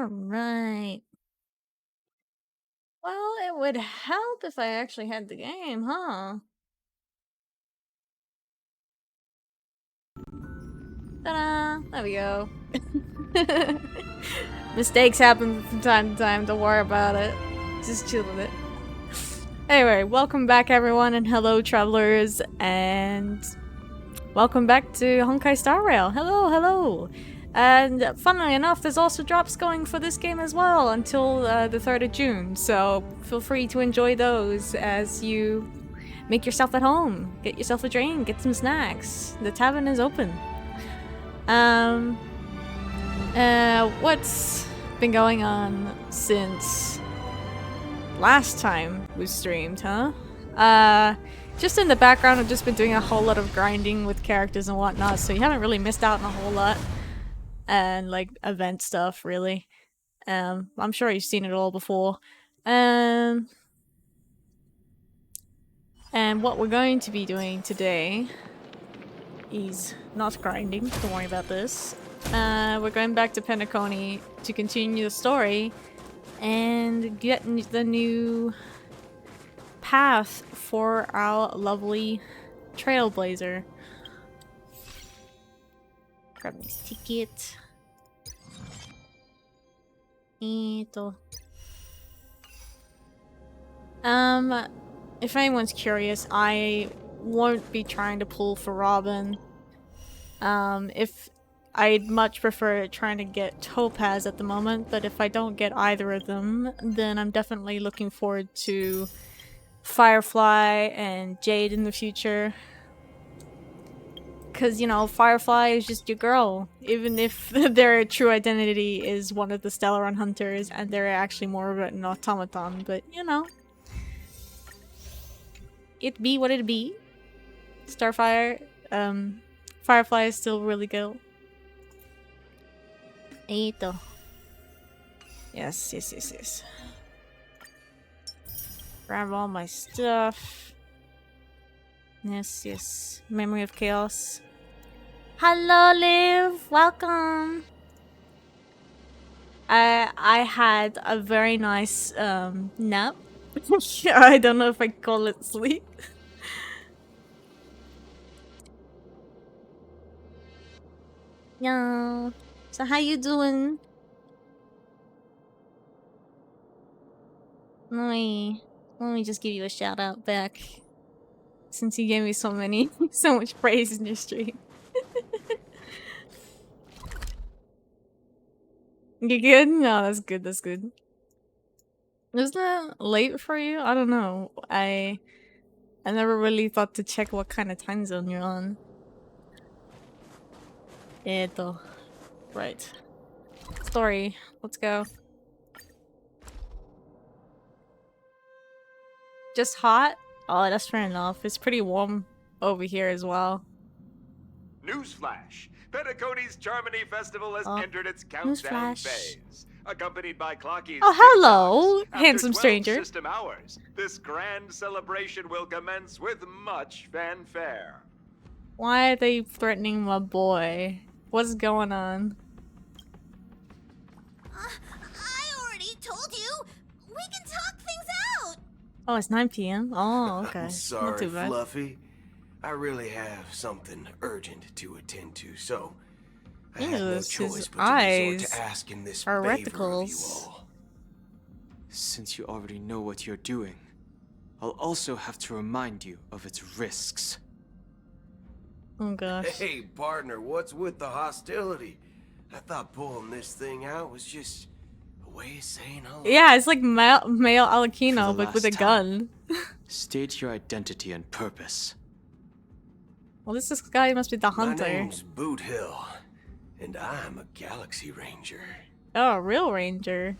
Alright. Well, it would help if I actually had the game, huh? Ta-da! There we go. Mistakes happen from time to time, don't worry about it. Just chill with it. Anyway, welcome back everyone, and hello travelers, and welcome back to Honkai Star Rail. Hello, hello! And funnily enough, there's also drops going for this game as well until the 3rd of June, so feel free to enjoy those as you make yourself at home. Get yourself a drink, get some snacks. The tavern is open. What's been going on since last time we streamed, huh? Just in the background, I've just been doing a whole lot of grinding with characters and whatnot, so you haven't really missed out on a whole lot. And, like, event stuff, really. I'm sure you've seen it all before. And what we're going to be doing today is not grinding, don't worry about this. We're going back to Penacony to continue the story and get the new path for our lovely trailblazer. Grab this ticket. Ito. If anyone's curious, I won't be trying to pull for Robin. If I'd much prefer trying to get Topaz at the moment, but if I don't get either of them, then I'm definitely looking forward to Firefly and Jade in the future. Because, you know, Firefly is just your girl. Even if their true identity is one of the Stellaron Hunters and they're actually more of an automaton. But, you know. It be what it be. Starfire, Firefly is still really good. Ito. Yes. Grab all my stuff. Yes. Memory of Chaos. Hello, Liv! Welcome! I had a very nice, nap. I don't know if I call it sleep. Yeah. So how you doing? Let me just give you a shout out back. Since you gave me so much praise in your stream. You good? No, that's good, Isn't that late for you? I don't know. I never really thought to check what kind of time zone you're on. Eto. Right. Story. Let's go. Just hot? Oh, that's fair enough. It's pretty warm over here as well. Newsflash! Penacony's Charmony Festival has entered its countdown phase. Accompanied by Clocky's hello, handsome after 12 stranger. System hours, this grand celebration will commence with much fanfare. Why are they threatening my boy? What's going on? I already told you! We can talk things out! Oh, it's 9 p.m.? Oh, okay. I'm sorry, not too bad. Fluffy. I really have something urgent to attend to, so I had no his choice but to resort eyes to asking this are favor of you reticles. all. Since you already know what you're doing, I'll also have to remind you of its risks. Oh gosh. Hey, partner, what's with the hostility? I thought pulling this thing out was just a way of saying hello. Yeah, it's like male For Alakino, the but with a last gun. State your identity and purpose. Well, this guy must be the My hunter. name's Boot Hill, and I'm a Galaxy Ranger. Oh, a real ranger.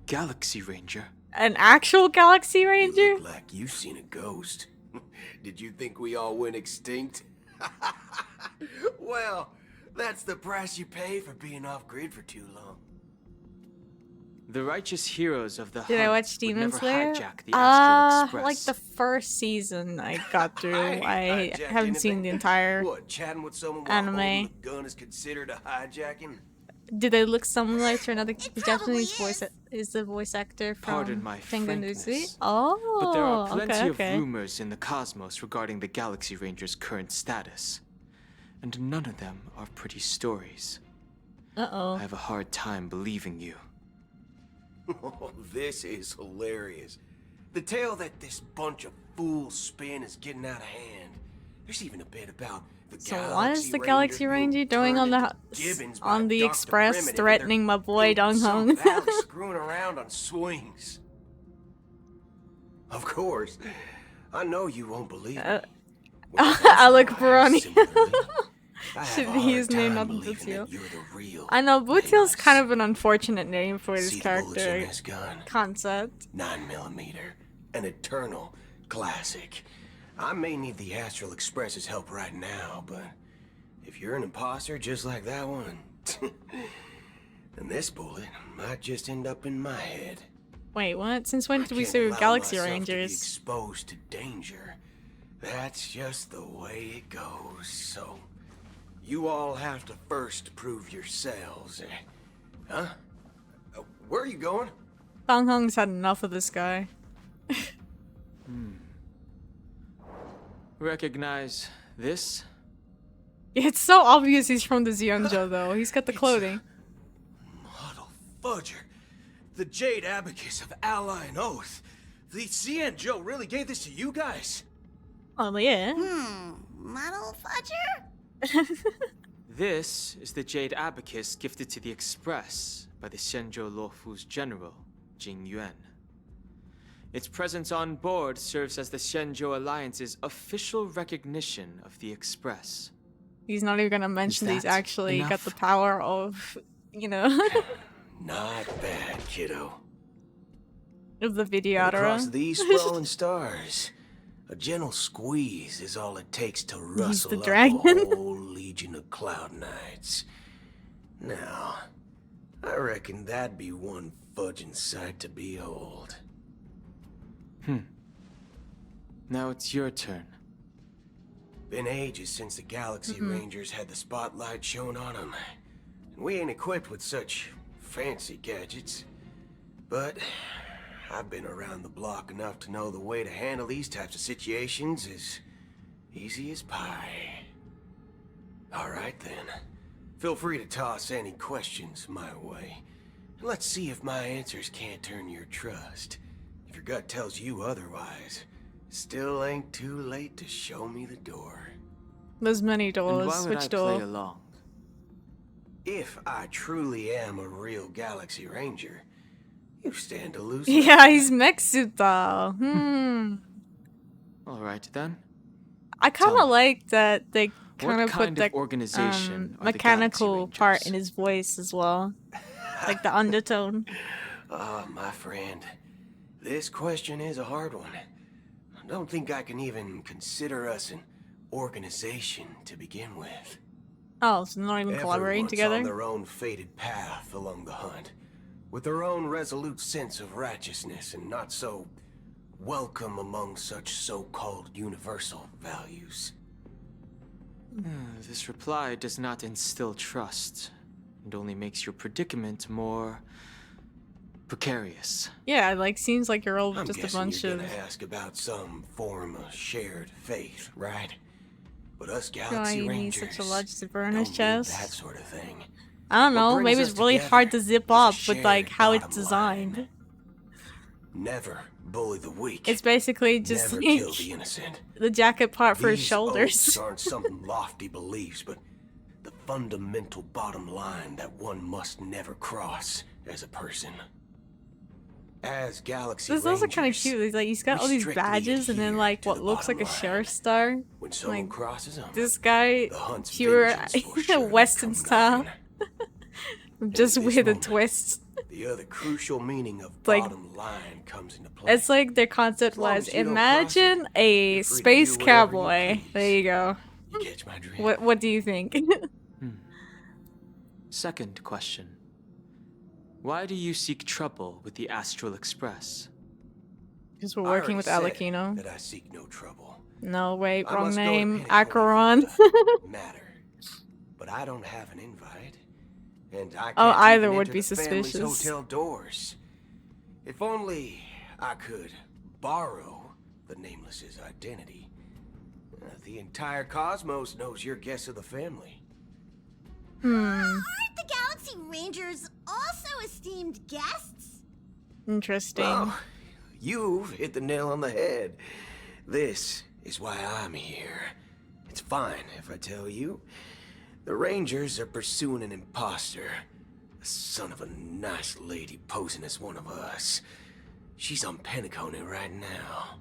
Galaxy Ranger? An actual Galaxy You Ranger? look like you've seen a ghost. Did you think we all went extinct? Well, that's the price you pay for being off-grid for too long. The righteous heroes of the Did I hunt watch would Demon never Slayer? hijack the Astral Express. Like the first season I got through. I hijacked haven't seen anything. the entire What, chatting with someone anime. while holding a gun is considered a hijacking? Do they look similar to another? The probably Japanese voice is. is the voice actor from Pardon my Tengen-uzi? frankness, Oh, but there are plenty okay. of rumors in the cosmos regarding the Galaxy Ranger's current status. And none of them are pretty stories. Uh-oh. I have a hard time believing you. Oh, this is hilarious. The tale that this bunch of fools spin is getting out of hand. There's even a bit about the So Galaxy what is the Ranger Galaxy being Ranger doing on turned the into gibbons by on the Dr. Express, Primitive, and threatening my they're boy in Dong some Hong? valley screwing around on swings. Of course, I know you won't believe me. Alec Baroni. Should Should he his name not Butio? I know Butio's kind of an unfortunate name for this character concept. 9mm, an eternal classic. I may need the Astral Express's help right now, but if you're an imposter just like that one, then this bullet might just end up in my head. Wait, what? Since when did we I see can't allow Galaxy myself to be Rangers? exposed to danger. That's just the way it goes. So, you all have to first prove yourselves. Huh? Where are you going? Dong Hong's had enough of this guy. Recognize this? It's so obvious he's from the Zeonjo, though. He's got the clothing. Model Fudger. The Jade Abacus of Ally and Oath. The Zeonjo really gave this to you guys? Oh, yeah. Model fudger? This is the Jade Abacus gifted to the Express by the Shenzhou Luofu's general, Jing Yuan. Its presence on board serves as the Shenzhou Alliance's official recognition of the Express. He's not even gonna mention Is he's that actually got enough? the power of, you know, Not bad, kiddo. of the And video across these sprawling stars, a gentle squeeze is all it takes to rustle the up dragon. a whole legion of Cloud Knights. Now, I reckon that'd be one fudging sight to behold. Now it's your turn. Been ages since the Galaxy Rangers had the spotlight shown on them. And we ain't equipped with such fancy gadgets. But I've been around the block enough to know the way to handle these types of situations is easy as pie. Alright then. Feel free to toss any questions my way. And let's see if my answers can't turn your trust. If your gut tells you otherwise, still ain't too late to show me the door. There's many And doors. why would Which I door? play along? If I truly am a real Galaxy Ranger, you stand to lose. Yeah, he's Mexuta. All right then. I kind Tell of me, like that they kind What of kind put of the organization are the mechanical Galaxy part Rangers? in his voice as well, like the undertone. Ah, my friend, this question is a hard one. I don't think I can even consider us an organization to begin with. Oh, so they're not even collaborating Everyone's together? on their own fated path along the hunt, with their own resolute sense of righteousness and not so welcome among such so-called universal values. This reply does not instill trust, and only makes your predicament more precarious. Yeah, like seems like you're all I'm just a guessing bunch you're of. gonna ask about some form of shared faith, right? But us Why Galaxy you need Rangers such a large zipper don't in his need chest? that sort of thing. I don't What know. brings Maybe us it's really together hard to zip is a up with like shared how it's bottom designed. line. Never bully the weak. It's basically just Never kill the innocent. the jacket part for his These shoulders. oaths aren't some lofty beliefs, but the fundamental bottom line that one must never cross as a person. As Galaxy This is also kind of Rangers, cute. He's like he's got we all these strictly badges and then adhere like to what the looks like a bottom line. sheriff's star. When someone Like crosses them, this guy, the hunt's pure vengeance will surely Western come style, knocking. just In this with a moment, twist. The other crucial meaning of Like- bottom line comes into play. It's like their concept As long was as you don't cross it, imagine a you're free to space do whatever you cowboy. please. There you go. You catch my drift? What do you think? Second question. Why do you seek trouble with the Astral Express? Because we're I working with already said Alekino. that I seek no trouble. No, wait, I wrong must go to name. Penacony Acheron. for the matter. But I don't have an invite. and I can't either even would enter be the family's suspicious. hotel doors. If only I could borrow the Nameless's identity. The entire cosmos knows your guess of the family. Aren't the Galaxy Rangers also esteemed guests? Interesting. Well, you've hit the nail on the head. This is why I'm here. It's fine if I tell you. The Rangers are pursuing an imposter. A son of a nice lady posing as one of us. She's on Penacony right now.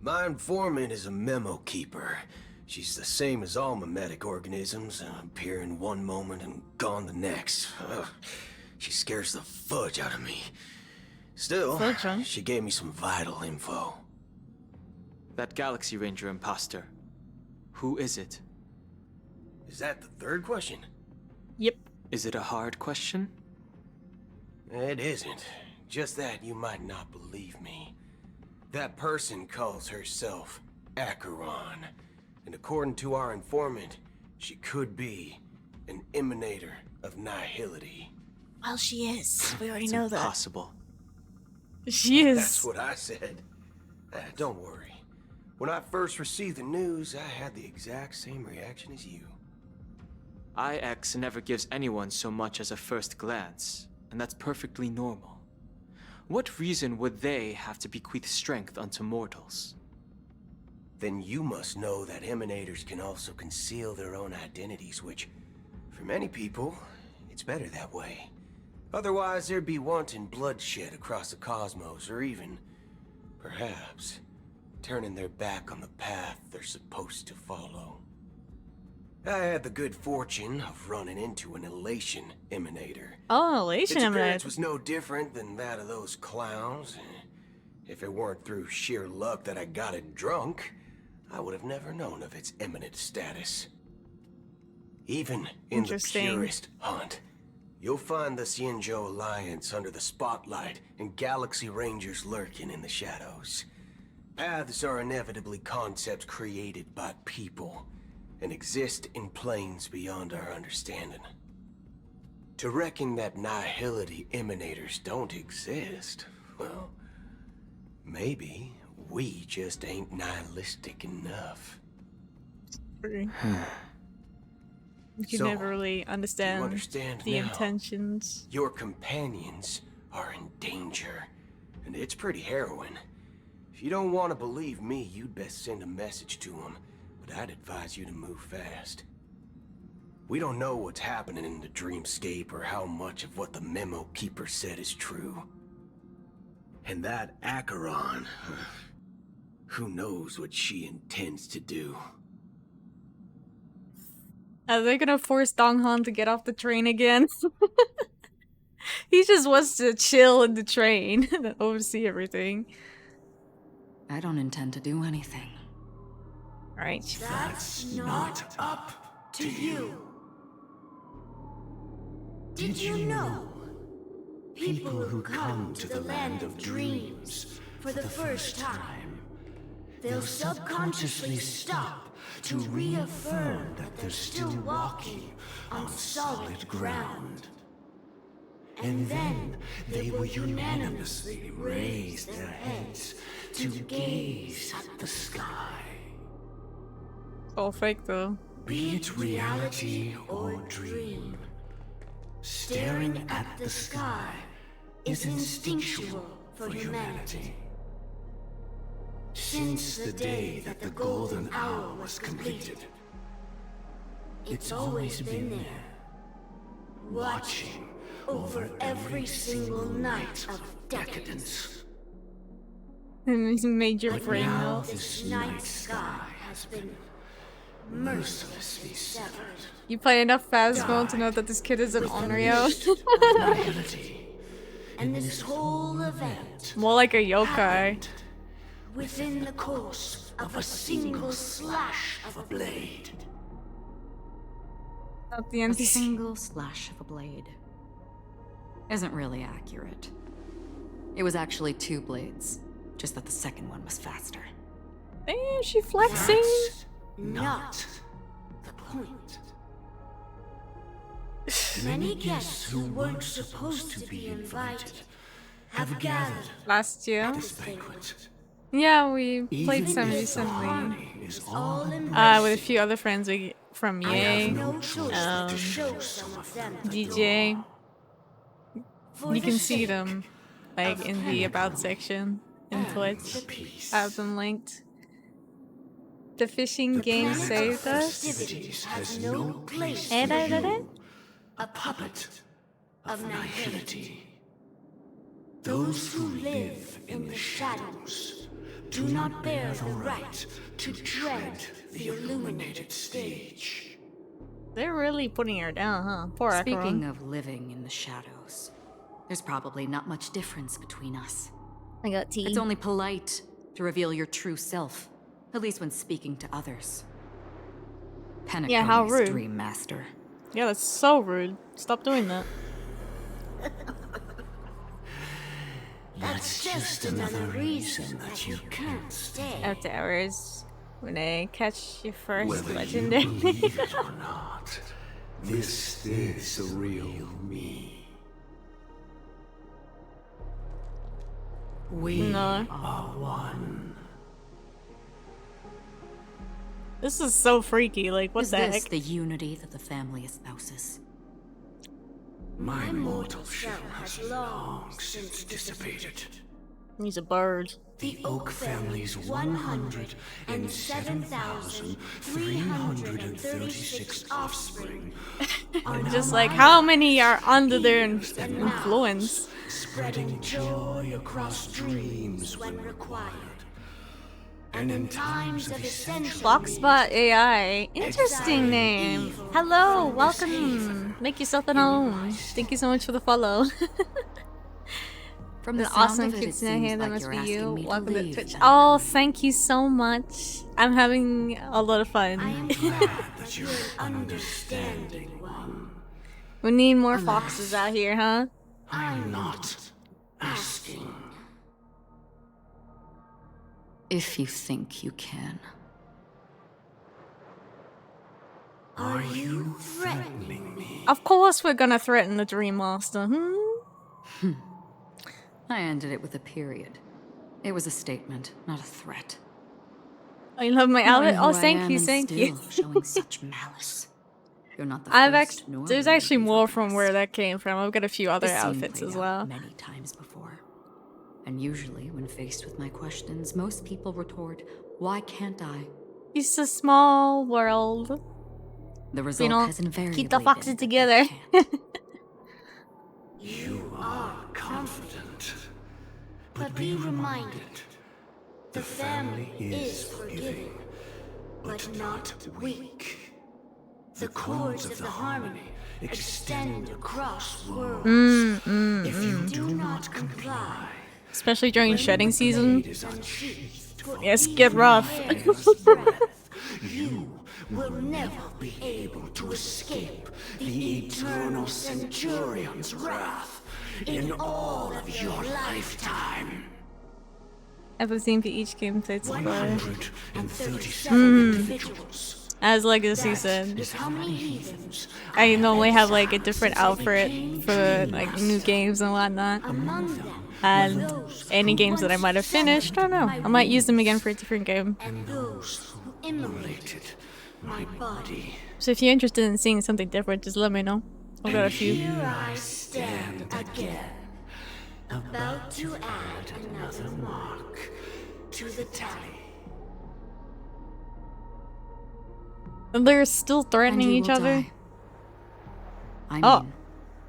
My informant is a memo keeper. She's the same as all mimetic organisms, appearing one moment and gone the next. Ugh, she scares the fudge out of me. Still, Fudge, huh? she gave me some vital info. That Galaxy Ranger imposter. Who is it? Is that the third question? Yep. Is it a hard question? It isn't. Just that you might not believe me. That person calls herself Acheron. And according to our informant, she could be an emanator of nihility. Well, she is. We already It's know that. impossible. She is. That's what I said. Don't worry. When I first received the news, I had the exact same reaction as you. IX never gives anyone so much as a first glance, and that's perfectly normal. What reason would they have to bequeath strength unto mortals? Then you must know that emanators can also conceal their own identities, which, for many people, it's better that way. Otherwise, there'd be wanton bloodshed across the cosmos, or even, perhaps, turning their back on the path they're supposed to follow. I had the good fortune of running into an elation emanator. Oh, elation Its appearance emanator. was no different than that of those clowns. If it weren't through sheer luck that I got it drunk, I would have never known of its eminent status. Even in the Interesting. purest hunt, you'll find the Xianzhou Alliance under the spotlight and Galaxy Rangers lurking in the shadows. Paths are inevitably concepts created by people and exist in planes beyond our understanding. To reckon that nihility emanators don't exist, well, maybe we just ain't nihilistic enough. You can So, never really understand, understand the now? intentions. Your companions are in danger, and it's pretty harrowing. If you don't want to believe me, you'd best send a message to them, but I'd advise you to move fast. We don't know what's happening in the dreamscape or how much of what the memo keeper said is true. And that Acheron, who knows what she intends to do. Are they gonna force Donghan to get off the train again? He just wants to chill in the train and oversee everything. I don't intend to do anything. Right. That's not up to you. Did you know? People who come to the land of dreams for the first time, they'll subconsciously stop to reaffirm that they're still walking on solid ground. And then they will unanimously raise their heads to gaze at the sky. All fake though. Be it reality or dream, staring at the sky is instinctual for humanity. Since the day that the golden hour was completed, it's always been there, watching over every single night of decadence. And he made your But brain now melt. this night sky has been mercilessly severed. You play enough Phasmo to know that this kid is an With the Onryo. mist of nihility. And this whole event More like a yokai. happened within the course of a single slash of a blade. Not the A NPC. single slash of a blade. Isn't really accurate. It was actually 2 blades, just that the second one was faster. Damn, she flexing. That's not the point. Many guests who weren't supposed to be invited have gathered Last year. at this banquet. Yeah, we played Even some if the recently. harmony is all With a few other friends from I have Yay, no choice but to show some of them the DJ. door. For You the can see sake them like of in the about section in and Twitch. the peace. I have them linked. The fishing game planet saved of us. festivities has no place Eh, for da, da, da. you, a puppet of nihility. Those who live in the shadows do not bear the right to tread the illuminated stage. They're really putting her down, huh? Poor Speaking Acheron. of living in the shadows, there's probably not much difference between us. I got tea. It's only polite to reveal your true self, at least when speaking to others. Penacony's Yeah, how rude. Dream Master. Yeah, that's so rude. Stop doing that. That's just another reason that you can't stay. After hours, when I catch your first Whether legendary. you believe it or not, this is the real me. We No. are one. This is so freaky. Like, what Is the this heck? the unity that the family espouses? My mortal shell has long since dissipated. He's a bird. The Oak family's 107,336 offspring are Just now like, my how many are under their ears and influence? mouths, spreading joy across dreams when required. And in times of essential Blockspot AI. Interesting name. Hello, welcome. Make yourself at home. Thank you so much for the follow. From An the sound awesome of it, kids it in seems here. That like must you're be asking you. me to Welcome to leave Twitch. them. Oh, thank you so much. I'm having a lot of I am fun. glad that you're an understanding one. We need more foxes out here, huh? I'm not asking. If you think you can. Are you threatening me? Of course we're gonna threaten the Dream Master. I ended it with a period. It was a statement, not a threat. I love my outfit. Knowing Oh, who I thank am you, and thank you. still showing such malice. You're not the I've first, actually, nor there's will you actually be the more from last. where that came from. I've got a few other This scene outfits played as out well. many times before. And usually, when faced with my questions, most people retort, "Why can't I?" It's a small world. The result know, has invariably keep the foxes been that together. they can't. You are confident. But be reminded, the family is forgiving, but not weak. The chords of the harmony extend across worlds. If you do not comply, Especially during shedding the season. blade is unsheathed for Yes, even get rough. a hair's breadth, you will never be able to escape the eternal Centurion's wrath in all of your lifetime. Everything for each game plays for. 137 individuals. As Legacy That said. is how many heathens I normally have like a exiled different since I outfit became for Dream like new Master. games and whatnot. Among them And were those any who games that I once might have finished, I don't know. my I might use them again wounds, for a different game. and those who immolated my body. So if you're interested in seeing something different, just let me know. I've got a And few. here I stand again, about to add another mark to the tally. And they're still And threatening you each will other. die. I mean, Oh.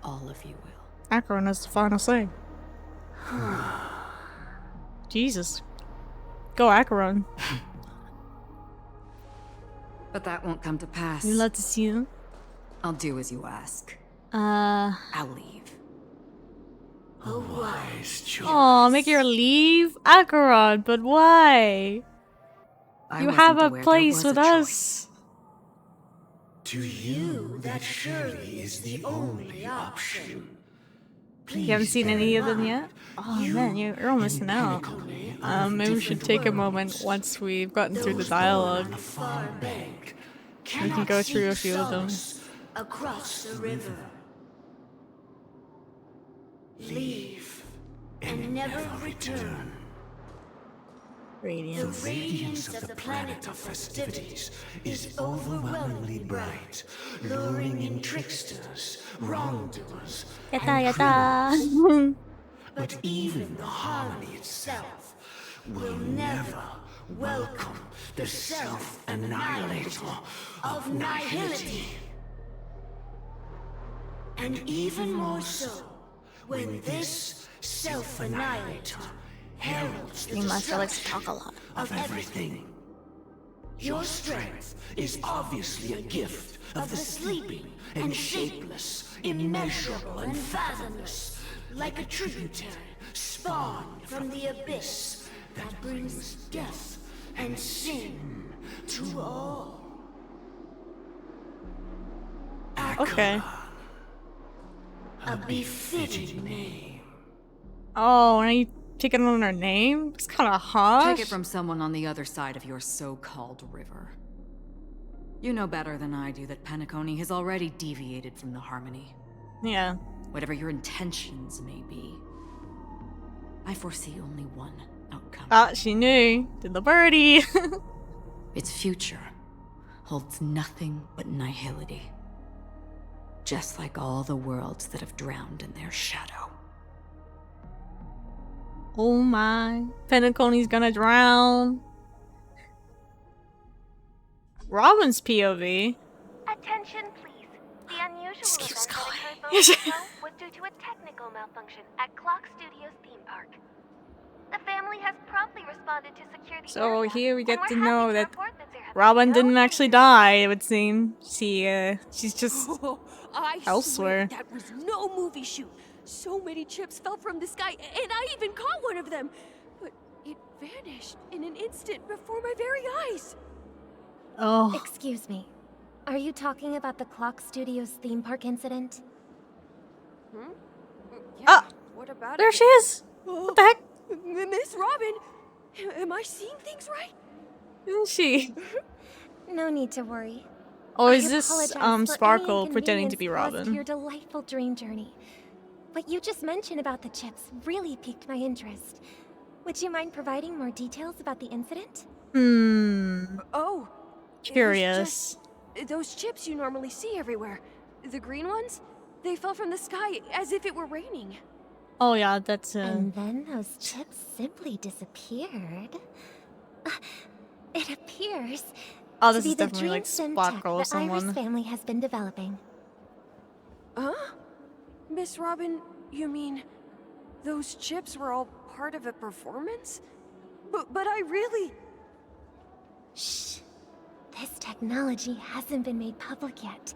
all of you will. Acheron has the final say. Jesus. Go Acheron. But that won't come to pass. You love to see them. I'll do as you ask. Uh. I'll leave. A wise choice. Oh, make her leave? Acheron, but why? I You wasn't have a aware there place was with a us. choice. To you, that surely is the only option. You haven't seen any of them yet? Oh man, you're all missing out. Maybe we should take a moment once we've gotten through the dialogue. Far bank We can go through a few of them. across the river. leave, and never return. The Radiance. radiance of the planet of festivities is overwhelmingly bright, luring in tricksters, wrongdoers, Yatta, and criminals. yatta. But even the harmony itself will never welcome the self-annihilator of nihility. And even more so, when this self-annihilator heralds the You must likes to destruction talk a lot. of everything. Your strength is obviously a gift of the sleeping and shapeless, immeasurable and fathomless, like a tributary spawned from the abyss that brings death and sin to all. Okay. A befitting name. Oh, are you taking on her name? It's kind of harsh. Take it from someone on the other side of your so-called river. You know better than I do that Penacony has already deviated from the harmony. Yeah. Whatever your intentions may be, I foresee only one outcome. Ah, she knew. Did the birdie. Its future holds nothing but nihility. Just like all the worlds that have drowned in their shadow. Oh my. Penacony's gonna drown. Robin's POV. Attention, please. The unusual Excuse event that Colin. occurred moments ago was due to a technical malfunction at Clock Studios theme park. The family has promptly responded to secure the So area, here we and get we're to happy know to that report that there have Robin been no didn't actually injuries. die, it would seem. She's just I elsewhere. swear that was no movie shoot. So many chips fell from the sky, and I even caught one of them. But it vanished in an instant before my very eyes. Oh. Excuse me. Are you talking about the Clock Studios theme park incident? Yeah, Ah, what about There it? she is. What the heck? Miss Robin, am I seeing things right? Isn't she? No need to worry. Or I is this apologize for any Sparkle pretending to be inconvenience caused to your Robin? delightful dream journey. What you just mentioned about the chips really piqued my interest. Would you mind providing more details about the incident? Oh, it was Curious. just those chips you normally see everywhere. The green ones? They fell from the sky as if it were raining. Oh yeah, that's And then those chips simply disappeared. It appears Oh, to this be is the definitely like dream sim Sparkle tech or the Iris someone. family has been developing. Huh? Miss Robin, you mean those chips were all part of a performance? But I really... Shh. This technology hasn't been made public yet.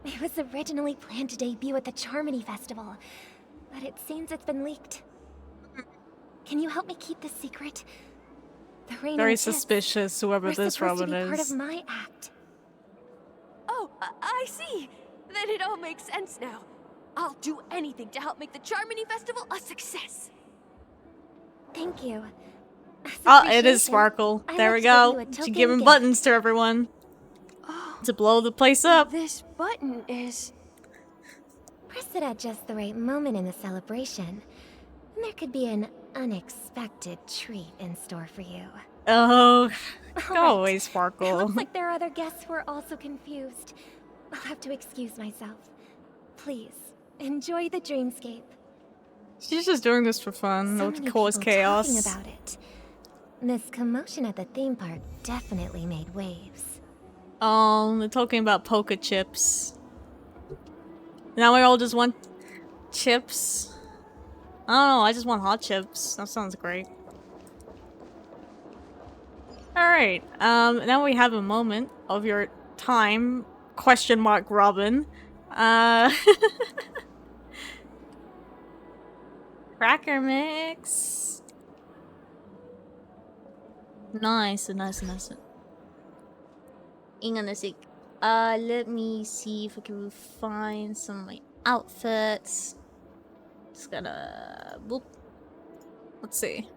It was originally planned to debut at the Charmony Festival, but it seems it's been leaked. Can you help me keep this secret? The raining Very chips suspicious, whoever were this supposed Robin to be part of is. my act. Oh, I see. Then it all makes sense now. I'll do anything to help make the Charmony Festival a success. Thank you. As Oh, it is appreciation, Sparkle. I'd There like we to give go. you a She's token giving gift. buttons to everyone. Oh, To blow the place up. this button is... Press it at just the right moment in the celebration, and there could be an unexpected treat in store for you. Oh, go Alright. away, It Sparkle. looks like there are other guests who are also confused. I'll have to excuse myself. Please, enjoy the dreamscape. She's just doing this for fun. So No many cause people chaos. talking about it. This commotion at the theme park definitely made waves. Oh, they're talking about poker chips. Now we all just want chips. I don't know, I just want hot chips. That sounds great. Alright, now we have a moment of your time, question mark Robin. Cracker mix. Nice. Hang on a sec. Let me see if I can find some of my outfits. Just gotta boop. Let's see.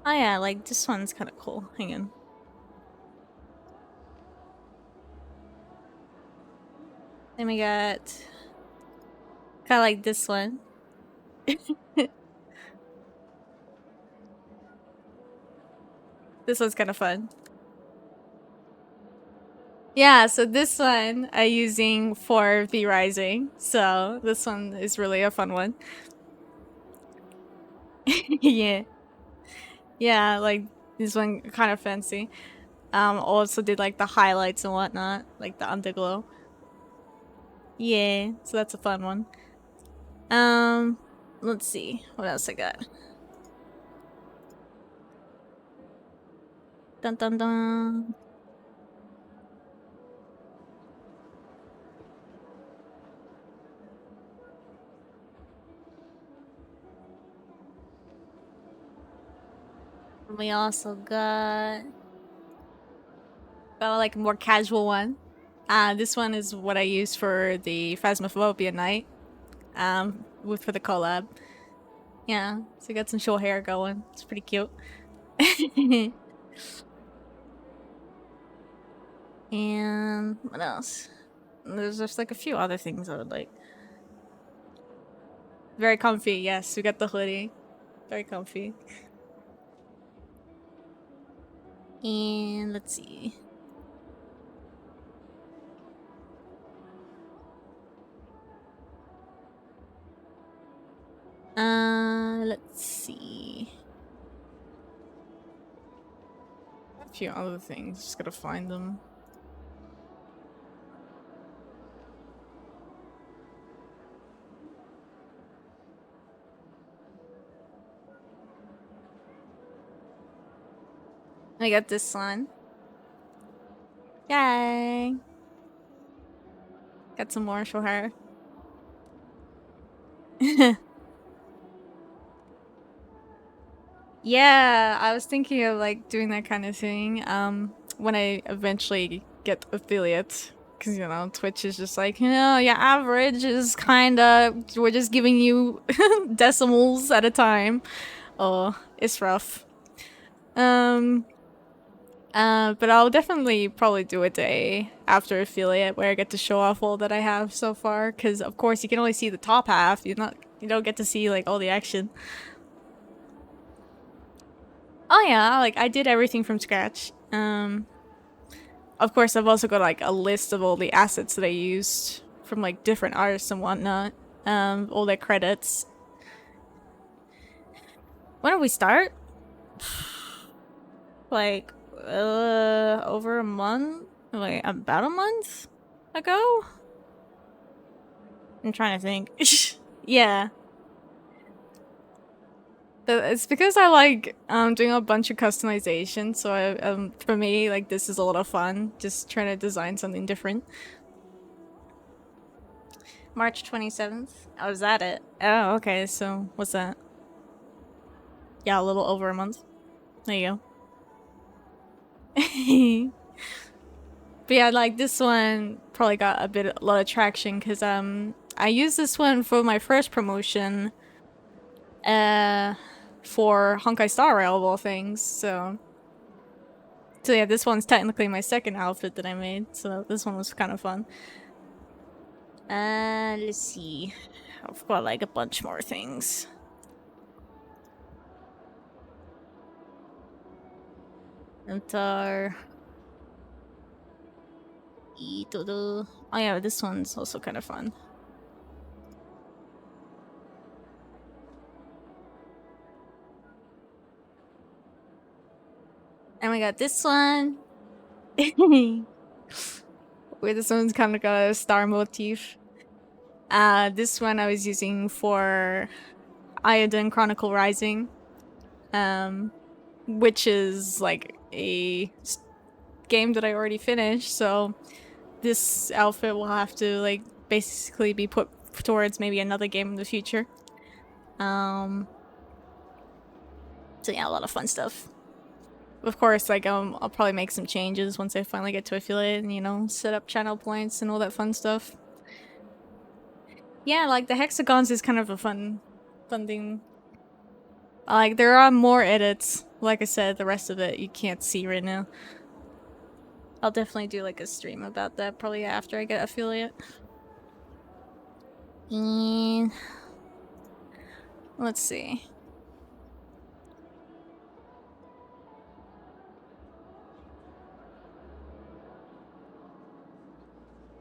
Oh yeah, like this one's kind of cool. Hang on. Then we got kind of like this one. This one's kind of fun. Yeah, so this one I'm using for V Rising. So this one is really a fun one. Yeah. Yeah, like this one kind of fancy. Also did like the highlights and whatnot, like the underglow. Yeah, so that's a fun one. Let's see what else I got. Dun dun dun. We also got like a more casual one. This one is what I use for the Phasmophobia night. For the collab. Yeah, so we got some short hair going. It's pretty cute. And what else? There's just like a few other things I would like. Very comfy, yes. We got the hoodie. Very comfy. And let's see. Let's see. A few other things. Just gotta find them. I got this one. Yay! Got some more for her. Yeah, I was thinking of like doing that kind of thing when I eventually get affiliate. Because, you know, Twitch is just like, you know, your average is kind of, we're just giving you decimals at a time. Oh, it's rough. But I'll definitely probably do a day after affiliate where I get to show off all that I have so far. Because, of course, you can only see the top half. You don't get to see, like, all the action. Oh yeah, like I did everything from scratch. Of course I've also got like a list of all the assets that I used from like different artists and whatnot. All their credits. When did we start? Like over a month? Like about a month ago? I'm trying to think. Yeah. It's because I like doing a bunch of customization, so for me, like, this is a lot of fun, just trying to design something different. March 27th? Oh, is that it? Oh, okay, so what's that? Yeah, a little over a month. There you go. But yeah, like, this one probably got a lot of traction, because I used this one for my first promotion, for Honkai Star Rail of all things, so yeah, this one's technically my second outfit that I made, so this one was kind of fun. Let's see. I've got like a bunch more things. Enter. Oh yeah, this one's also kind of fun. And we got this one. Where this one's kind of got a star motif. This one I was using for Iodine Chronicle Rising. Which is like a game that I already finished, so this outfit will have to like basically be put towards maybe another game in the future. So yeah, a lot of fun stuff. Of course, like I'll probably make some changes once I finally get to affiliate and, you know, set up channel points and all that fun stuff. Yeah, like the hexagons is kind of a fun thing. Like there are more edits. Like I said, the rest of it you can't see right now. I'll definitely do like a stream about that probably after I get affiliate. And let's see.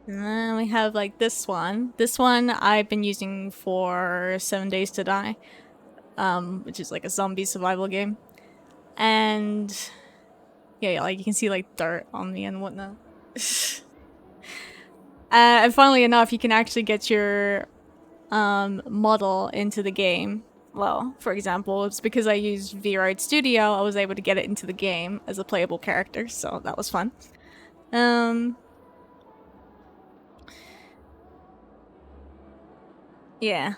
And then we have like this one. This one I've been using for 7 Days to Die, which is like a zombie survival game. And yeah, like you can see like dirt on me and whatnot. And funnily enough, you can actually get your model into the game. Well, for example, it's because I used VRide Studio, I was able to get it into the game as a playable character, so that was fun. Yeah.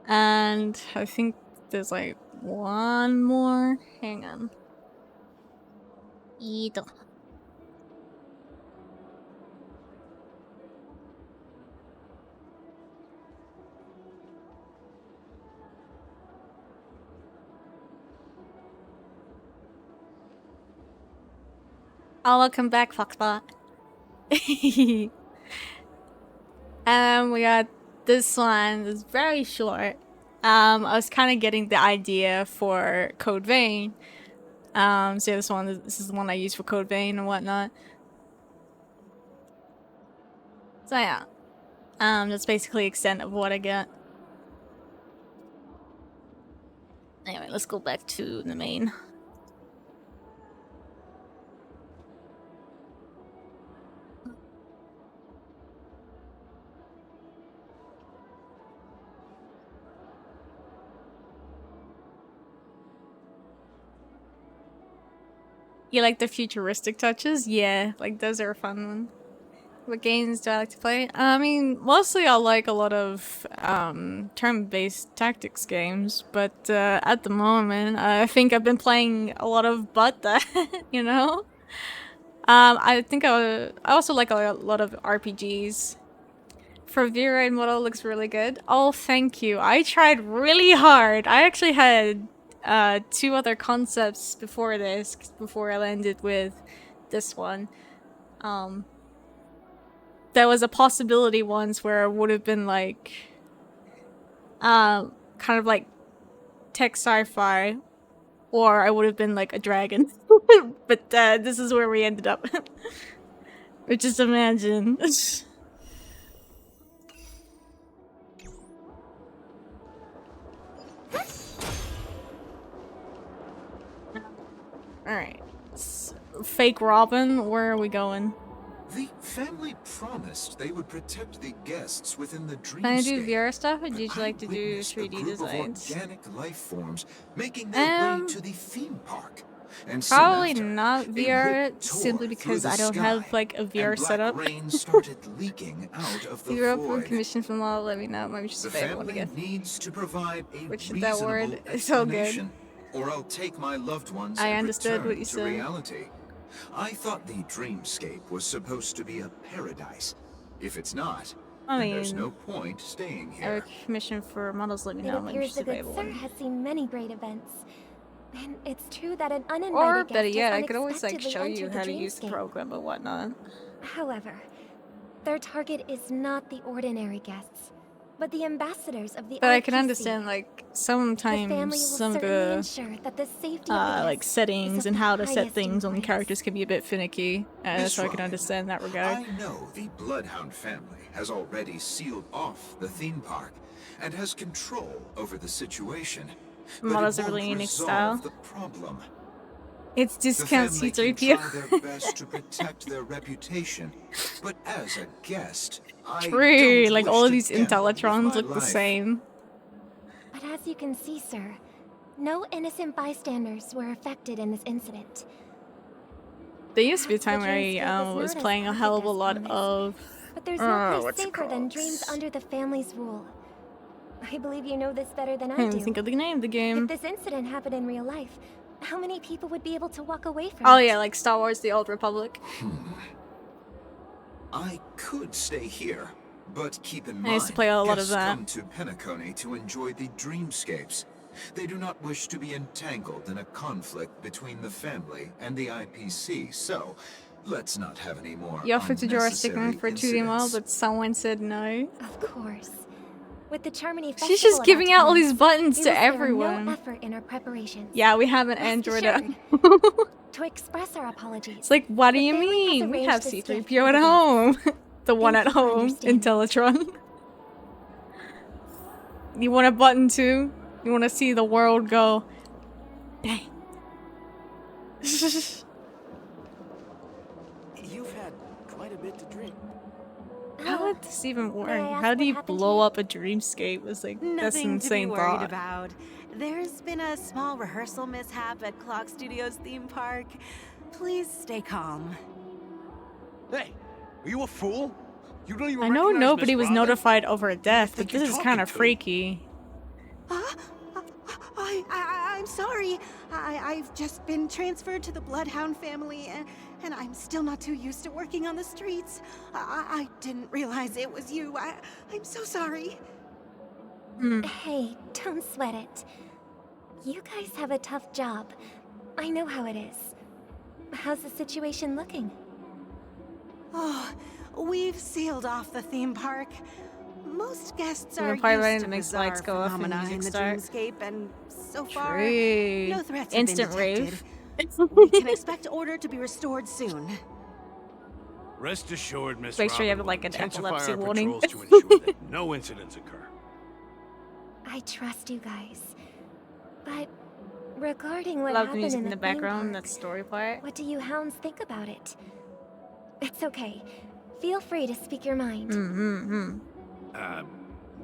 And I think there's like one more. Hang on. Oh, welcome back, Foxbot. We got this one. It's very short. I was kind of getting the idea for Code Vein. So this is the one I use for Code Vein and whatnot. So yeah. That's basically the extent of what I get. Anyway, let's go back to the main. You like the futuristic touches? Yeah, like those are a fun one. What games do I like to play? I mean, mostly I like a lot of turn-based tactics games, but at the moment I think I've been playing a lot of Butta, you know? I think I also like a lot of RPGs. For V-Ride model looks really good. Oh, thank you. I tried really hard. I actually had 2 other concepts before this, before I landed with this one. There was a possibility once where it would have been like, kind of like tech sci-fi, or I would have been like a dragon. But this is where we ended up. Or just imagine. Alright. Fake Robin, where are we going? The family promised they would protect the guests within the dreamscape. Can I do VR stuff, or would you like to do 3D designs? Organic life forms making their way to the theme park. And probably after, not VR, simply because I don't have like a VR setup. Rain started leaking out of the if you're up for void. commission from all, let me know. Maybe just The say one family again. needs to provide a Which that word reasonable is so good. explanation, or I'll take my loved ones I and understood return what you to said. reality. I thought the dreamscape was supposed to be a paradise. If it's not, then there's no point staying here. Commission for models, let me It know. Maybe appears just the good available. sir has seen many great events. And it's true that an uninvited Or guest better has yet, I could always like unexpectedly show you entered how the to use the dreamscape. program and whatnot. However, their target is not the ordinary guests, but the ambassadors of the But I can IPC. understand like The family sometimes will some of certainly the ensure that the safety of the like guests settings is of and the how to set highest things on importance. characters can be a bit finicky, Miss so I can Robin, understand that regard. I know the Bloodhound family has already sealed off the theme park and has control over the situation. But Models it are really won't unique resolve style. the problem. It's The discount family C3PO. can try their best to protect their reputation, but as a guest, I True, don't like wish all of to these gamble with Intellitrons my look the life. same. But as you can see, sir, no innocent bystanders were affected in this incident. There used to be a Perhaps time the where dreamscape I was was not as playing a hell of a perfect as lot promised. of But there's no place what's it safer than called? dreams under the family's rule. I believe you know this better than I I can't do. even think of the name of the game. If this incident happened in real life, how many people would be able to walk away from Oh it? yeah, like Star Wars: The Old Republic. I could stay here, but keep in mind, I used to play a lot of guests that. come to Penacony to enjoy the dreamscapes. They do not wish to be entangled in a conflict between the family and the IPC, so Let's not have any more. You offered to draw a stickman for 2D model, incidents. but someone said no. Of course. With the Charmony Festival She's just giving out all these buttons we to will spare everyone. No effort in our preparations. Yeah, we have an Rest Android assured, at to express our apologies. It's like, what do the you family has mean? We arranged have this gift C-3PO for at the home. The one Thank at you for home in understanding. Teletron. You want a button too? You want to see the world go, bang. You've had quite a bit to drink. How would this even work? May I ask How do what you happened to blow you? up a dreamscape? It's like, that's an Nothing to be insane worried thought. about. There's been a small rehearsal mishap at Clock Studios theme park. Please stay calm. Hey, are you a fool? You don't even I know recognize nobody Miss was Robin? notified over a death, but think you're this is talking kind of to? freaky. I'm sorry. I've just been transferred to the Bloodhound family, and I'm still not too used to working on the streets. I didn't realize it was you. I'm so sorry. Hey, don't sweat it. You guys have a tough job. I know how it is. How's the situation looking? Oh, we've sealed off the theme park. Most guests You're are probably used ready to to make bizarre lights go off and phenomena music in the start. dreamscape, and so far, True. no threats Instant have been rave. detected. We can expect order to be restored soon. Rest assured, Miss Make sure you Robin have, like, will an intensify epilepsy our warning. patrols to ensure that no incidents occur. I trust you guys. But regarding what Love the happened music in in the the theme background, park, that story part. what do you hounds think about it? It's okay. Feel free to speak your mind.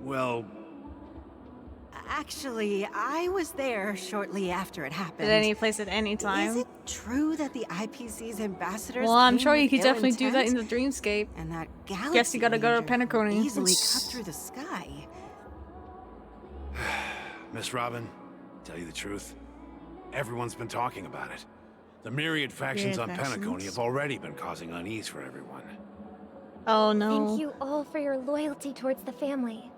Well, Actually, I was there shortly after it happened. At any place at any time. Is it true that the IPC's ambassadors Well, I'm came sure you with could ill definitely do that intent? in the dreamscape. And that galaxy Guess you gotta go to ranger Penacony. easily cut through the sky. Miss Robin, tell you the truth, everyone's been talking about it. The myriad factions on Myriad Penacony factions? have already been causing unease for everyone. Oh no. Thank you all for your loyalty towards the family.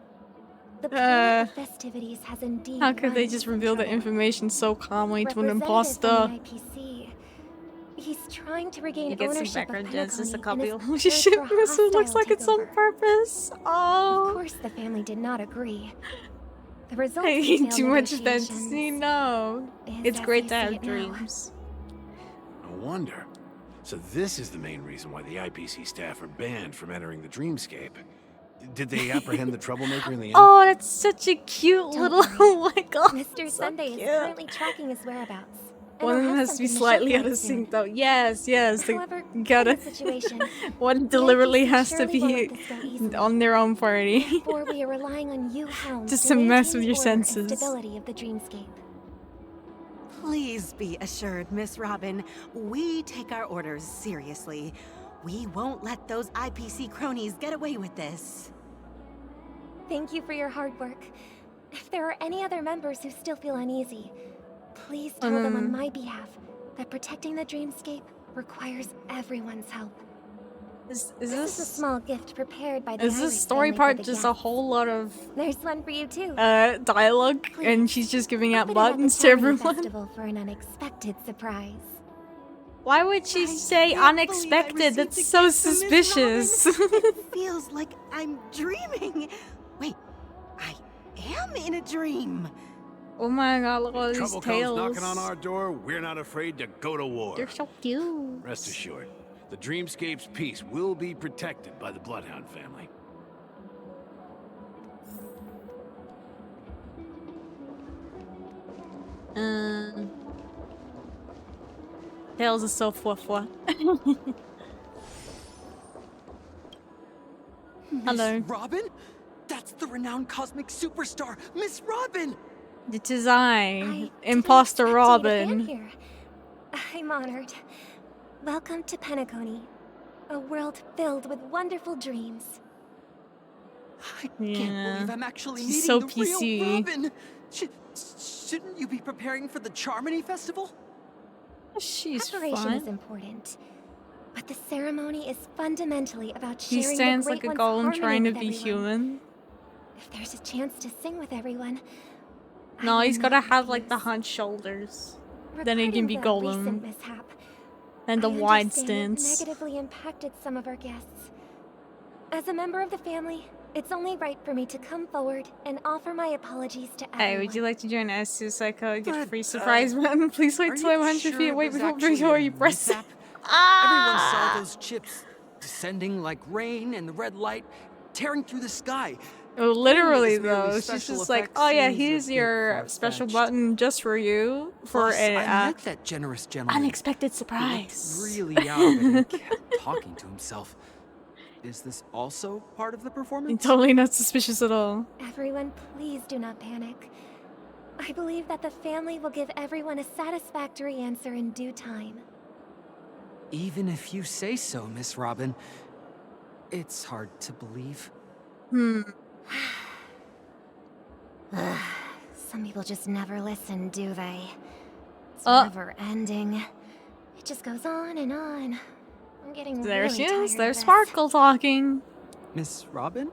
The plan of the festivities has indeed How could run they just into reveal the trouble. information so calmly to an Representative from imposter? the IPC. He's trying to regain You get some ownership background of jazz, just a Penacony copy and of is holy shit, prepared for a this looks hostile like it's on takeover. purpose. Of Oh. course, the family did not agree. The result I of hate failed too much negotiations fantasy, no. is It's as great you to see have it now. dreams. No wonder. So this is the main reason why the IPC staff are banned from entering the dreamscape. Did they apprehend the troublemaker in the end? Oh, that's such a cute Don't little. worry. Oh my god. Mr. so Sunday cute. is currently tracking his whereabouts. and One I'll of them have has to be something slightly show out for of it soon. sync, though. Yes, yes. They However, gotta. given the situation, One deliberately IPC has to surely won't be let this go easily. on their own party. Therefore, we are relying on you hounds Just to to mess maintain with your the order and senses. stability of the dreamscape. Please be assured, Miss Robin, we take our orders seriously. We won't let those IPC cronies get away with this. Thank you for your hard work. If there are any other members who still feel uneasy, please tell them on my behalf that protecting the dreamscape requires everyone's help. Is This is a this small gift prepared by the is this Irish story family for part the just a guests. whole lot of There's one for you too. dialogue, and Please, she's just giving out Put it at the buttons to Charmony everyone? Festival for an unexpected surprise. Why would she I say can't believe I unexpected? received That's a so gift from Miss Robin. suspicious. It feels like I'm dreaming. Wait, I am in a dream. Oh my god, look at all If these trouble tails. comes knocking on our door, we're not afraid to go to war. They're so cute. Rest assured, the dreamscape's peace will be protected by the Bloodhound family. Tails is so fluffy. Hello. Miss Robin? That's the renowned cosmic superstar, Miss Robin! It is I, I Imposter didn't expect you to fan Robin. here. I'm honored. Welcome to Penacony, a world filled with wonderful dreams. I can't Yeah. believe I'm actually She's meeting so the PC. real Robin! Shouldn't you be preparing for the Charmony Festival? She's Preparation is fun. important, but the ceremony is fundamentally about He sharing stands the like Great a One's golem harmony trying to with be everyone. human. If there's a chance to sing with everyone, No, I he's will gotta not have like the refuse. hunched shoulders. Then he can Regarding be the Golem. recent mishap, And the I wide understand it stance. negatively impacted some of our guests. As a member of the family, it's only right for me to come forward and offer my apologies to everyone. Hey, would you like to join us to Psycho get a free surprise button? Please wait till I'm 100 feet away before you press it. Everyone saw those chips descending like rain and the red light tearing through the sky. Oh, literally Claiming it was merely though, she's special just like, effects oh yeah, seems a here's bit your special far-fetched. button just for you for Plus, an I met that generous gentleman. unexpected He surprise. looked really out of it and kept talking to himself. Is this also part of the performance? Totally not suspicious at all. Everyone, please do not panic. I believe that the family will give everyone a satisfactory answer in due time. Even if you say so, Miss Robin, it's hard to believe. Some people just never listen, do they? It's never ending. It just goes on and on. I'm getting There really she tired is. of There's this. Sparkle talking. Miss Robin?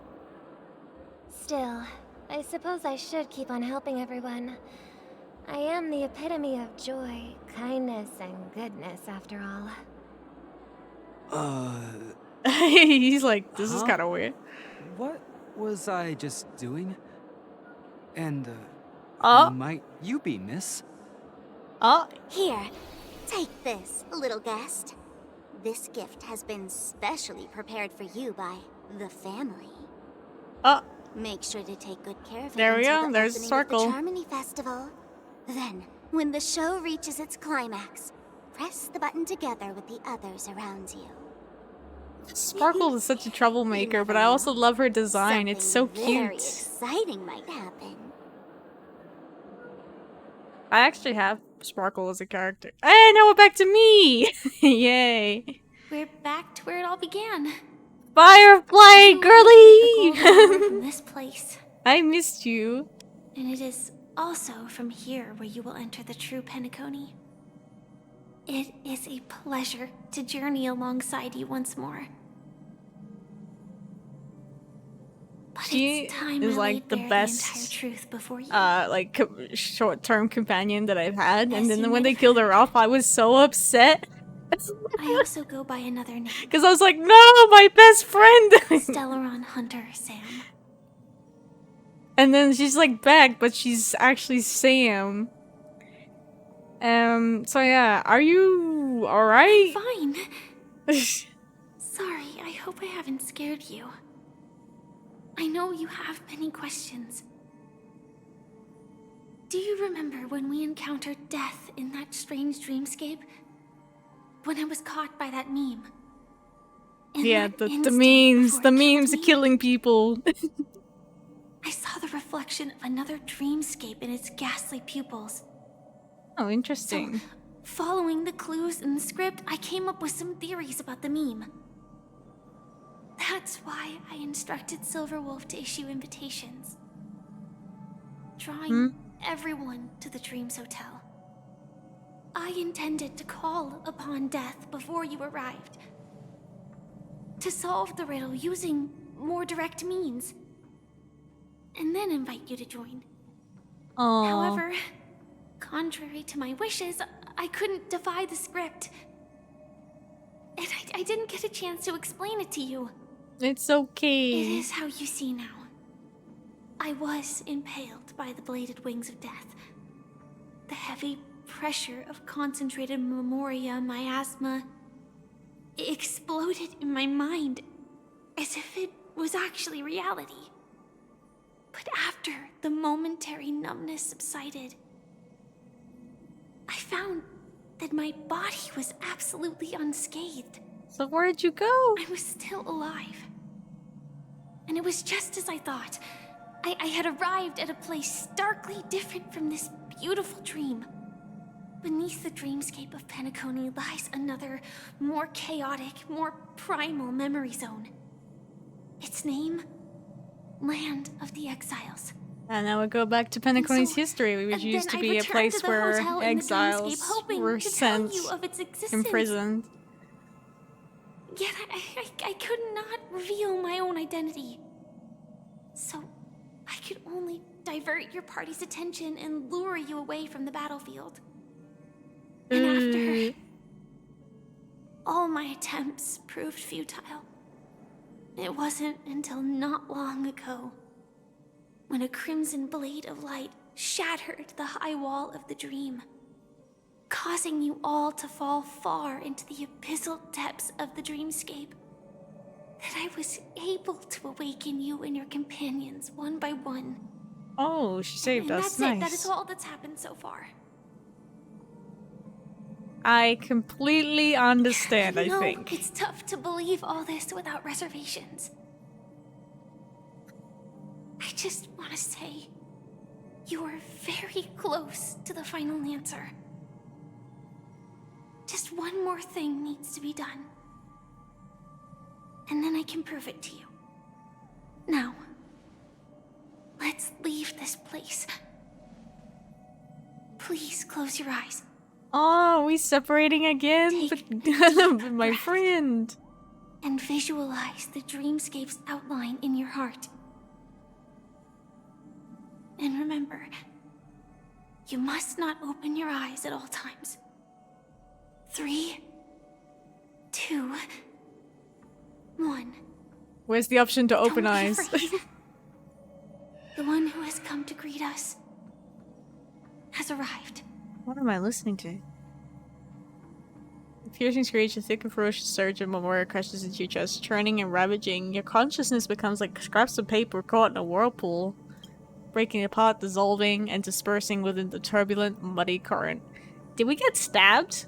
Still, I suppose I should keep on helping everyone. I am the epitome of joy, kindness, and goodness, after all. He's like, this is kind of weird. What was I just doing? And, Oh. who might you be, miss? Oh. Here, take this, little guest. This gift has been specially prepared for you by the family. Oh. Make sure to take good care of it There we until go. the There's the opening of circle. the Charmony Festival. Then, when the show reaches its climax, press the button together with the others around you. Sparkle is such a troublemaker, but I also love her design. It's so Very cute. exciting might happen. I actually have Sparkle as a character. Hey, now we're back to me! Yay. We're back to where it all began. Firefly, girly! From this place. I missed you. And it is also from here where you will enter the true Penacony. It is a pleasure to journey alongside you once more. But She it's time is I like laid the bare best, the entire truth before you. like short-term companion that I've had, and then when they killed her off, I was so upset. I also go by another name. Because I was like, no, my best friend! Stellaron Hunter Sam. And then she's like back, but she's actually Sam. So yeah, are you alright? Fine. Sorry, I hope I haven't scared you. I know you have many questions. Do you remember when we encountered death in that strange dreamscape? When I was caught by that meme? Yeah, the memes are killing people. I saw the reflection of another dreamscape in its ghastly pupils. Oh, interesting. So, following the clues in the script, I came up with some theories about the meme. That's why I instructed Silverwolf to issue invitations. Drawing everyone to the Dreams Hotel. I intended to call upon death before you arrived. To solve the riddle using more direct means. And then invite you to join. Aww. However, contrary to my wishes, I couldn't defy the script. And I didn't get a chance to explain it to you. It's okay. It is how you see now. I was impaled by the bladed wings of death. The heavy pressure of concentrated memoria miasma exploded in my mind as if it was actually reality. But after the momentary numbness subsided, I found that my body was absolutely unscathed. So where'd you go? I was still alive. And it was just as I thought. I had arrived at a place starkly different from this beautiful dream. Beneath the dreamscape of Penacony lies another, more chaotic, more primal memory zone. Its name? Land of the Exiles. And now we go back to Penacony's history, which used to be a place where exiles were sent, imprisoned. Yet I could not reveal my own identity. So I could only divert your party's attention and lure you away from the battlefield. And all my attempts proved futile. It wasn't until not long ago when a crimson blade of light shattered the high wall of the dream, causing you all to fall far into the abyssal depths of the dreamscape, that I was able to awaken you and your companions one by one. Oh, she saved us. That's Nice. it. That is all that's happened so far. I completely understand, I think. It's tough to believe all this without reservations. I just want to say, you are very close to the final answer. Just one more thing needs to be done. And then I can prove it to you. Now, let's leave this place. Please close your eyes. Oh, we separating again? But my friend. And visualize the dreamscape's outline in your heart. And remember, you must not open your eyes at all times. 3, 2, 1. Where's the option to open Don't be eyes? afraid. The one who has come to greet us has arrived. What am I listening to? The piercing screech, a thick and ferocious surge of Memoria crashes into your chest, churning and ravaging. Your consciousness becomes like scraps of paper caught in a whirlpool, breaking apart, dissolving, and dispersing within the turbulent, muddy current. Did we get stabbed?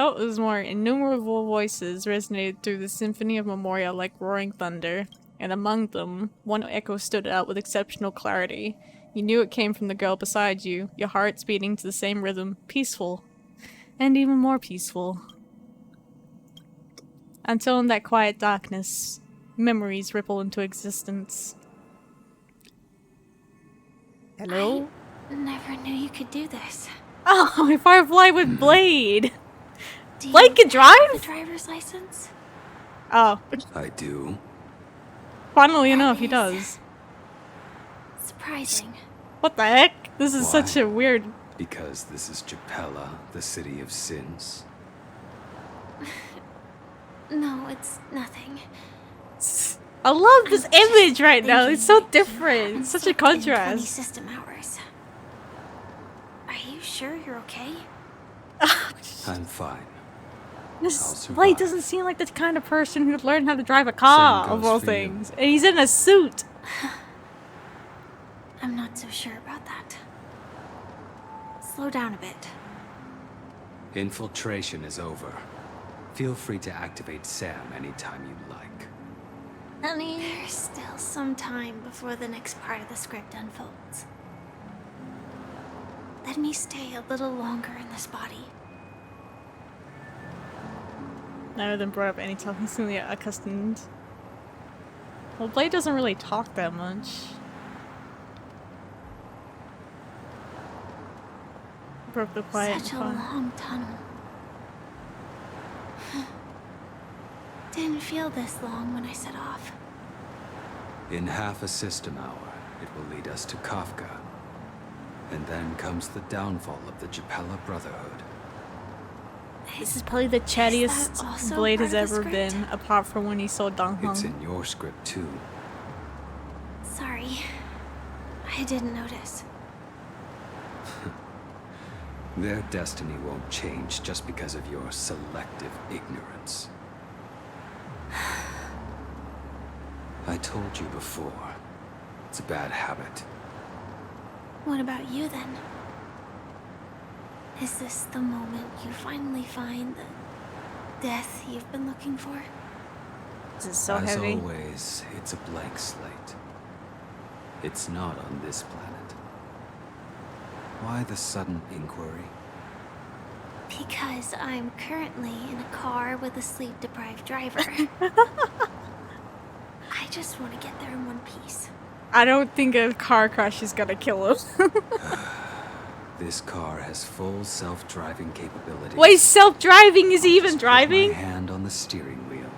Oh, there's more. Innumerable voices resonated through the symphony of Memoria like roaring thunder, and among them, one echo stood out with exceptional clarity. You knew it came from the girl beside you, your hearts beating to the same rhythm, peaceful, and even more peaceful. Until in that quiet darkness, memories ripple into existence. Hello? I never knew you could do this. Oh, a firefly with Blade! Do Blade can drive? The driver's license? Oh. I do. Funnily enough, he does. Surprising. What the heck? This is Why? such a weird... Because this is Japella, the city of sins. No, it's nothing. I love this image right now. It's so different. It's such a 20 contrast. system hours. Are you sure you're okay? I'm fine. This Blade doesn't seem like the kind of person who'd learn how to drive a car, Same of goes all for things. And he's in a suit. I'm not so sure about that. Slow down a bit. Infiltration is over. Feel free to activate Sam anytime you like. Honey, there's still some time before the next part of the script unfolds. Let me stay a little longer in this body. None of them brought up any talking, seemingly accustomed. Well, Blade doesn't really talk that much. Broke the quiet. Such a long tunnel. Didn't feel this long when I set off. In half a system hour, it will lead us to Kafka. And then comes the downfall of the Japella Brotherhood. This is probably the chattiest also Blade part has of the ever script? been, apart from when he saw Dong It's Hong. in your script too. Sorry. I didn't notice. Their destiny won't change just because of your selective ignorance. I told you before, it's a bad habit. What about you then? Is this the moment you finally find the death you've been looking for? This is so As heavy. always, it's a blank slate. It's not on this planet. Why the sudden inquiry? Because I'm currently in a car with a sleep-deprived driver. I just want to get there in one piece. I don't think a car crash is gonna kill him. This car has full self-driving capability. Wait, self-driving? Is he even Just put driving? my hand on the steering wheel.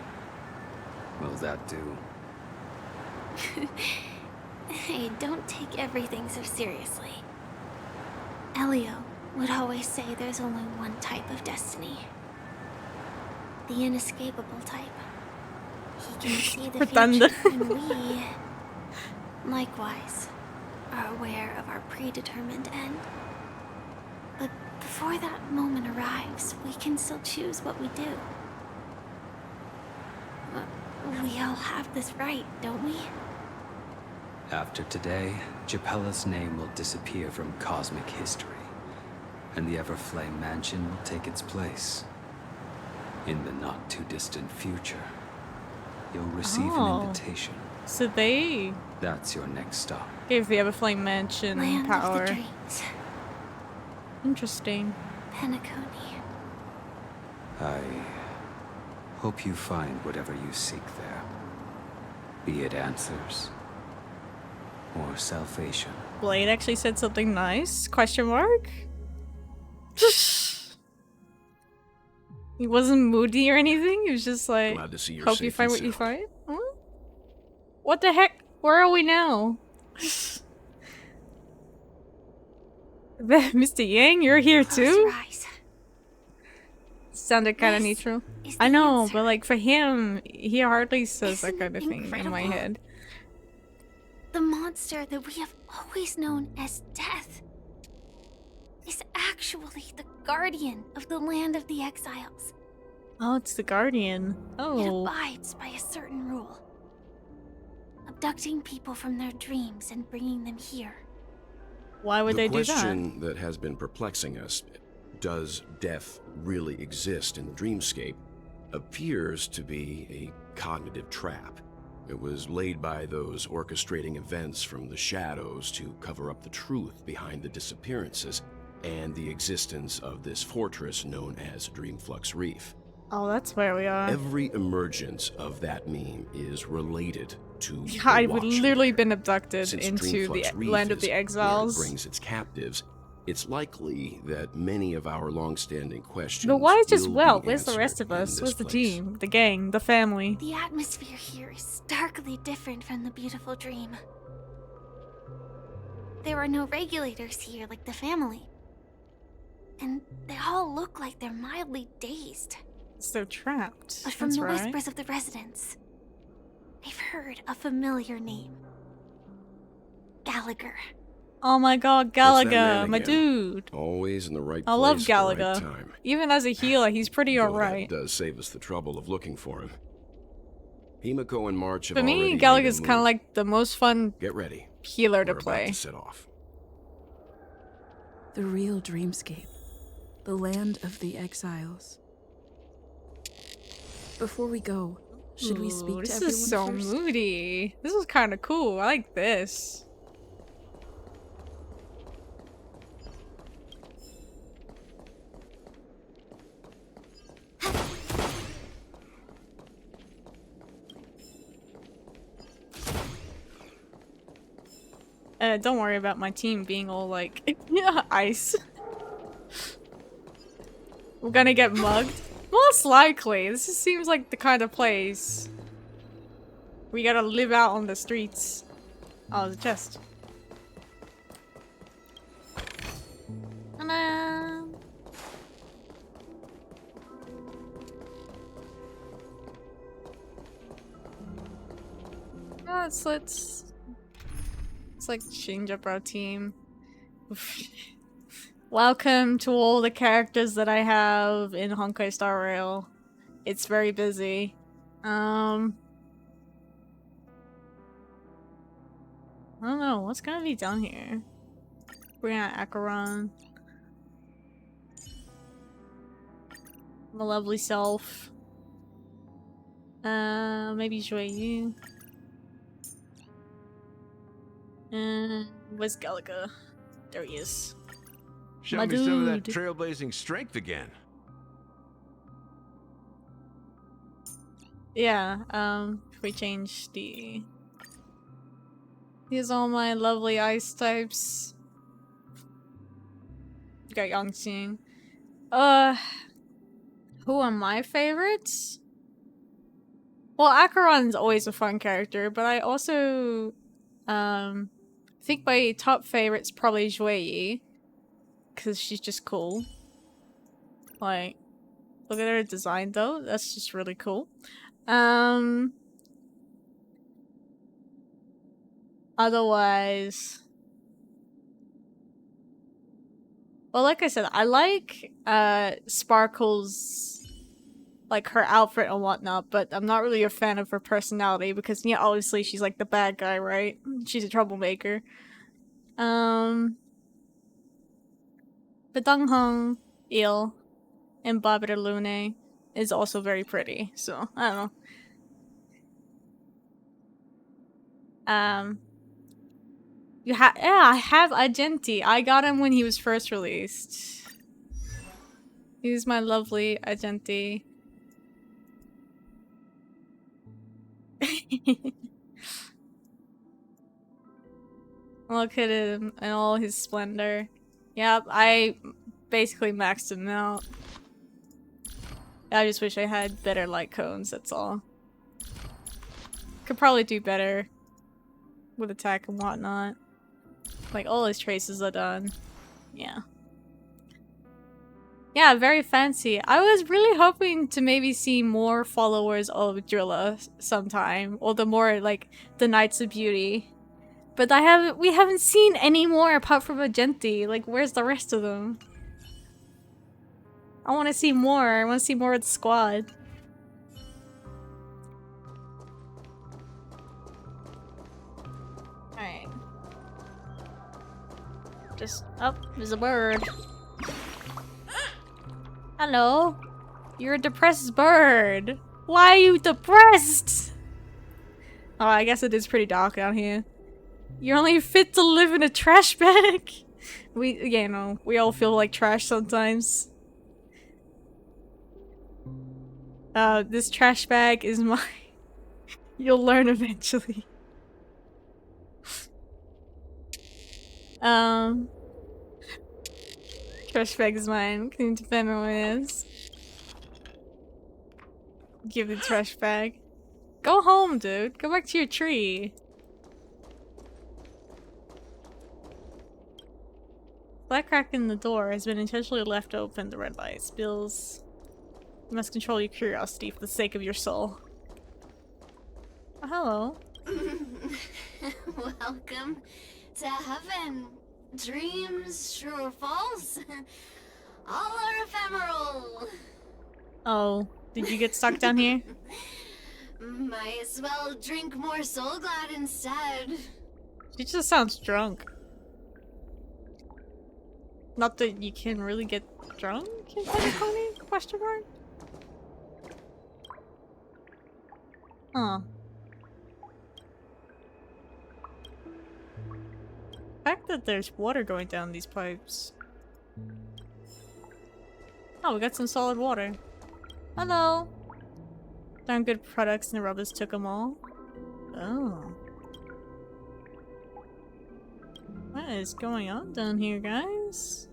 Will that do? Hey, don't take everything so seriously. Elio, would always say there's only one type of destiny. The inescapable type. He can see the Pretend. future, and we, likewise, are aware of our predetermined end. But before that moment arrives, we can still choose what we do. We all have this right, don't we? After today, Japella's name will disappear from cosmic history, and the Everflame Mansion will take its place. In the not-too-distant future, you'll receive an invitation. So they That's your next stop. gave the Everflame Mansion Land power. of the dreams. Interesting. Penacony. I hope you find whatever you seek there. Be it answers or salvation. Blade actually said something nice? Question mark? He wasn't moody or anything. He was just like, Glad to see you're hope you safe find and what you sound. find. Huh? What the heck? Where are we now? Mr. Yang, you're here Close too? your eyes. Sounded kind of This neutral. is I the know, answer. but like for him, he hardly says that Isn't kind of it thing in my incredible? head. The monster that we have always known as Death is actually the guardian of the land of the exiles. Oh, it's the Guardian. It Oh. abides by a certain rule. Abducting people from their dreams and bringing them here. Why would The they do that? question that has been perplexing us, does death really exist in the dreamscape, appears to be a cognitive trap. It was laid by those orchestrating events from the shadows to cover up the truth behind the disappearances and the existence of this fortress known as Dreamflux Reef. Oh, that's where we are. Every emergence of that meme is related to the I would Watcher. literally been abducted Since into the Dreamflux Reef land of is the where it exiles. brings its captives, it's likely that many of our long-standing questions But why just will well? be Where's the answered rest of in us? this Where's the place. team? The gang? The family? The atmosphere here is starkly different from the beautiful dream. There are no regulators here like the family. And they all look like they're mildly dazed. So they're trapped. But from That's the right. whispers of the residents, I've heard a familiar name. Gallagher. Oh my god, It's that man Gallagher, my again. dude. Always in the right I place love at the Gallagher. right time. Even as a healer, he's pretty Though alright. that does save us the trouble of looking for him. Himiko and March have For already me, made Gallagher's a kind of move. like the most fun Get ready. healer to We're about play. to set off. The real dreamscape. The land of the exiles. Before we go, should we speak Ooh, to this everyone is so first? moody. This is kind of cool. I like this. Don't worry about my team being all like, yeah, ice. We're gonna get mugged? Most likely. This just seems like the kind of place we gotta live out on the streets. Oh, there's a chest. Ta-da! Let's like change up our team. Welcome to all the characters that I have in Honkai Star Rail. It's very busy. I don't know, what's gonna be down here? Bring out Acheron. My lovely self. Maybe Joyeux. Where's Gallagher? There he is. Show My me some of that dude. trailblazing strength again. Yeah, if we change the... Here's all my lovely ice types. Got Yangqing. Who are my favorites? Well, Acheron's always a fun character, but I also, think my top favorite's probably Joyeux. because she's just cool. Like, look at her design though. That's just really cool. Otherwise, well, like I said, I like Sparkle's, like, her outfit and whatnot, but I'm not really a fan of her personality because, yeah, obviously she's like the bad guy, right? She's a troublemaker. But Dong Hong, Il, and Barbara Lune is also very pretty, so I don't know. Yeah, I have Agenti. I got him when he was first released. He's my lovely Agenti. Look at him in all his splendor. Yep, I basically maxed him out. I just wish I had better light cones, that's all. Could probably do better with attack and whatnot. Like, all his traces are done. Yeah. Yeah, very fancy. I was really hoping to maybe see more followers of Drilla sometime. Or the more, like, the Knights of Beauty. But we haven't seen any more apart from Agenti. Like, where's the rest of them? I want to see more. I want to see more of the squad. Alright. Just, oh, there's a bird. Hello? You're a depressed bird. Why are you depressed? Oh, I guess it is pretty dark out here. You're only fit to live in a trash bag. You know, we all feel like trash sometimes. This trash bag is mine. You'll learn eventually. Trash bag is mine. Can you defend what it is? Give the trash bag. Go home, dude. Go back to your tree. Black crack in the door has been intentionally left open. The red light spills. You must control your curiosity for the sake of your soul. Oh, hello. Welcome to heaven. Dreams, true or false, all are ephemeral. Oh, did you get stuck down here? Might as well drink more Soul Glad instead. She just sounds drunk. Not that you can really get drunk in Penacony? Question mark? Huh. The fact that there's water going down these pipes. Oh, we got some solid water. Hello! Darn good products and the robbers took them all. Oh. What is going on down here, guys?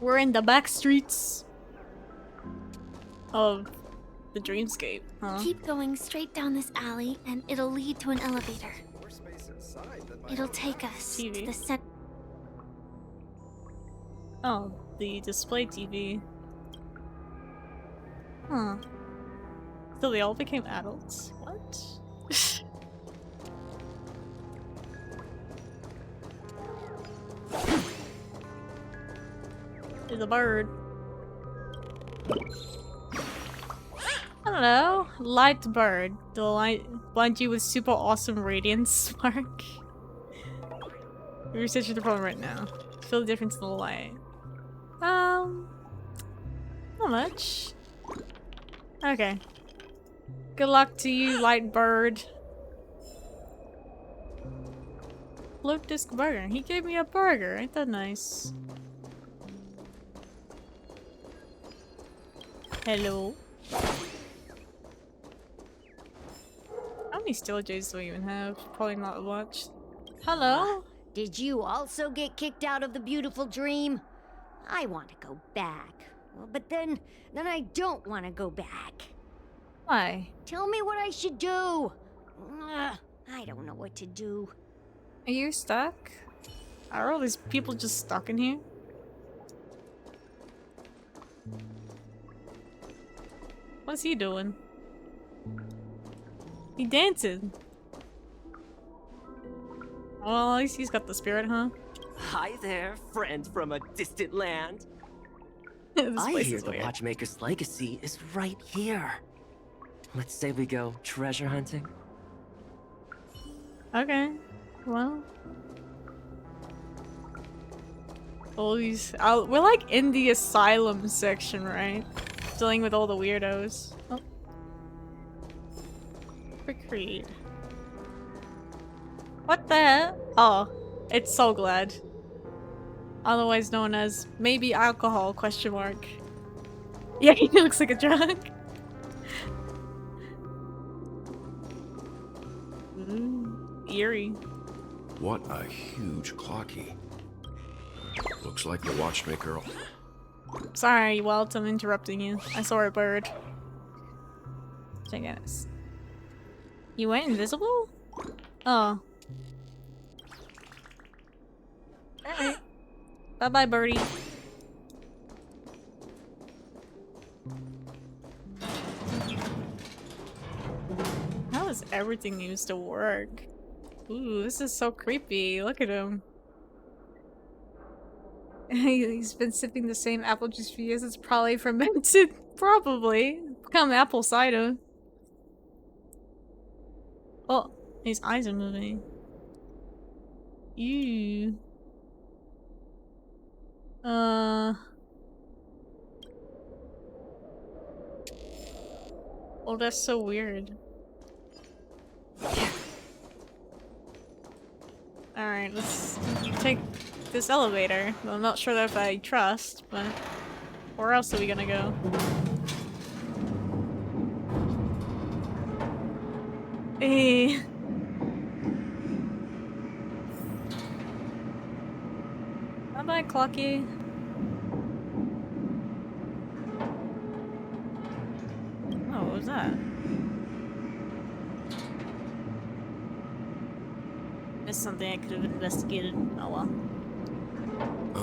We're in the back streets of the dreamscape, huh? Keep going straight down this alley and it'll lead to an elevator. It'll take us to the center. Oh, the display TV. Huh. So they all became adults? What? There's a bird. Hello, light bird. The light blind you with super awesome radiance spark. We're researching the problem right now. Feel the difference in the light. Not much. Okay. Good luck to you, light bird. Float disc burger. He gave me a burger. Ain't that nice? Hello. How many stillages do we even have? Probably not much. Hello? Did you also get kicked out of the beautiful dream? I want to go back. Well, but then I don't want to go back. Why? Tell me what I should do. I don't know what to do. Are you stuck? Are all these people just stuck in here? What's he doing? He dancing. Well, at least he's got the spirit, huh? Hi there, friend from a distant land. This I place hear is the weird. Watchmaker's legacy is right here. Let's say we go treasure hunting. Okay. Well. All these. We're like in the asylum section, right? Dealing with all the weirdos. Oh. Creed. What the hell? Oh. It's So Glad. Otherwise known as maybe alcohol, question mark. Yeah, he looks like a drunk. Eerie. What a huge clocky. Looks like the watchmaker. Sorry, Walt, I'm interrupting you. I saw a bird. Check this. You went invisible? Oh. Alright. Bye-bye, birdie. How does everything used to work? Ooh, this is so creepy. Look at him. He's been sipping the same apple juice for years. It's probably fermented. Probably. Become apple cider. Oh, his eyes are moving. Ew. Oh, that's so weird. Alright, let's take this elevator. Well, I'm not sure that if I trust, but where else are we gonna go? Hey. Bye-bye, Clocky. Oh, what was that? Missed something I could have investigated. Oh well.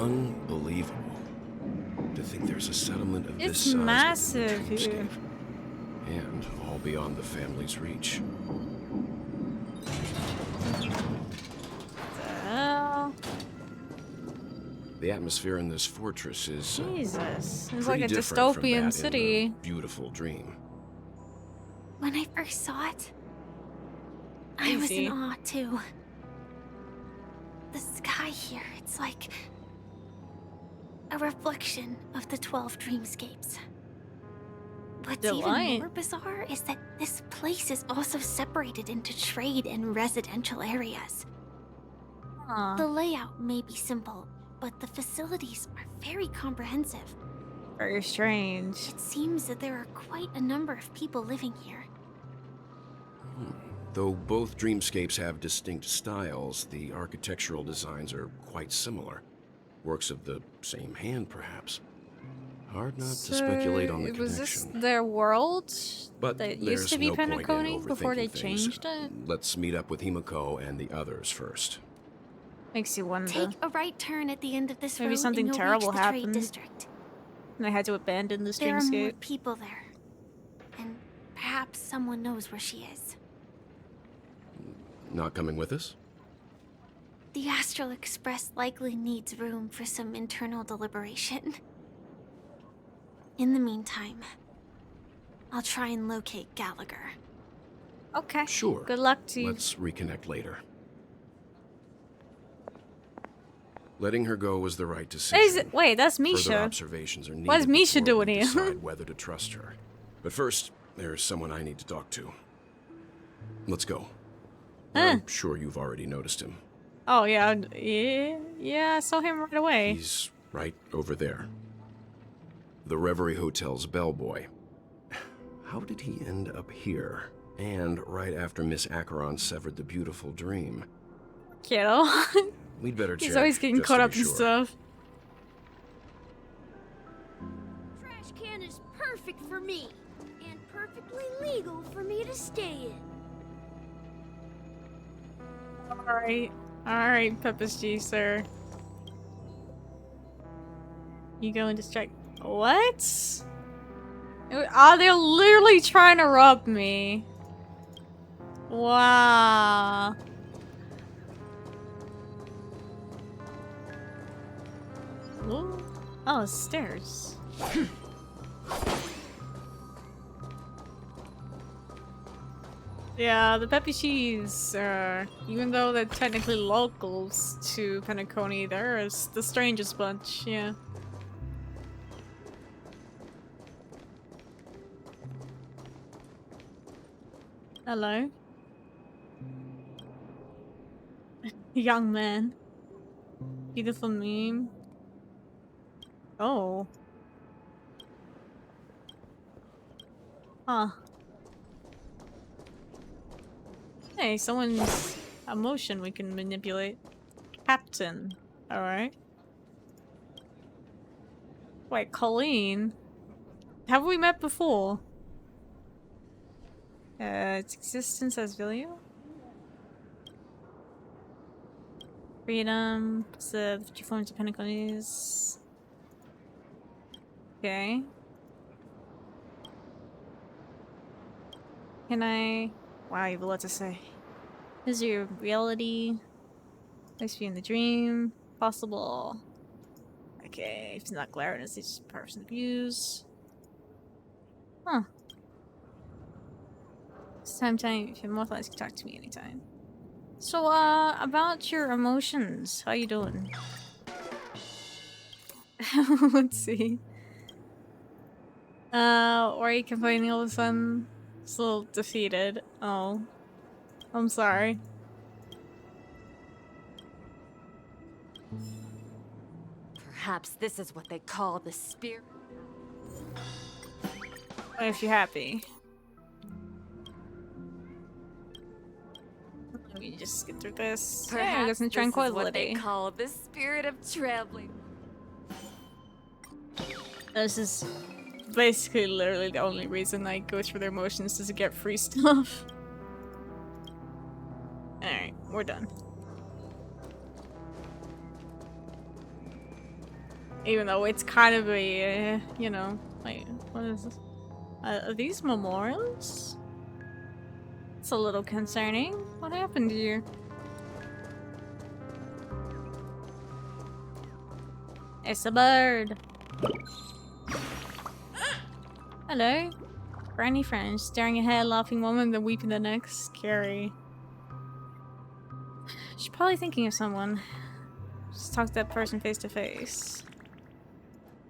Unbelievable. To think there's a settlement of this It's size massive within the here. dreamscape, and all beyond the family's reach. The atmosphere in this fortress is Jesus. It's pretty like a different from dystopian that city. in the beautiful dream. When I first saw it, I was in awe too. The sky here, it's like a reflection of the 12 dreamscapes. What's even more bizarre is that this place is also separated into trade and residential areas. The layout may be simple, but the facilities are very comprehensive. Very strange. It seems that there are quite a number of people living here. Though both dreamscapes have distinct styles, the architectural designs are quite similar. Works of the same hand, perhaps. Hard not to speculate on the connection. Was this their world But that there's used to be no point in Penacony before they overthinking things. changed it? Let's meet up with Himiko and the others first. Makes you wonder. Take a right turn at the end of this road Maybe something and you'll terrible reach the trade happened. district. And I had to abandon this There are more dreamscape. people there. And perhaps someone knows where she is. Not coming with us? The Astral Express likely needs room for some internal deliberation. In the meantime, I'll try and locate Gallagher. Okay. Sure. Good luck to you. Let's reconnect later. Letting her go was the right decision. Wait, that's Further Misha. observations are needed. What is Misha before doing we here? decide whether to trust her. But first, there's someone I need to talk to. Let's go. I'm sure you've already noticed him. Oh yeah, yeah, I saw him right away. He's right over there. The Reverie Hotel's bellboy. How did he end up here? And right after Miss Acheron severed the beautiful dream. Kiddo. We'd better check. He's always getting just caught to up be in sure. stuff. Trash can is perfect for me, and perfectly legal for me to stay in. Alright. Alright, Peppa's G, sir. You go and distract. What? Oh, they're literally trying to rob me. Wow. Ooh. Oh, stairs. Yeah, the Peppies, even though they're technically locals to Penacony, they're the strangest bunch, yeah. Hello? Young man. Beautiful meme. Oh. Huh. Hey, someone's emotion we can manipulate. Captain. Alright. Wait, Colleen? Have we met before? Its existence as Vilio? Freedom. The 50 forms of Penacony's. Okay. Can I... Wow, you have a lot to say. Is your reality? Nice view in the dream. Possible. Okay, if it's not glariness, it's just person abuse. Huh. It's time, if you're more likely to talk to me anytime. So, about your emotions. How you doing? Let's see. Why are you complaining all of a sudden? It's a little defeated. Oh. I'm sorry. Perhaps this is what they call the spirit. If you're happy. Let me just get through this. Perhaps I got some tranquility. This is what they call the spirit of traveling. This is basically literally the only reason I go through their motions is to get free stuff. Alright, we're done. Even though it's kind of a, you know, wait, what is this? Are these memorials? It's a little concerning. What happened here? It's a bird. Hello. Granny friends, staring ahead, laughing one minute, then weeping the next. Scary. She's probably thinking of someone. Just talk to that person face to face.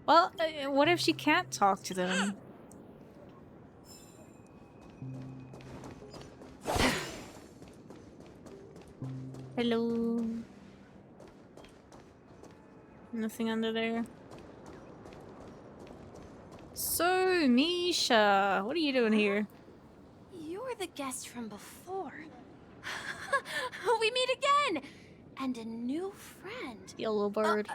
Well, what if she can't talk to them? Hello. Nothing under there. So, Misha, what are you doing here? You're the guest from before. We meet again! And a new friend. Yellow bird.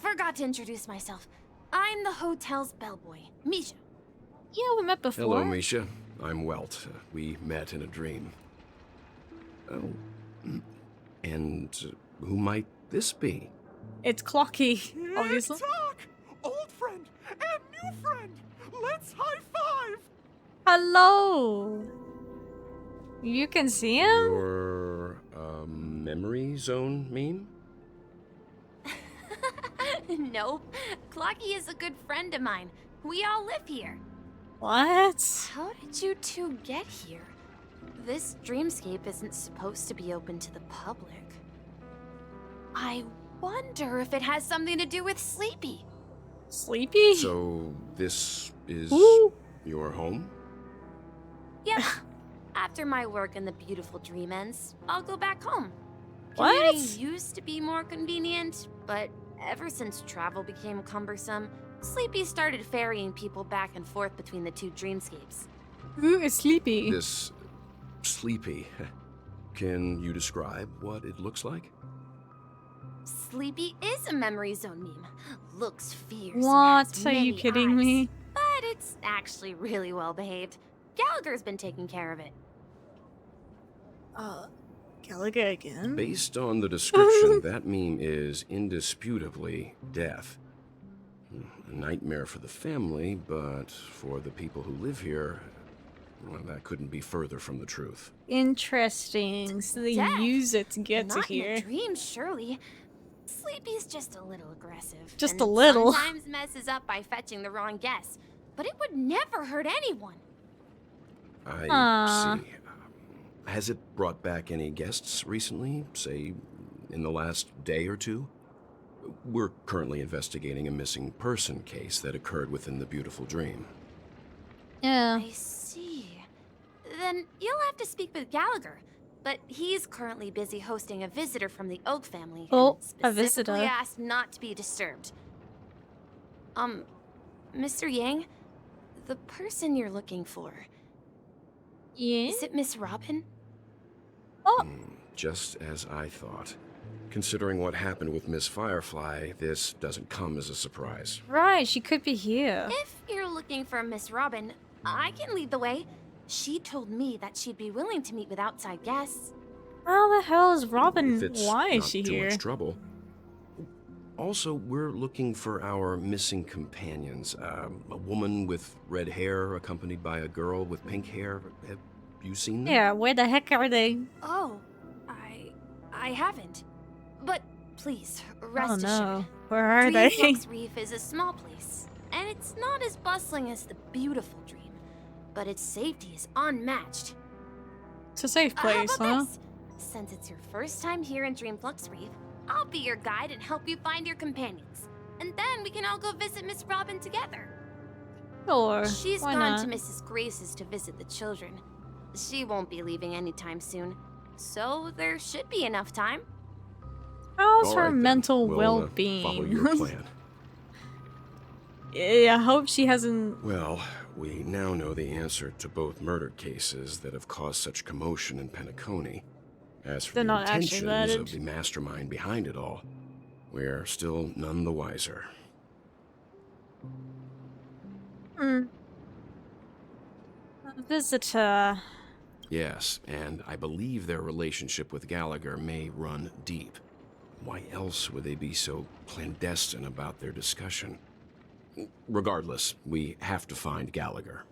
Forgot to introduce myself. I'm the hotel's bellboy, Misha. Yeah, we met before. Hello, Misha. I'm Welt. We met in a dream. Oh. And who might this be? It's Clocky, obviously. Talk! Old friend and new friend! Let's high five! Hello! You can see him? Your, memory zone meme? Nope. Clocky is a good friend of mine. We all live here. What? How did you two get here? This dreamscape isn't supposed to be open to the public. I wonder if it has something to do with Sleepy. Sleepy? So, this is your home? Yep. After my work in the beautiful dream ends, I'll go back home. What? Commuting used to be more convenient, but ever since travel became cumbersome, Sleepy started ferrying people back and forth between the two dreamscapes. Who is Sleepy? This Sleepy. Can you describe what it looks like? Sleepy is a memory zone meme. Looks fierce. What? Has Are you many kidding eyes, me? But it's actually really well behaved. Gallagher's been taking care of it. Gallagher again? Based on the description, that meme is indisputably death. A nightmare for the family, but for the people who live here, well, that couldn't be further from the truth. Interesting. So they use it to get Not to here. in a dream, surely. Sleepy's just a little aggressive. Just and a little. Sometimes messes up by fetching the wrong guess, but it would never hurt anyone. I see. Has it brought back any guests recently, say, in the last day or two? We're currently investigating a missing person case that occurred within the beautiful dream. Yeah. I see. Then you'll have to speak with Gallagher, but he's currently busy hosting a visitor from the Oak family. Oh, and a visitor. specifically asked not to be disturbed. Mr. Yang, the person you're looking for. Yeah? Is it Miss Robin? Oh! Just as I thought. Considering what happened with Miss Firefly, this doesn't come as a surprise. Right, she could be here. If you're looking for Miss Robin, I can lead the way. She told me that she'd be willing to meet with outside guests. How the hell is Robin? If it's Why is not she too here? much trouble. Also, we're looking for our missing companions. A woman with red hair accompanied by a girl with pink hair. Have you seen them? Yeah, where the heck are they? Oh, I haven't. But please, rest Oh assured. no, where are they? Dreamflux Reef is a small place, and it's not as bustling as the beautiful dream, but its safety is unmatched. It's a safe place, How about huh? this? Since it's your first time here in Dreamflux Reef, I'll be your guide and help you find your companions. And then we can all go visit Miss Robin together. Sure, She's why gone not? to Mrs. Grace's to visit the children. She won't be leaving anytime soon, so there should be enough time. How's All her right, then. mental We'll, well-being? follow your plan. Yeah, I hope she hasn't... Well, we now know the answer to both murder cases that have caused such commotion in Penacony. As for They're the not actually intentions related. of the mastermind behind it all, we're still none the wiser. Visitor. Yes, and I believe their relationship with Gallagher may run deep. Why else would they be so clandestine about their discussion? Regardless, we have to find Gallagher.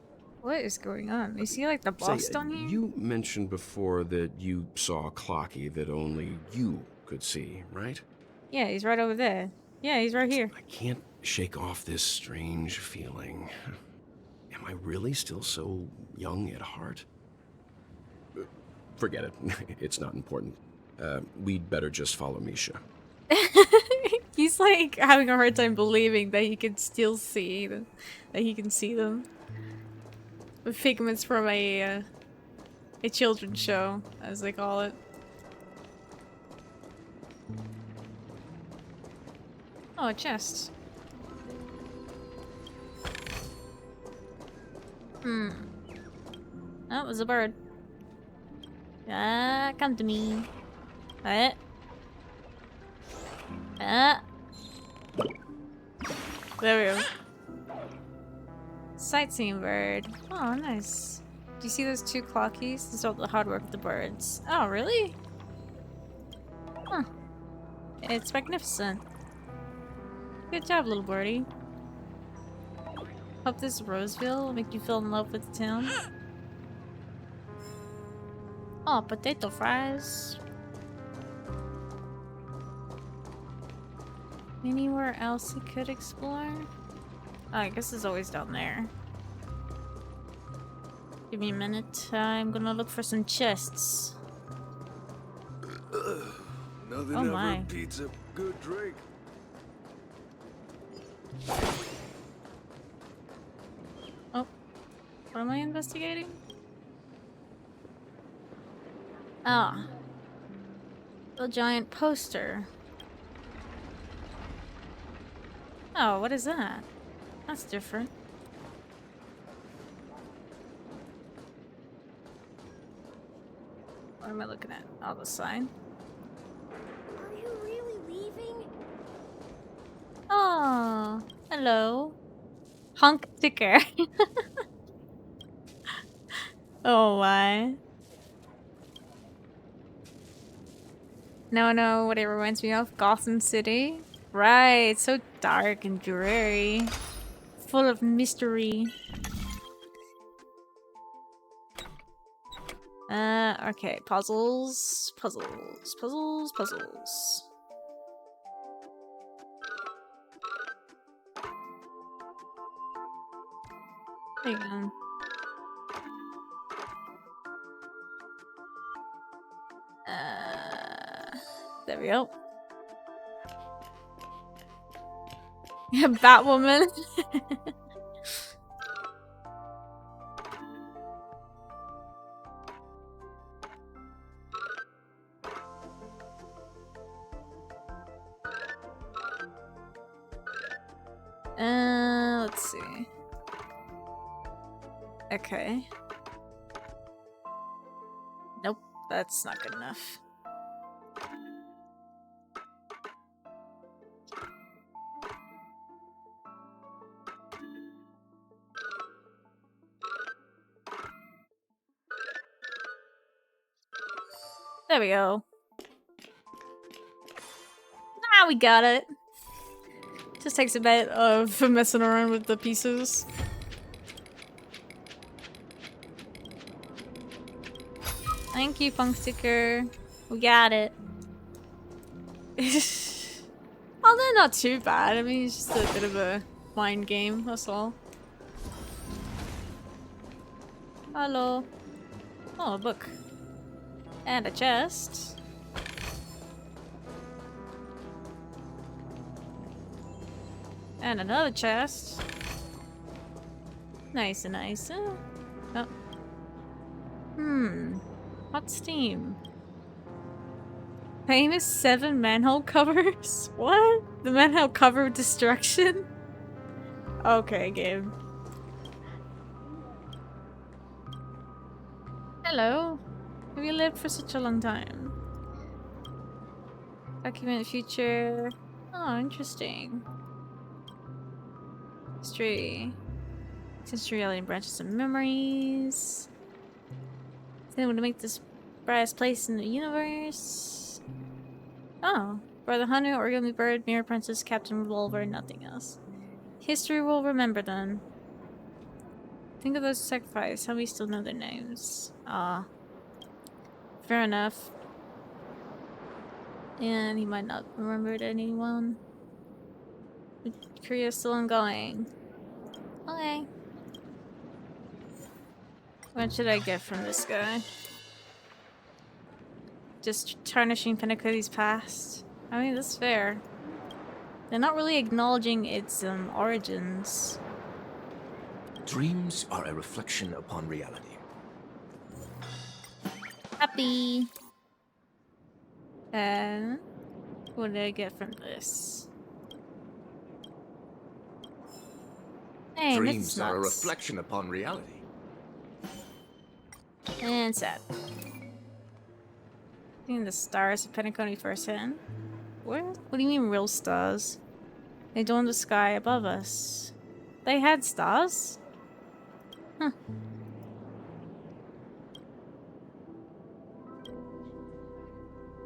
What is going on? Is he like the boss down here? You mentioned before that you saw a clocky that only you could see, right? Yeah, he's right over there. Yeah, he's right here. I can't shake off this strange feeling. Am I really still so young at heart? Forget it. It's not important. We'd better just follow Misha. He's like having a hard time believing that he can still see them. That he can see them. The figments from a children's show, as they call it. Oh, a chest. That was a bird. Ah, come to me. What? There we go. Sightseeing bird. Oh, nice. Do you see those two clockies? These are the hard work of the birds. Oh, really? Huh. It's magnificent. Good job, little birdie. Hope this Roseville will make you fall in love with the town. Oh, potato fries. Anywhere else we could explore? Oh, I guess it's always down there. Give me a minute. I'm gonna look for some chests. Nothing Oh ever my. beats a good drink. Oh, what am I investigating? Ah, the giant poster. Oh, what is that? That's different. What am I looking at? Oh, the sign. Are you really leaving? Oh, hello. Honk ticker. Oh my. No, what it reminds me of? Gotham City. Right, it's so dark and dreary. Full of mystery. Okay, puzzles. There you go. There we go. Yeah, Batwoman. Let's see. Okay. Nope, that's not good enough. There we go. Ah, we got it. Just takes a bit of messing around with the pieces. Thank you, Funk Sticker. We got it. Oh, they're not too bad. I mean, it's just a bit of a mind game, that's all. Hello. Oh, a book. And a chest. And another chest. Nice and nice. Oh. Hot steam. Famous 7 manhole covers? What? The manhole cover of destruction? Okay, game. Hello. Have you lived for such a long time? Document future. Oh, interesting. History. History reality branches of memories. Anyone to make this brightest place in the universe? Oh, Brother Hunter, Origami Bird, Mirror Princess, Captain Revolver, nothing else. History will remember them. Think of those who sacrificed. How we still know their names? Ah. Fair enough. And he might not remember anyone. Korea's still ongoing. Okay. What should I get from this guy? Just tarnishing Penacony's past. I mean, that's fair. They're not really acknowledging its origins. Dreams are a reflection upon reality. Happy. And what did I get from this? Hey, Dreams are a reflection upon reality. And sad. Seeing the stars of Penacony firsthand. Where? What do you mean real stars? They adorn the sky above us. They had stars? Huh.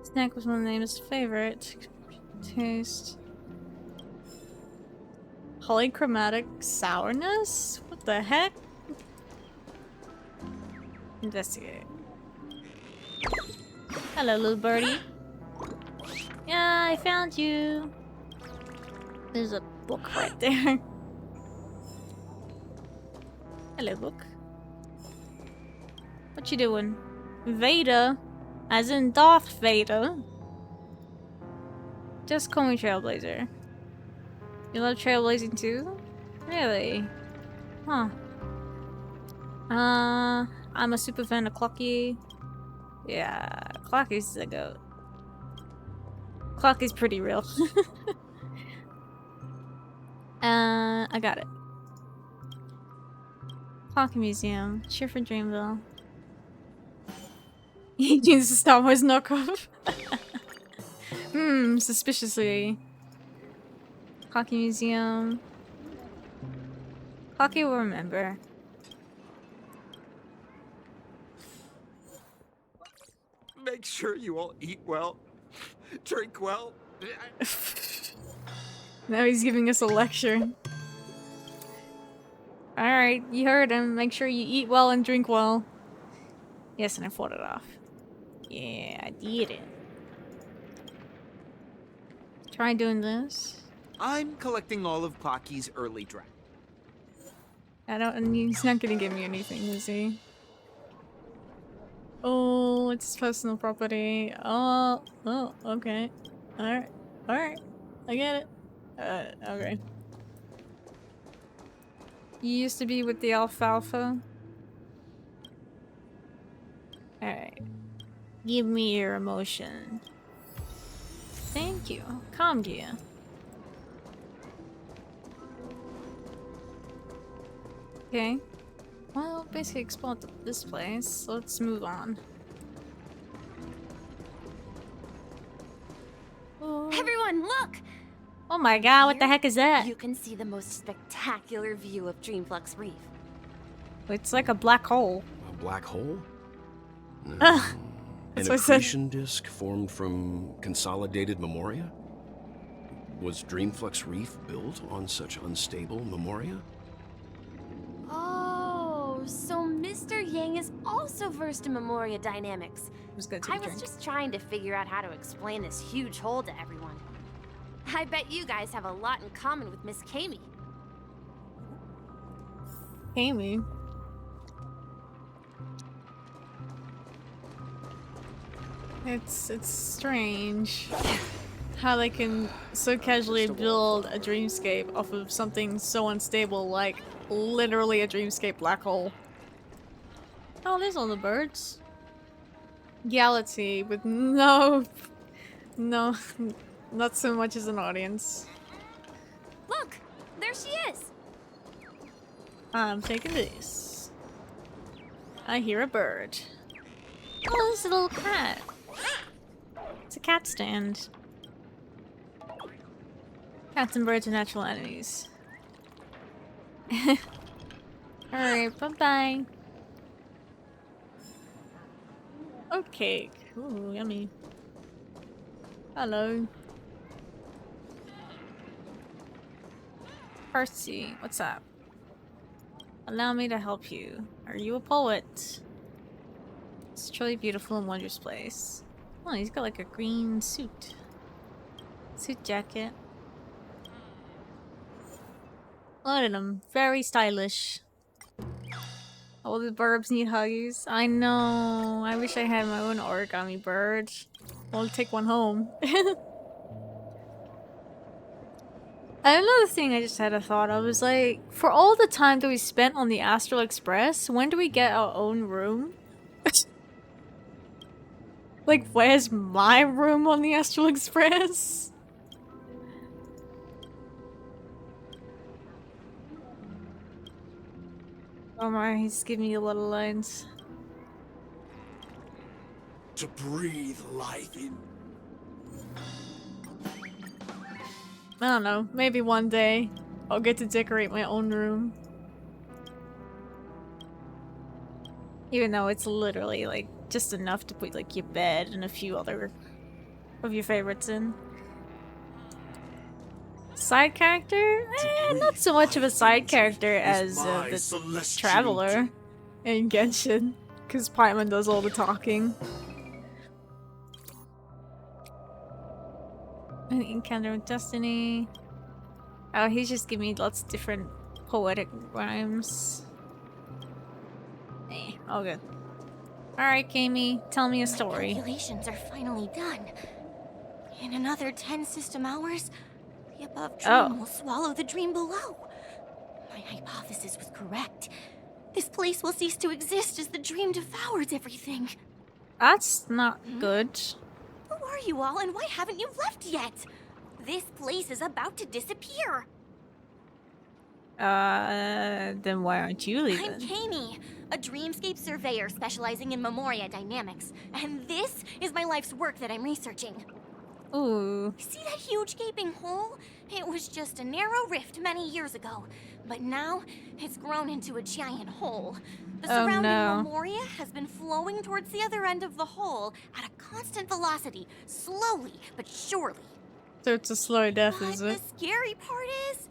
Snack was one of the name's favorite. Taste. Polychromatic sourness? What the heck? Investigate. Hello, little birdie. Yeah, I found you. There's a book right there. Hello, book. What you doing? Vader? As in Darth Vader? Just call me Trailblazer. You love trailblazing too? Really? Huh. I'm a super fan of Clocky. Yeah, Clocky's the goat. Clocky's pretty real. I got it. Clocky Museum. Cheer for Dreamville. He uses a Star Wars knockoff. Suspiciously. Clocky Museum. Clocky will remember. Make sure you all eat well. Drink well. Now he's giving us a lecture. Alright, you heard him. Make sure you eat well and drink well. Yes, and I fought it off. Yeah, I did it. Try doing this. I'm collecting all of Pocky's early draft. And he's not gonna give me anything, is he? Oh, it's his personal property. Oh, okay. Alright, I get it. Okay. You used to be with the alfalfa? Alright. Give me your emotion. Thank you. Calmed you. Okay. Well, basically explored this place, so let's move on. Oh. Everyone, look! Oh my god, what the heck is that? You can see the most spectacular view of Dreamflux Reef. It's like a black hole. A black hole? No. That's An what I said. accretion disk formed from consolidated memoria? Was Dreamflux Reef built on such unstable memoria? Oh, so Mr. Yang is also versed in Memoria dynamics. I was just trying to figure out how to explain this huge hole to everyone. I bet you guys have a lot in common with Miss Kami. Kami? It's strange how they can so casually build a dreamscape off of something so unstable like literally a dreamscape black hole. Oh, there's all the birds. Galaxy with no, not so much as an audience. Look, there she is. I'm taking this. I hear a bird. Oh, this little cat. It's a cat stand. Cats and birds are natural enemies. Alright, bye-bye. Okay. Ooh, yummy. Hello. Percy, what's up? Allow me to help you. Are you a poet? It's a truly beautiful and wondrous place. Oh, he's got like a green suit. Suit jacket. Look at him. Very stylish. All the burbs need huggies. I know. I wish I had my own origami bird. I'll take one home. Another thing I just had a thought of was like, for all the time that we spent on the Astral Express, when do we get our own room? Like, where's my room on the Astral Express? Oh my, he's giving me a lot of lines. To breathe life in. I don't know, maybe one day I'll get to decorate my own room. Even though it's literally like just enough to put like your bed and a few other of your favorites in. Side character? Not so much of a side character as the traveler in Genshin, because Paimon does all the talking. An encounter with destiny. Oh, he's just giving me lots of different poetic rhymes. All good. Alright, Kami, tell me a story. Calculations are finally done. In another 10 system hours, the above dream will swallow the dream below. My hypothesis was correct. This place will cease to exist as the dream devours everything. That's not good. Who are you all, and why haven't you left yet? This place is about to disappear. Then why aren't you leaving? I'm Kami, a dreamscape surveyor specializing in Memoria dynamics, and this is my life's work that I'm researching. Ooh. See that huge gaping hole? It was just a narrow rift many years ago, but now it's grown into a giant hole. The surrounding Memoria has been flowing towards the other end of the hole at a constant velocity, slowly but surely. So it's a slow death, is But it? the scary part is,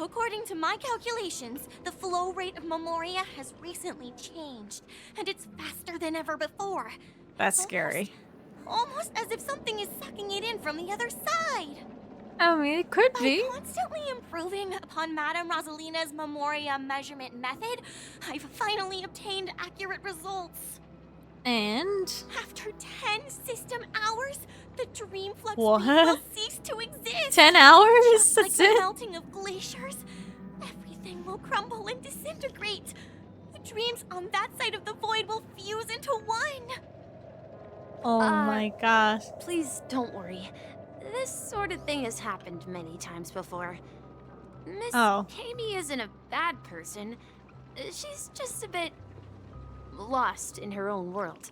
according to my calculations, the flow rate of Memoria has recently changed, and it's faster than ever before. That's scary. Almost as if something is sucking it in from the other side. I mean, it could be. By constantly improving upon Madame Rosalina's Memoria measurement method, I've finally obtained accurate results. And? After 10 system hours, the dream flux What? will cease to exist. 10 hours? Just like That's the it? melting of glaciers, everything will crumble and disintegrate. The dreams on that side of the void will fuse into one. Oh my gosh. Please don't worry. This sort of thing has happened many times before. Miss Kami isn't a bad person. She's just a bit lost in her own world.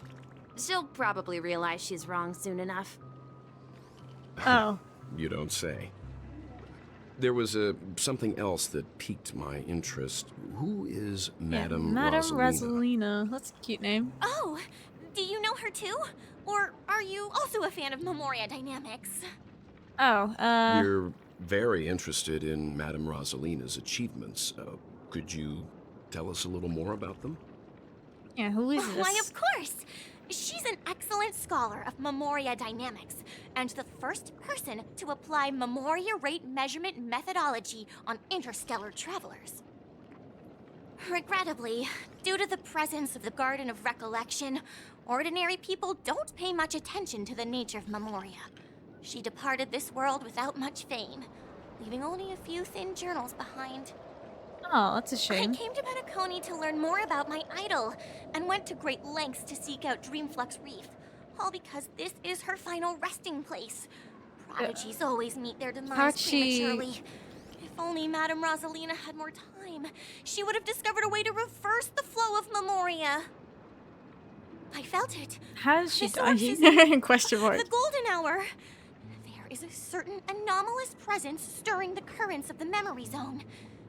She'll probably realize she's wrong soon enough. Oh. You don't say. There was something else that piqued my interest. Who is Madame Rosalina. That's a cute name. Oh, do you know her too? Or are you also a fan of Memoria Dynamics? Oh, We're very interested in Madame Rosalina's achievements. Could you tell us a little more about them? Yeah, who is this? Why, of course! She's an excellent scholar of Memoria Dynamics, and the first person to apply Memoria rate measurement methodology on interstellar travelers. Regrettably, due to the presence of the Garden of Recollection, ordinary people don't pay much attention to the nature of Memoria. She departed this world without much fame, leaving only a few thin journals behind. Oh, that's a shame. I came to Penacony to learn more about my idol, and went to great lengths to seek out Dreamflux Reef, all because this is her final resting place. Prodigies always meet their demise prematurely. If only Madame Rosalina had more time, she would have discovered a way to reverse the flow of Memoria. I felt it. How did she die? Question mark. The golden hour. There is a certain anomalous presence stirring the currents of the memory zone.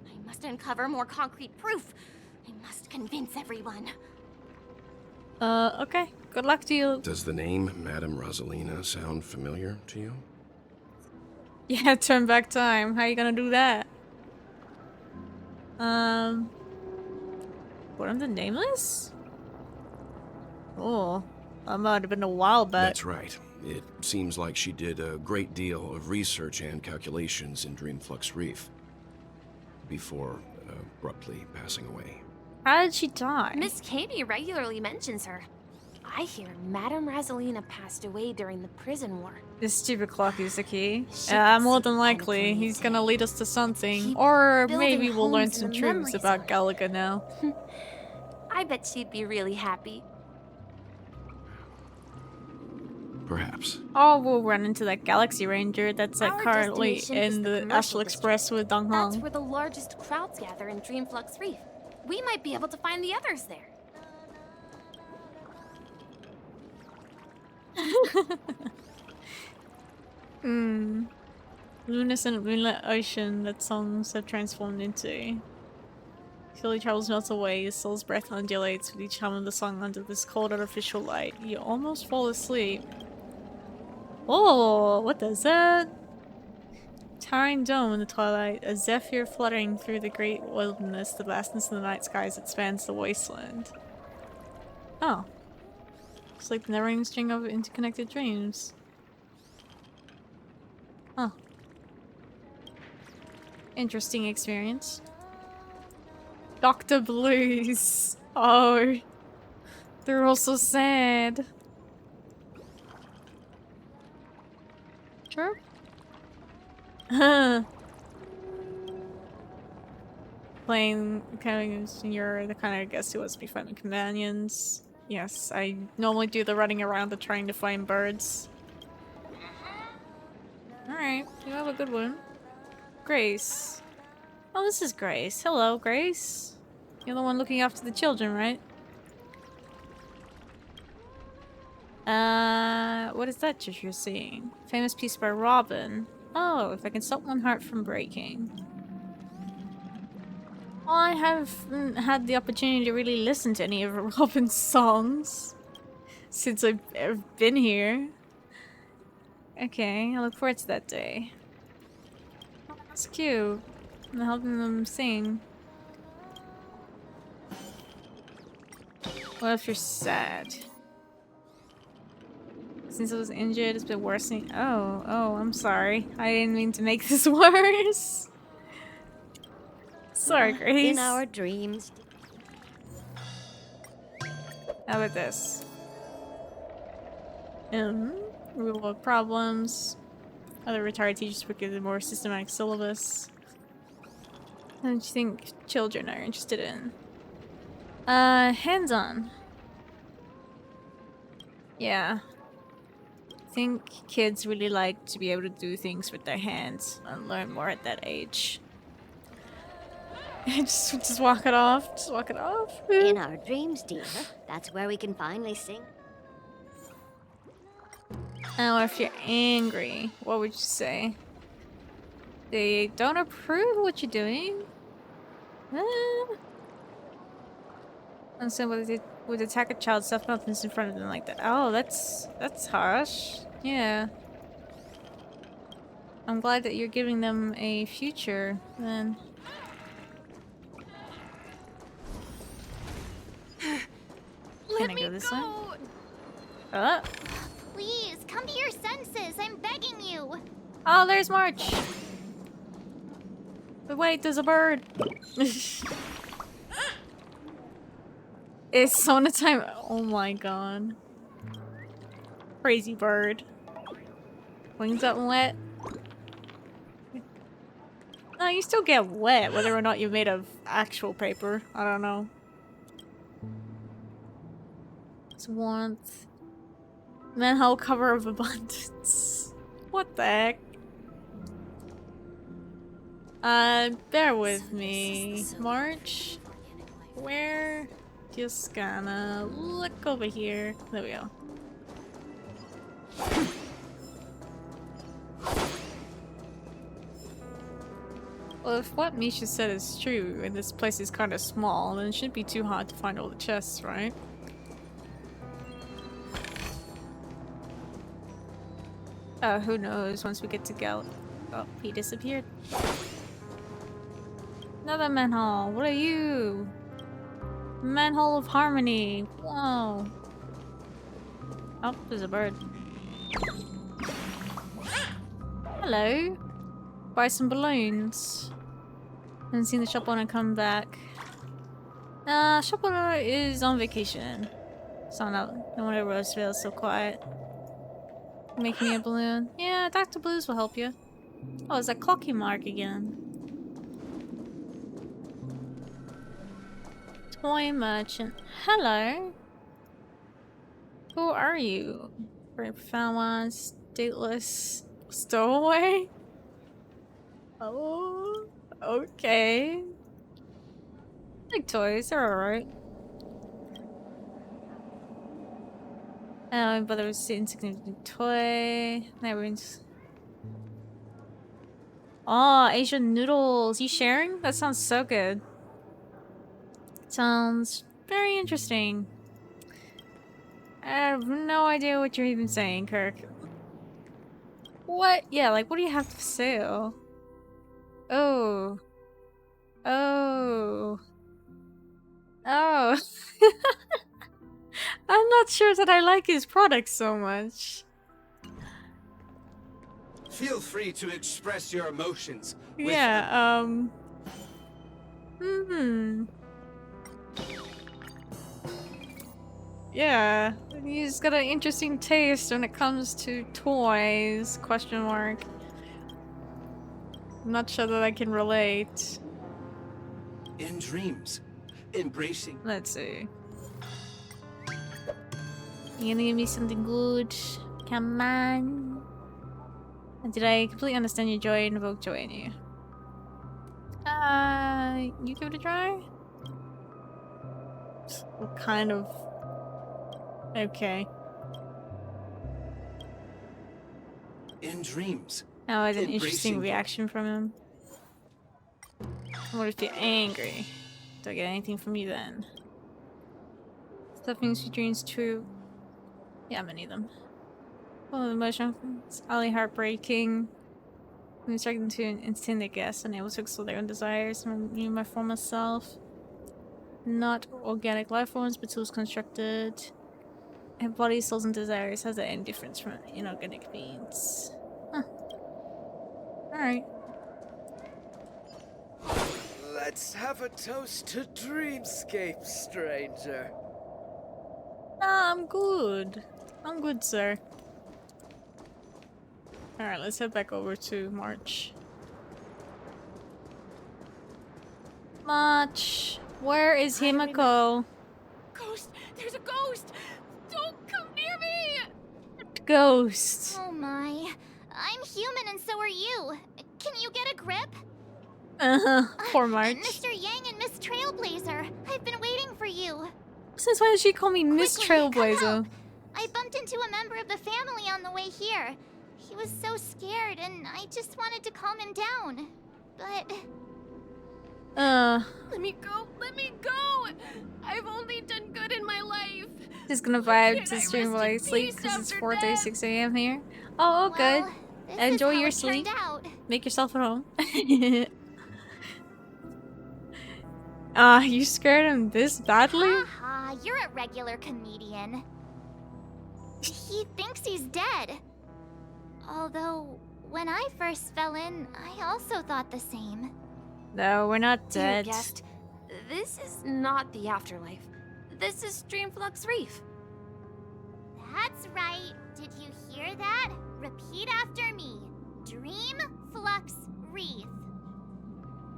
I must uncover more concrete proof. I must convince everyone. Okay. Good luck to you. Does the name Madame Rosalina sound familiar to you? Yeah, turn back time. How you gonna do that? What, I'm the Nameless? Oh, that might have been a while back. That's right. It seems like she did a great deal of research and calculations in Dreamflux Reef before abruptly passing away. How did she die? Miss Kami regularly mentions her. I hear Madame Rosalina passed away during the prison war. This stupid clock is the key. More than likely, he's gonna lead us to something. Or maybe we'll learn some truths about Galaga now. I bet she'd be really happy. Perhaps. Or we'll run into that Galaxy Ranger that's currently in the Astral Express with Dong Hong. That's where the largest crowds gather in Dreamflux Reef. We might be able to find the others there. Luminescent moonlit ocean that songs have transformed into. Slowly travels melts away, your soul's breath undulates with each hum of the song under this cold artificial light. You almost fall asleep. Oh, what is that? Towering dome in the twilight, a zephyr fluttering through the great wilderness, the vastness of the night skies that spans the wasteland. Oh. It's like the never-ending string of interconnected dreams. Huh. Interesting experience. Dr. Blues. Oh. They're all so sad. Sure. Playing kind of you're the kind of guest who wants to be finding companions. Yes, I normally do the running around the trying to find birds. Alright, you have a good one. Grace. Oh, this is Grace. Hello, Grace. You're the one looking after the children, right? What is that you're seeing? Famous piece by Robin. Oh, if I can stop one heart from breaking. Well, I haven't had the opportunity to really listen to any of Robin's songs since I've been here. Okay, I look forward to that day. Oh, that's cute. I'm helping them sing. What if you're sad? Since I was injured, it's been worsening. Oh, I'm sorry. I didn't mean to make this worse. Sorry, Grace. In our dreams. How about this? Real world problems. Other retired teachers would give a more systematic syllabus. What do you think children are interested in? Hands-on. Yeah. I think kids really like to be able to do things with their hands and learn more at that age. just walk it off. Just walk it off. In our dreams, dear. That's where we can finally sing. Now, if you're angry, what would you say? They don't approve of what you're doing? And so would attack a child self-confidence in front of them like that. Oh, that's harsh. Yeah. I'm glad that you're giving them a future, then. Can I go this way? Please, come to your senses. I'm begging you. Oh, there's March. But wait, there's a bird. It's sauna time. Oh my god. Crazy bird. Wings up and wet. No, you still get wet whether or not you're made of actual paper. I don't know. It's warmth. Manhole cover of abundance. What the heck? Bear with me. March. Where? Just gonna look over here. There we go. Well, if what Misha said is true, and this place is kind of small, then it shouldn't be too hard to find all the chests, right? Who knows once we get to Gal- Oh, he disappeared. Another manhole. What are you? Manhole of Harmony. Whoa. Oh, there's a bird. Hello. Buy some balloons. Haven't seen the shop owner come back. Shop owner is on vacation. So no wonder Roseville's so quiet. Make me a balloon. Yeah, Dr. Blues will help you. Oh, it's a clocky mark again. Toy merchant. Hello. Who are you? Very profound one. Stateless. Stowaway? Oh, okay. I like toys, they're alright. But there was an insignificant toy. Everyone's. Oh, Asian noodles. You sharing? That sounds so good. Sounds very interesting. I have no idea what you're even saying, Kirk. What? Yeah, like, what do you have for sale? Oh. Oh. Oh. I'm not sure that I like his products so much. Feel free to express your emotions. Yeah, Yeah, he's got an interesting taste when it comes to toys, question mark. I'm not sure that I can relate. In dreams, embracing. Let's see. You gonna give me something good? Come on. Did I completely understand your joy and evoke joy in you? You give it a try? What kind of... Okay. in dreams. That was an interesting Embracing reaction from him. What if you're angry? Do I get anything from you then? Stuffing sweet dreams true. Yeah, many of them. Full of emotional things. Oddly heartbreaking. I'm starting to instant guess, unable to explore their own desires. My former self. Not organic life forms, but tools constructed. Have bodies, souls, and desires. Has that any difference from inorganic beings? Huh. Alright. Let's have a toast to dreamscape, stranger. Nah, I'm good. I'm good, sir. Alright, let's head back over to March. March! Where is Himiko? Ghost! There's a ghost! Don't come near me! Ghost. Oh my. I'm human and so are you. Can you get a grip? Poor March. Mr. Yang and Miss Trailblazer, I've been waiting for you. Since when did she call me Miss Quickly, come Trailblazer? help. I bumped into a member of the family on the way here. He was so scared and I just wanted to calm him down. But... Let me go! Let me go! I've only done good in my life. Just gonna vibe to stream while I sleep because it's 4:36 a.m. here. Oh, good. Enjoy your sleep. Make yourself at home. You scared him this badly? Haha, you're a regular comedian. He thinks he's dead. Although, when I first fell in, I also thought the same. No, we're not dead. Dear guest, this is not the afterlife. This is Dreamflux Reef. That's right. Did you hear that? Repeat after me. Dreamflux Reef.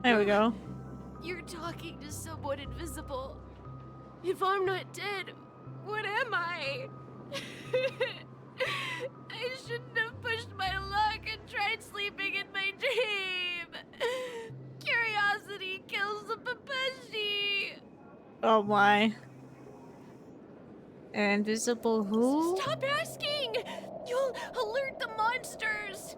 There we go. You're talking to someone invisible. If I'm not dead, what am I? I shouldn't have pushed my luck and tried sleeping in my dream. Curiosity kills the Papeshi. Oh my. Invisible who? Stop asking! You'll alert the monsters.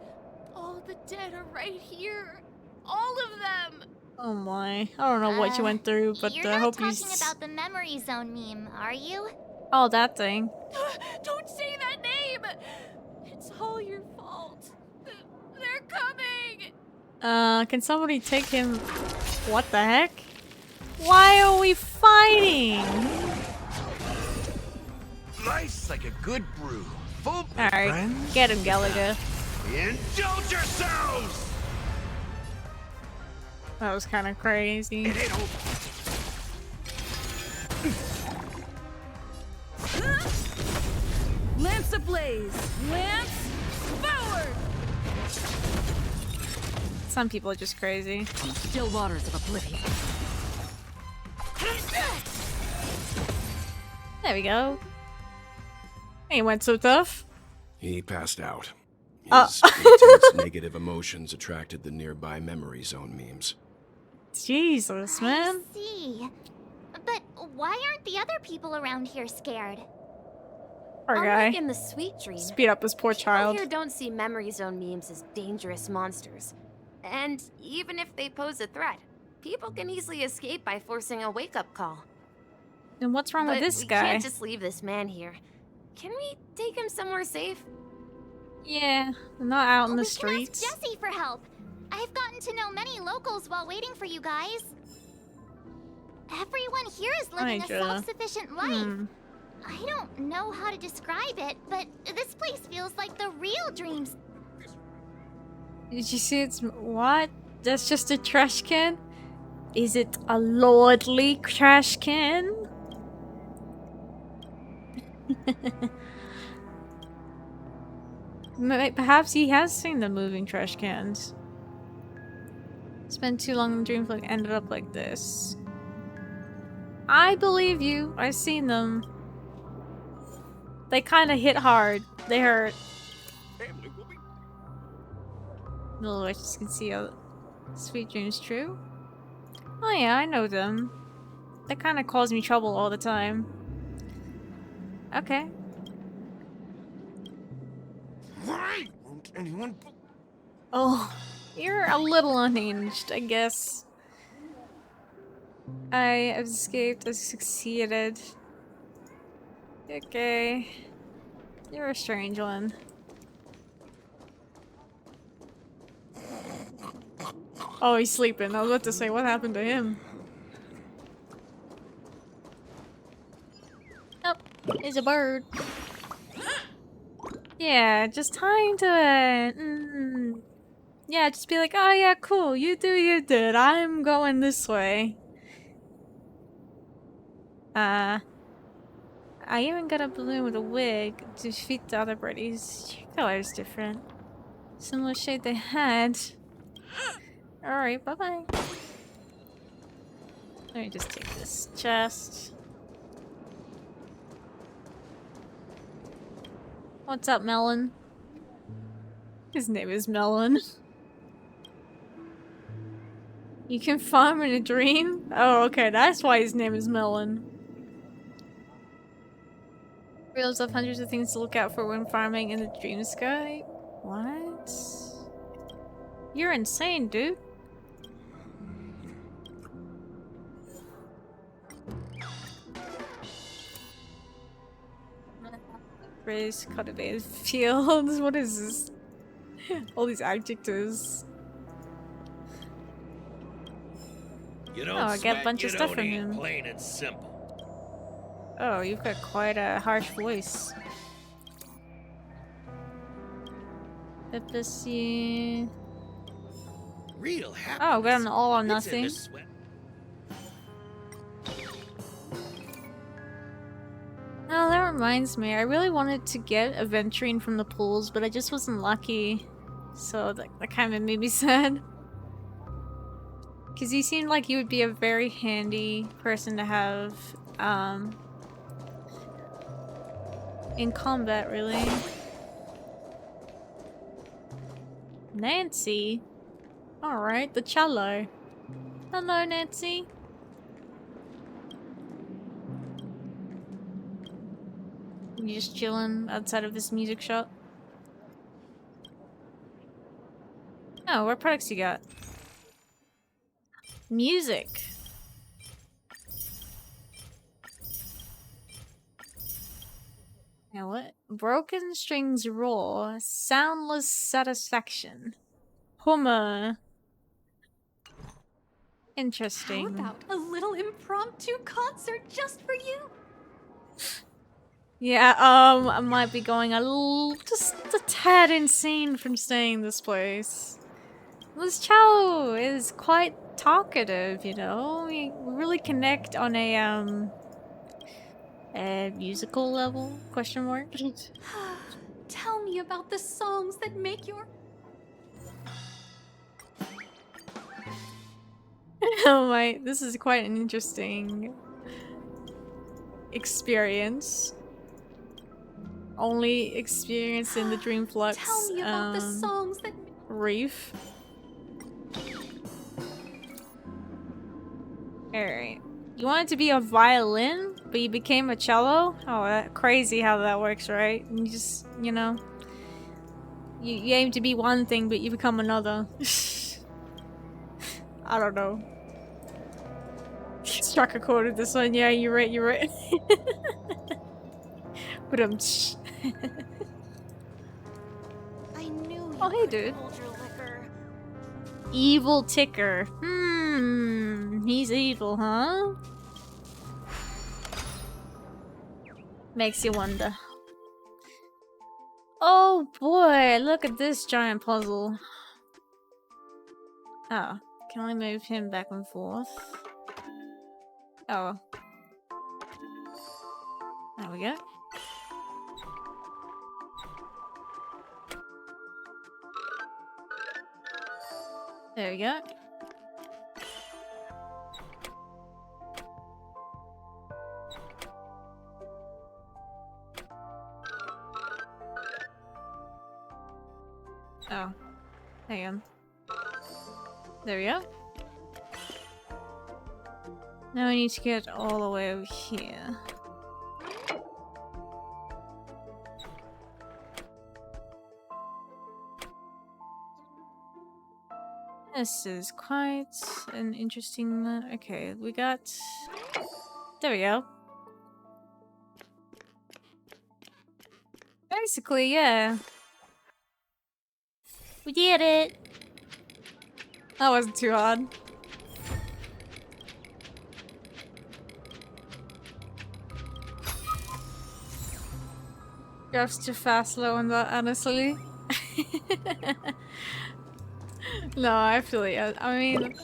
All the dead are right here. All of them. Oh my. I don't know what you went through, but You're I not hope you. talking about the memory zone meme, are you? Oh, that thing. Don't say that name. It's all your fault. They're coming. Can somebody take him? What the heck? Why are we fighting? Nice like a good brew. Full Alright, friends. get him, Gallagher. Indulge yourselves! That was kind of crazy. Lance ablaze! Lance forward! Some people are just crazy. Still waters of oblivion. There we go. He went so tough. He passed out. His intense negative emotions attracted the nearby memory zone memes. Jesus, man. I see. But why aren't the other people around here scared? Poor guy. Unlike in the Sweet Dream, Speed up this poor child. People here don't see memory zone memes as dangerous monsters. And even if they pose a threat, people can easily escape by forcing a wake-up call. And what's wrong with this we guy? Can't just leave this man here. Can we take him somewhere safe? Yeah, not out in the We can streets. ask Jesse for help. I've gotten to know many locals while waiting for you guys. Everyone here is living a Jonah. self-sufficient life. I don't know how to describe it, but this place feels like the real dreams. Did you see it's what? That's just a trash can? Is it a lordly trash can? Perhaps he has seen the moving trash cans. Spent too long in Dreamflux, ended up like this. I believe you. I've seen them. They kind of hit hard. They hurt. No, I just can see how Sweet Dream's true. Oh yeah, I know them. They kind of cause me trouble all the time. Okay. I won't anyone... Oh, you're a little unhinged, I guess. I have escaped, I succeeded. Okay. You're a strange one. Oh, he's sleeping. I was about to say, what happened to him? Oh, he's a bird. Yeah, just time to yeah, just be like, oh yeah, cool, you do you did. I'm going this way. I even got a balloon with a wig to defeat the other birdies. Your color is different. Similar shade they had. Alright, bye-bye. Let me just take this chest. What's up, Melon? His name is Melon. You can farm in a dream? Oh, okay, that's why his name is Melon. Reels of hundreds of things to look out for when farming in the dream sky? What? You're insane, dude. Raised, cultivated fields. What is this? All these adjectives. You don't I get a bunch of stuff from him. Plain and simple. Oh, you've got quite a harsh voice. Pepsi. Real happiness. Oh, got an all or nothing. Oh, that reminds me. I really wanted to get Aventurine from the pools, but I just wasn't lucky. So that kind of made me sad. Because he seemed like he would be a very handy person to have in combat, really. Nancy? Alright, the cello. Hello, Nancy. You just chilling outside of this music shop? Oh, what products you got? Music. Now what? Broken strings roar, soundless satisfaction. Hummer. Interesting. How about a little impromptu concert just for you? Yeah, I might be going just a tad insane from staying in this place. This Chow is quite talkative, you know? We really connect on a musical level? Question mark? Tell me about the songs that make your... Oh my, this is quite an interesting experience. Only experience in the Dreamflux Tell me about the songs that... reef. Alright. You wanted to be a violin, but you became a cello? Oh, crazy how that works, right? You just, you know... You aim to be one thing, but you become another. I don't know. Struck a chord with this one. Yeah, you're right, you're right. But I knew you hey, dude. hold your liquor. Evil ticker. He's evil, huh? Makes you wonder. Oh boy, look at this giant puzzle. Oh, can I move him back and forth? Oh. There we go. There we go. Oh. Hang on. There we go. Now I need to get all the way over here. This is quite an interesting... okay, we got... There we go. Basically, yeah. We did it! That wasn't too hard. Graphs too fast low on that, honestly. No, I feel it. I mean,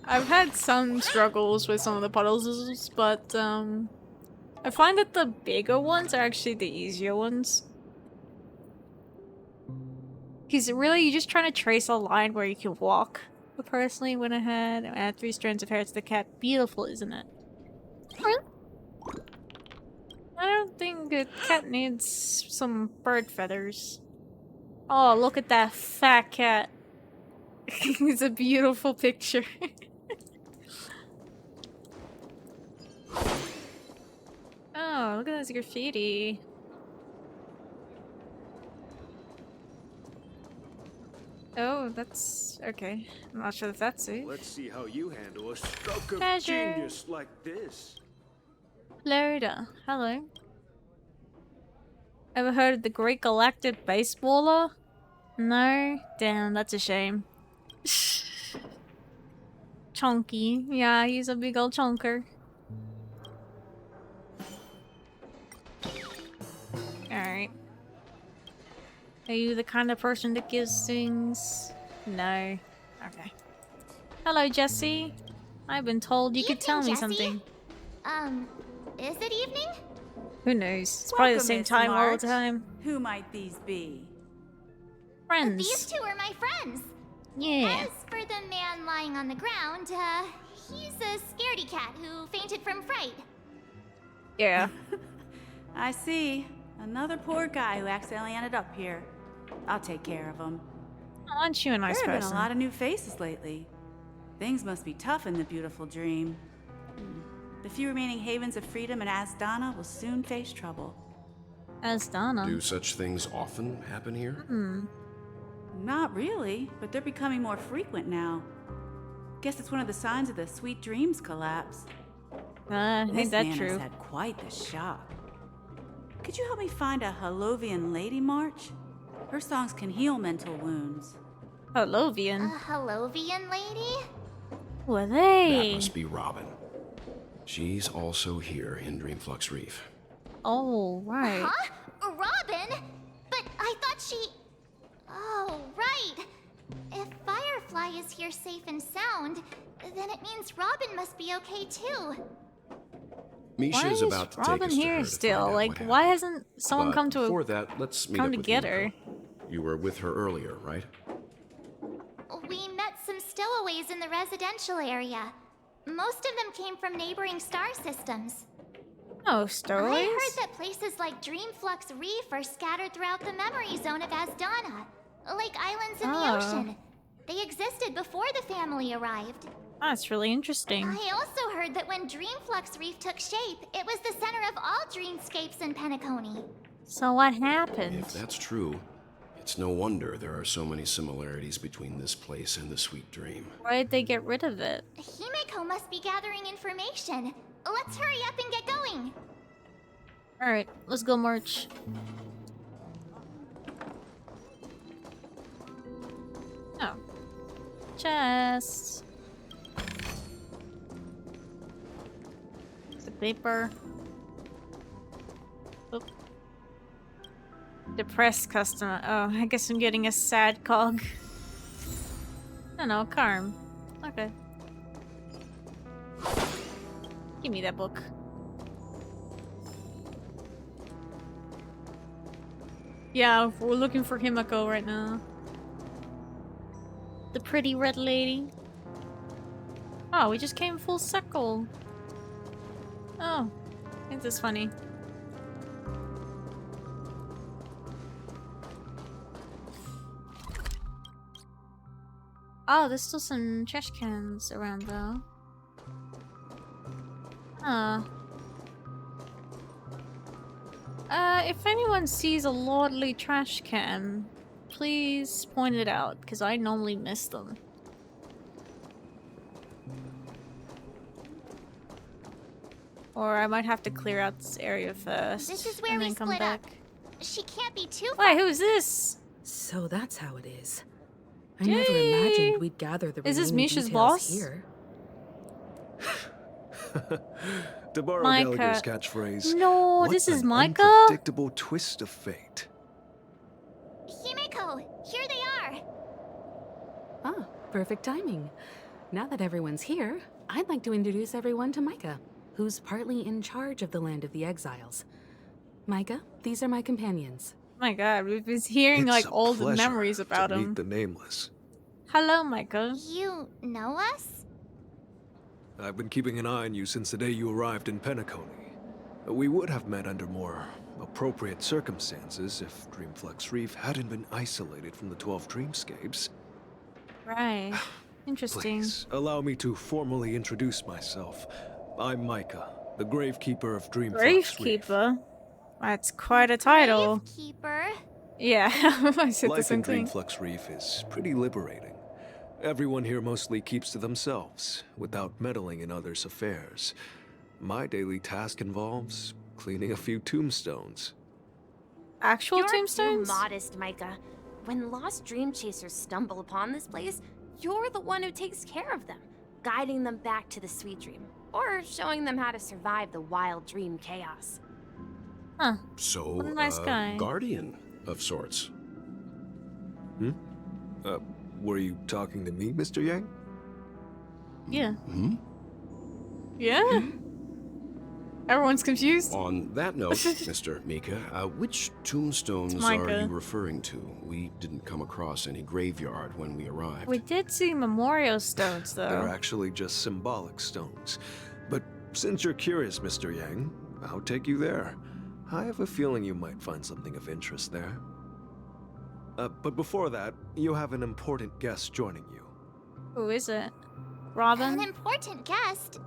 I've had some struggles with some of the puzzles, but I find that the bigger ones are actually the easier ones. Because really, you're just trying to trace a line where you can walk. I personally went ahead and add 3 strands of hair to the cat. Beautiful, isn't it? I don't think a cat needs some bird feathers. Oh, look at that fat cat. It's a beautiful picture. Oh, look at this graffiti. Oh, that's okay. I'm not sure if that's it. Let's see how you handle a stroke of Treasure. genius like this. Florida. Hello. Ever heard of the Great Galactic Baseballer? No? Damn, that's a shame. Chunky. Yeah, he's a big old chunker. Alright. Are you the kind of person that gives things? No. Okay. Hello, Jesse. I've been told you could tell me Jesse. something. Is it evening? Who knows? It's probably the same time all the time. Who might these be? Friends. These two are my friends. Yeah. As for the man lying on the ground, he's a scaredy cat who fainted from fright. Yeah. I see. Another poor guy who accidentally ended up here. I'll take care of him. Aren't you a nice There have person? been a lot of new faces lately. Things must be tough in the beautiful dream. The few remaining havens of freedom in Asdana will soon face trouble. Asdana? Do such things often happen here? Not really, but they're becoming more frequent now. Guess it's one of the signs of the Sweet Dreams collapse. Ain't This that man true? has had quite the shock. Could you help me find a Halovian lady march? Her songs can heal mental wounds. Halovian? A Halovian lady? Who are That they? must be Robin. She's also here in Dreamflux Reef. Oh, right. Huh? Robin? But I thought she... Oh, right. If Firefly is here safe and sound, then it means Robin must be okay too. Misha is about to take Robin us to here her to still? find out Like, what why happened. hasn't someone But come to before that, let's meet come up to with get Miko. her? You were with her earlier, right? We met some stowaways in the residential area. Most of them came from neighboring star systems. Oh, stowaways? I heard that places like Dreamflux Reef are scattered throughout the memory zone of Asdana, like islands in the Oh. ocean. They existed before the family arrived. That's really interesting. I also heard that when Dreamflux Reef took shape, it was the center of all dreamscapes in Penacony. So what happened? If that's true, it's no wonder there are so many similarities between this place and the Sweet Dream. Why did they get rid of it? Himeko must be gathering information. Let's hurry up and get going. Alright, let's go march. Oh. Chest. The paper. Oop. Depressed customer. Oh, I guess I'm getting a sad cog. I don't know, Karm. Okay. Give me that book. Yeah, we're looking for Himiko right now. The pretty red lady. Oh, we just came full circle. Oh, ain't this funny? Oh, there's still some trash cans around though. Huh. If anyone sees a lordly trash can, please point it out, because I normally miss them. Or I might have to clear out this area first. This is where and we then come split back. up. She can't be too far. Wait, who's this? So that's how it is. I Gee. never imagined we'd gather the Is this remaining Misha's details boss? here. To borrow Micah. Gallagher's catchphrase, No, what this is an Micah? unpredictable twist of fate. Himeko, here they are. Ah, perfect timing. Now that everyone's here, I'd like to introduce everyone to Micah, who's partly in charge of the Land of the Exiles. Micah, these are my companions. My god, we've been hearing It's like a old pleasure memories about to him. meet the nameless. Hello, Micah. You know us? I've been keeping an eye on you since the day you arrived in Penacony. We would have met under more appropriate circumstances if Dreamflex Reef hadn't been isolated from the 12 dreamscapes. Right. Interesting. Please, allow me to formally introduce myself. I'm Micah, the Gravekeeper of Dreamflex Reef. Gravekeeper? That's quite a title. Keeper. Yeah, I said the Life same in thing. Dreamflex Reef is pretty liberating. Everyone here mostly keeps to themselves, without meddling in others' affairs. My daily task involves cleaning a few tombstones. Actual You're tombstones? too modest, Micah. When lost dream chasers stumble upon this place, you're the one who takes care of them, guiding them back to the sweet dream, or showing them how to survive the wild dream chaos. Huh. So, What a nice guy. guardian of sorts. Were you talking to me, Mr. Yang? Yeah. Hmm? Yeah? Everyone's confused? On that note, Mr. Mika, which tombstones It's are Micah. you referring to? We didn't come across any graveyard when we arrived. We did see memorial stones, They're though. actually just symbolic stones. But since you're curious, Mr. Yang, I'll take you there. I have a feeling you might find something of interest there. But before that, you have an important guest joining you. Who is it? An Robin? important guest.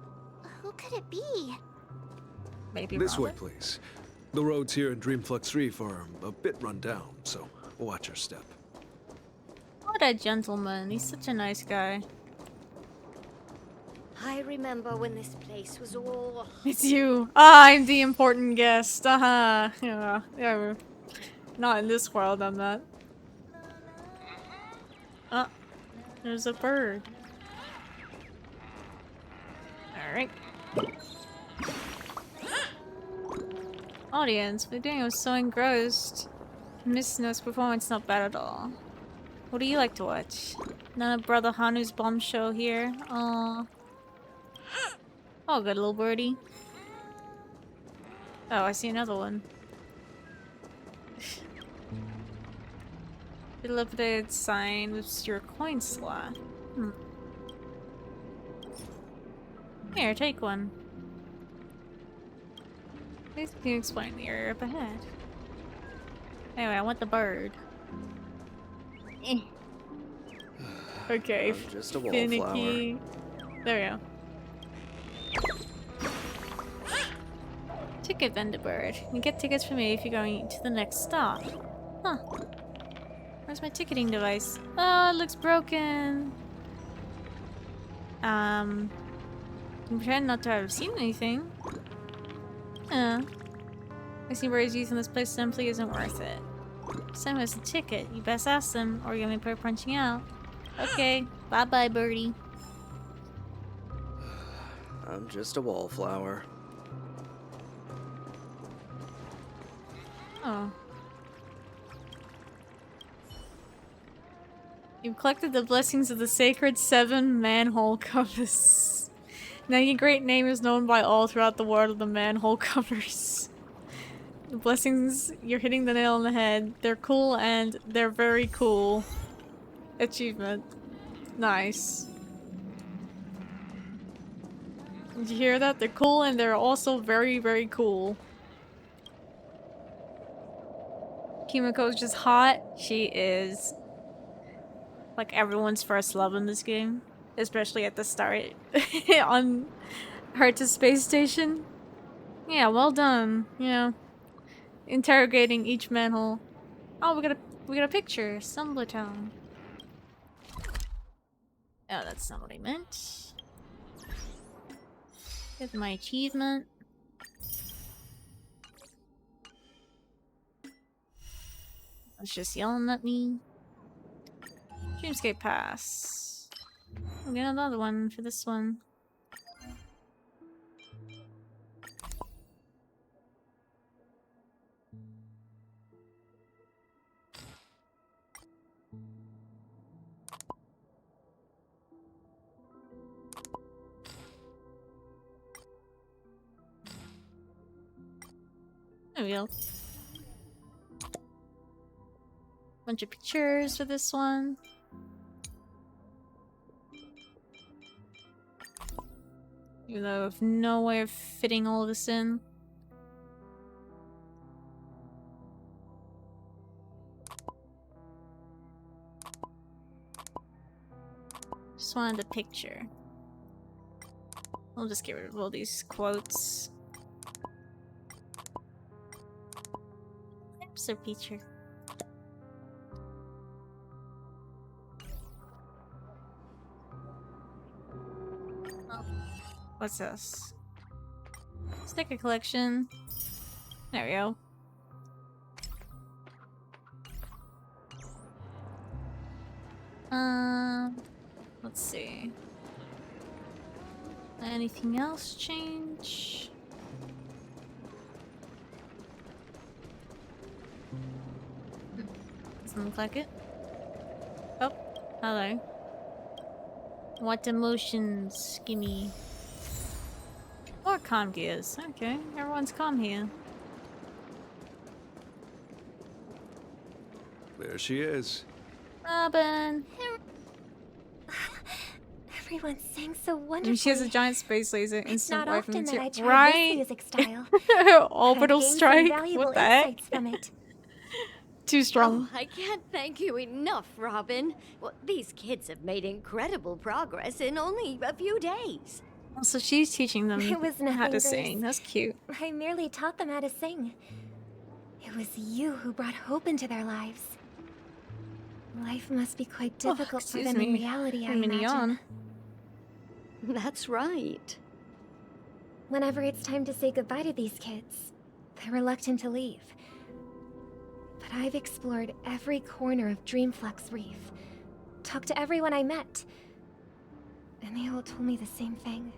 Who could it be? Maybe This Robin? way, please. The roads here in Dreamflex Reef are a bit run down, so watch your step. What a gentleman. He's such a nice guy. I remember when this place was all... It's you. Ah, I'm the important guest. Yeah. Not in this world, I'm not. Oh, there's a bird. Alright. Audience, what are you doing? I was so engrossed. Missing this performance, not bad at all. What do you like to watch? None of Brother Hanu's bomb show here. Aww. Oh, good little birdie. Oh, I see another one. Dilapidated sign with your coin slot. Here, take one. Please can you explain the area up ahead. Anyway, I want the bird. Okay, I'm just a finicky. There we go. Ticket vendor bird. You get tickets for me if you're going to the next stop. Huh. Where's my ticketing device? Oh, it looks broken. I'm pretend not to have seen anything. I see birds using this place simply isn't worth it. Sam has a ticket. You best ask them, or you're gonna be punching out. Okay, bye-bye, birdie. I'm just a wallflower. Oh. You've collected the blessings of the sacred 7 manhole covers. Now your great name is known by all throughout the world of the manhole covers. The blessings, you're hitting the nail on the head. They're cool and they're very cool. Achievement. Nice. Did you hear that? They're cool and they're also very, very cool. Kimiko's just hot. She is like everyone's first love in this game. Especially at the start. On her to space station. Yeah, well done. You know. Interrogating each manhole. Oh, we got a picture. Stumbler Town. Oh, that's not what I meant. Get my achievement. It's just yelling at me. Dreamscape Pass. We'll get another one for this one. There we go. Bunch of pictures for this one. Even though I have no way of fitting all of this in. Just wanted a picture. I'll just get rid of all these quotes. There's a picture. Oh. What's this? Sticker collection. There we go. Let's see. Anything else change? Doesn't look like it. Oh, hello. What emotions? Gimme. More calm gears. Okay, everyone's calm here. There she is. Robin. Everyone sang so wonderfully. And she has a giant space laser. It's Instant not often that I try right? this music style. Orbital I've gained some strike. valuable What the heck? insights from it. Too strong. Oh, I can't thank you enough, Robin. Well, these kids have made incredible progress in only a few days. Oh, so she's teaching them It was nothing, how to Grace. sing. That's cute. I merely taught them how to sing. It was you who brought hope into their lives. Life must be quite difficult for them in reality, I imagine. That's right. Whenever it's time to say goodbye to these kids, they're reluctant to leave. But I've explored every corner of Dreamflux Reef, talked to everyone I met, and they all told me the same thing.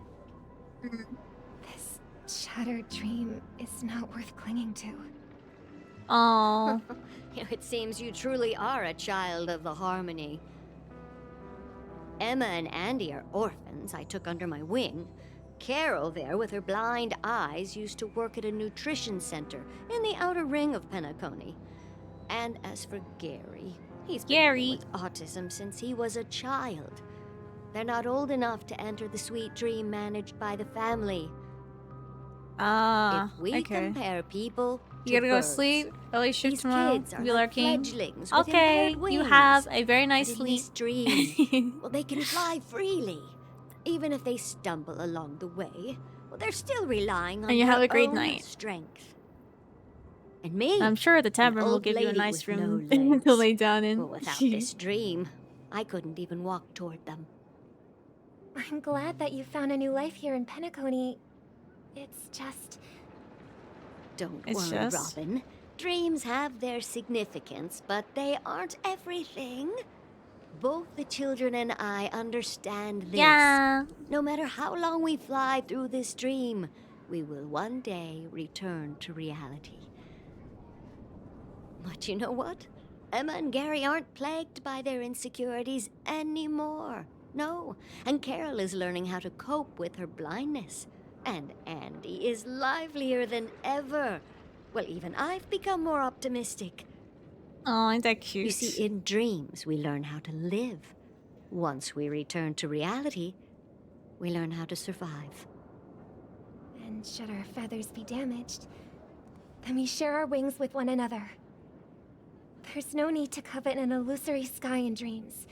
This shattered dream is not worth clinging to. Oh. It seems you truly are a child of the Harmony. Emma and Andy are orphans I took under my wing. Carol there, with her blind eyes, used to work at a nutrition center in the outer ring of Penacony. And as for Gary, he's been living with autism since he was a child. They're not old enough to enter the sweet dream managed by the family. Ah, if we okay. compare people You to gotta go birds, sleep. Early shoot these tomorrow. kids are Be like lurking. fledglings with Okay, impaired you wings. have a very nice But in sleep. this dream, well, they can fly freely. Even if they stumble along the way, well, they're still relying on And you their have a great own night. strength. And me, I'm sure the an tavern will old give you a lady nice with room no legs. to lay down in. Well, without this dream, I couldn't even walk toward them. I'm glad that you found a new life here in Penacony. It's just... Don't It's worry, just- Robin. Dreams have their significance, but they aren't everything. Both the children and I understand this. Yeah. No matter how long we fly through this dream, we will one day return to reality. But you know what? Emma and Gary aren't plagued by their insecurities anymore. No, and Carol is learning how to cope with her blindness. And Andy is livelier than ever. Well, even I've become more optimistic. Oh, ain't that cute? You see, in dreams, we learn how to live. Once we return to reality, we learn how to survive. And should our feathers be damaged, then we share our wings with one another. There's no need to covet an illusory sky in dreams,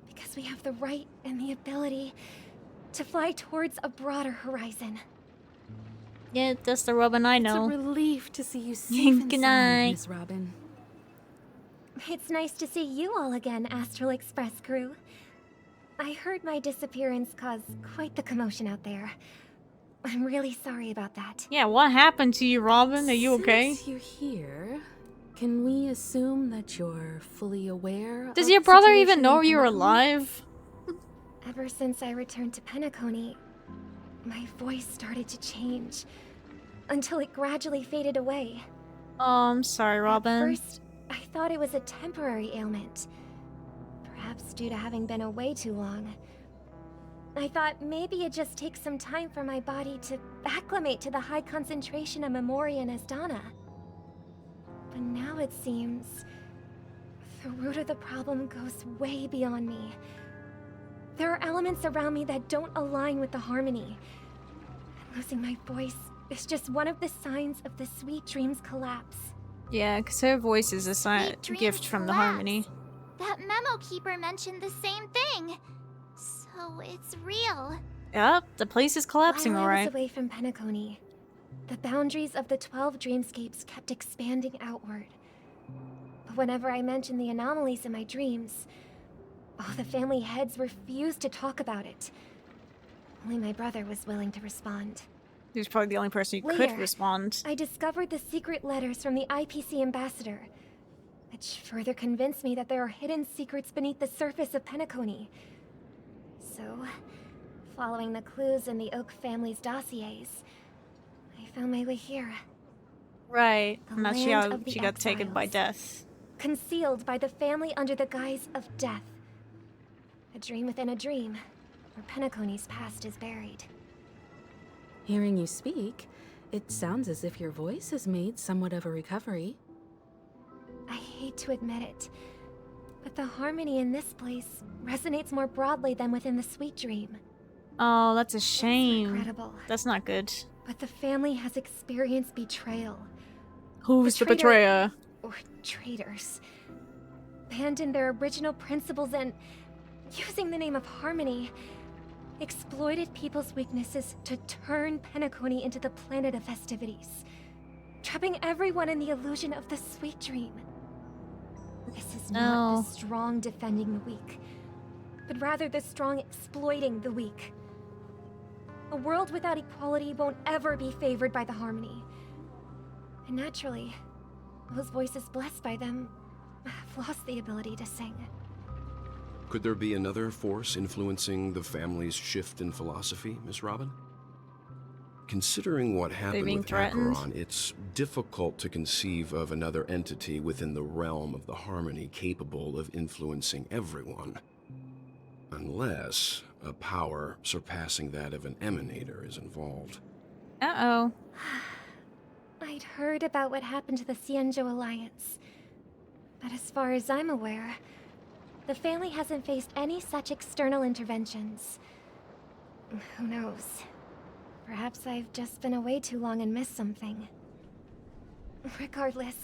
because we have the right and the ability to fly towards a broader horizon. Yeah, that's the Robin I know. It's a relief to see you safe and Good sound, night. Miss Robin. It's nice to see you all again, Astral Express crew. I heard my disappearance caused quite the commotion out there. I'm really sorry about that. Yeah, what happened to you, Robin? Are you okay? Since you're here, can we assume that you're fully aware Does of your the brother situation even know in you're Penacony? alive? Ever since I returned to Penacony, my voice started to change, until it gradually faded away. Oh, I'm sorry, Robin. At first, I thought it was a temporary ailment. Perhaps due to having been away too long. I thought maybe it just takes some time for my body to acclimate to the high concentration of Memoria and Asdana. But now it seems the root of the problem goes way beyond me. There are elements around me that don't align with the harmony. Losing my voice is just one of the signs of the Sweet Dreams collapse. Yeah, because her voice is a gift from the harmony. That memo keeper mentioned the same thing. So it's real. Yep, the place is collapsing, While I was alright. away from Penacony, the boundaries of the 12 dreamscapes kept expanding outward. But whenever I mentioned the anomalies in my dreams, all the family heads refused to talk about it. Only my brother was willing to respond. He was probably the only person who could Later, respond. I discovered the secret letters from the IPC ambassador, which further convinced me that there are hidden secrets beneath the surface of Penacony. So, following the clues in the Oak family's dossiers, I found my way here. Right, The and that's land how of the she got taken by exiles. death. Concealed by the family under the guise of death. A dream within a dream, where Penacony's past is buried. Hearing you speak, it sounds as if your voice has made somewhat of a recovery. I hate to admit it, but the harmony in this place resonates more broadly than within the Sweet Dream. Oh, that's a shame. regrettable. That's not good. But the family has experienced betrayal. Who's the traitor- betrayer? Or traitors. Abandoned their original principles and, using the name of harmony, exploited people's weaknesses to turn Penacony into the planet of festivities, trapping everyone in the illusion of the Sweet Dream. This is not the strong defending the weak, but rather the strong exploiting the weak. A world without equality won't ever be favored by the harmony. And naturally, those voices blessed by them have lost the ability to sing. Could there be another force influencing the family's shift in philosophy, Miss Robin? Considering what happened being with threatened? Acheron, it's difficult to conceive of another entity within the realm of the harmony capable of influencing everyone. Unless a power surpassing that of an emanator is involved. Uh-oh. I'd heard about what happened to the Cienjo Alliance. But as far as I'm aware, the family hasn't faced any such external interventions. Who knows? Perhaps I've just been away too long and missed something. Regardless,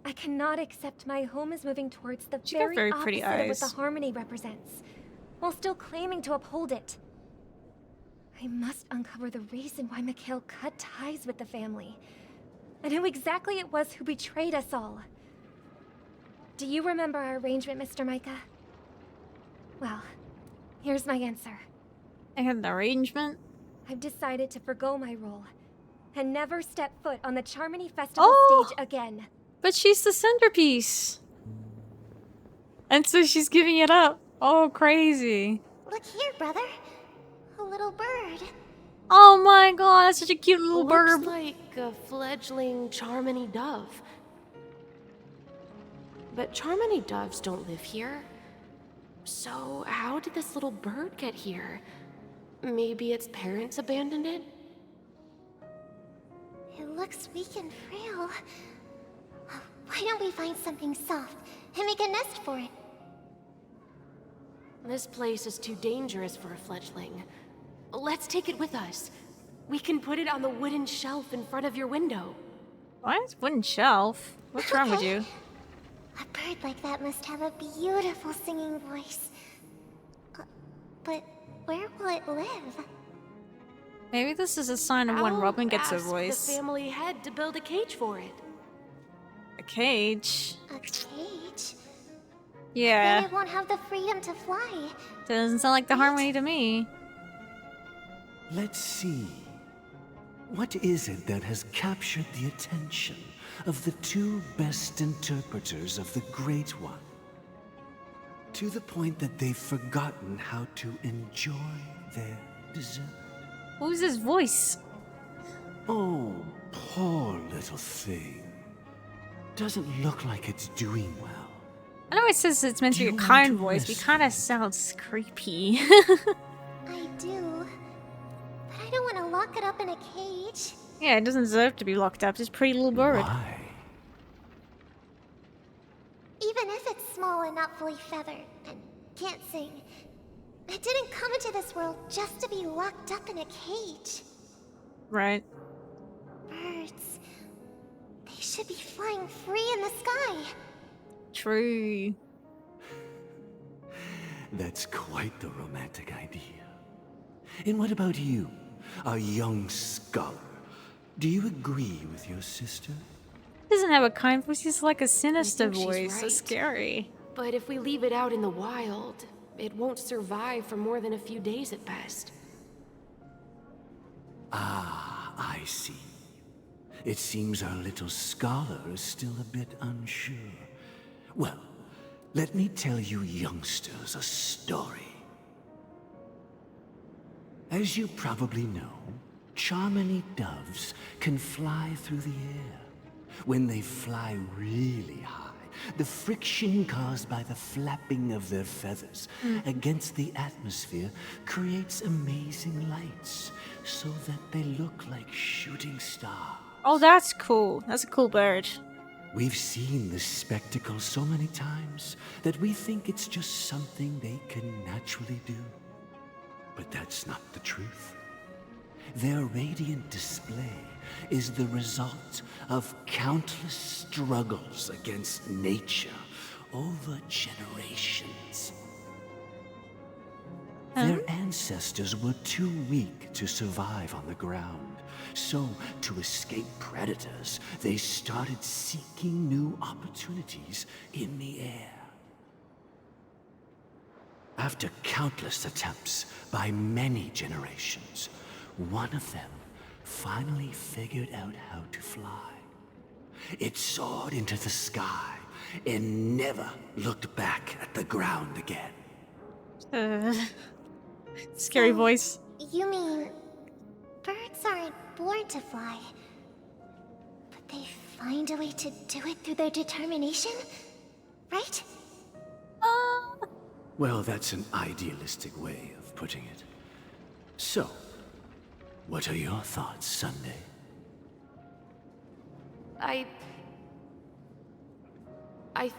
I cannot accept my home is moving towards the She got very pretty opposite of what eyes. the harmony represents, while still claiming to uphold it. I must uncover the reason why Mikhail cut ties with the family, and who exactly it was who betrayed us all. Do you remember our arrangement, Mr. Micah? Well, here's my answer. I had an arrangement? I've decided to forgo my role, and never step foot on the Charmony Festival stage again. But she's the centerpiece. And so she's giving it up. Oh, crazy. Look here, brother. A little bird. Oh my god, that's such a cute little bird. Looks like a fledgling Charmony dove. But Charmony doves don't live here. So how did this little bird get here? Maybe its parents abandoned it? It looks weak and frail. Why don't we find something soft and make a nest for it? This place is too dangerous for a fledgling. Let's take it with us. We can put it on the wooden shelf in front of your window. What? Wooden shelf? What's wrong with you? A bird like that must have a beautiful singing voice. But where will it live? Maybe this is a sign of when Robin gets a Ask voice. the family head to build a cage for it. A cage? A cage? Yeah. Then it won't have the freedom to fly. Doesn't sound like the harmony to me. Let's see. What is it that has captured the attention of the two best interpreters of the Great One? To the point that they've forgotten how to enjoy their dessert. Who's his voice? Oh, poor little thing. Doesn't look like it's doing well. I know it says it's meant to be a kind voice, but it kind of sounds creepy. I do. But I don't want to lock it up in a cage. Yeah, it doesn't deserve to be locked up. It's a pretty little bird. Why? Even if it's small and not fully feathered and can't sing, it didn't come into this world just to be locked up in a cage. Right. Birds. They should be flying free in the sky. True. That's quite the romantic idea. And what about you, a young scholar? Do you agree with your sister? He doesn't have a kind voice, he's like a sinister she's voice. So right. scary. But if we leave it out in the wild, it won't survive for more than a few days at best. Ah, I see. It seems our little scholar is still a bit unsure. Well, let me tell you youngsters a story. As you probably know, Charmony doves can fly through the air. When they fly really high, the friction caused by the flapping of their feathers against the atmosphere creates amazing lights, so that they look like shooting stars. Oh, that's cool. That's a cool bird. We've seen this spectacle so many times that we think it's just something they can naturally do. But that's not the truth. Their radiant display is the result of countless struggles against nature over generations. Their ancestors were too weak to survive on the ground, so to escape predators, they started seeking new opportunities in the air. After countless attempts by many generations, one of them finally figured out how to fly. It soared into the sky and never looked back at the ground again. Scary voice. You mean birds aren't born to fly, but they find a way to do it through their determination, right? Well, that's an idealistic way of putting it. So, what are your thoughts, Sunday? I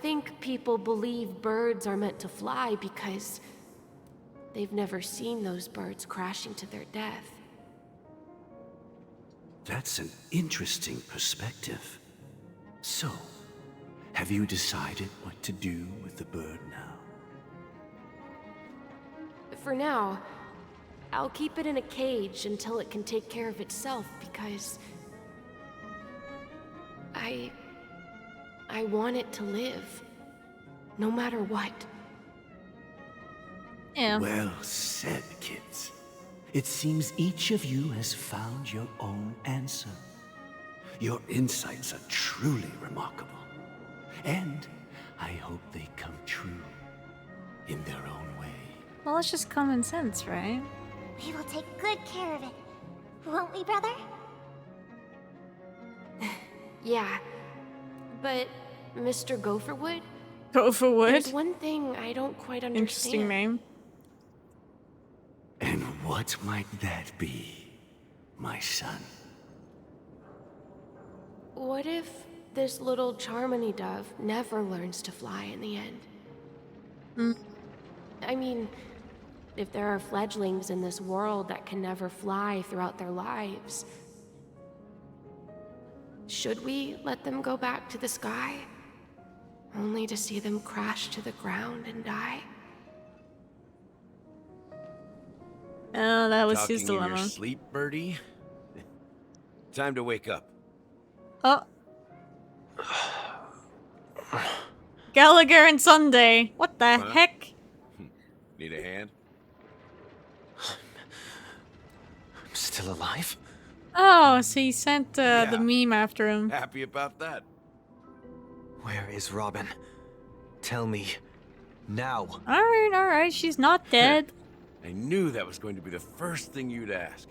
think people believe birds are meant to fly because they've never seen those birds crashing to their death. That's an interesting perspective. So, have you decided what to do with the bird now? For now, I'll keep it in a cage until it can take care of itself because I want it to live, no matter what. Yeah. Well said, kids. It seems each of you has found your own answer. Your insights are truly remarkable. And I hope they come true in their own way. Well, it's just common sense, right? We will take good care of it. Won't we, brother? Yeah, but Mr. Gopherwood? Gopherwood? There's one thing I don't quite understand. Interesting name. And what might that be, my son? What if this little Charmony dove never learns to fly in the end? I mean, if there are fledglings in this world that can never fly throughout their lives, should we let them go back to the sky, only to see them crash to the ground and die? Oh, that was Talking his in dilemma. your sleep, Birdie? Time to wake up. Oh. Gallagher and Sunday. What the heck? Need a hand? I'm still alive? Oh, so he sent the meme after him. Happy about that. Where is Robin? Tell me. Now. Alright, she's not dead. I knew that was going to be the first thing you'd ask.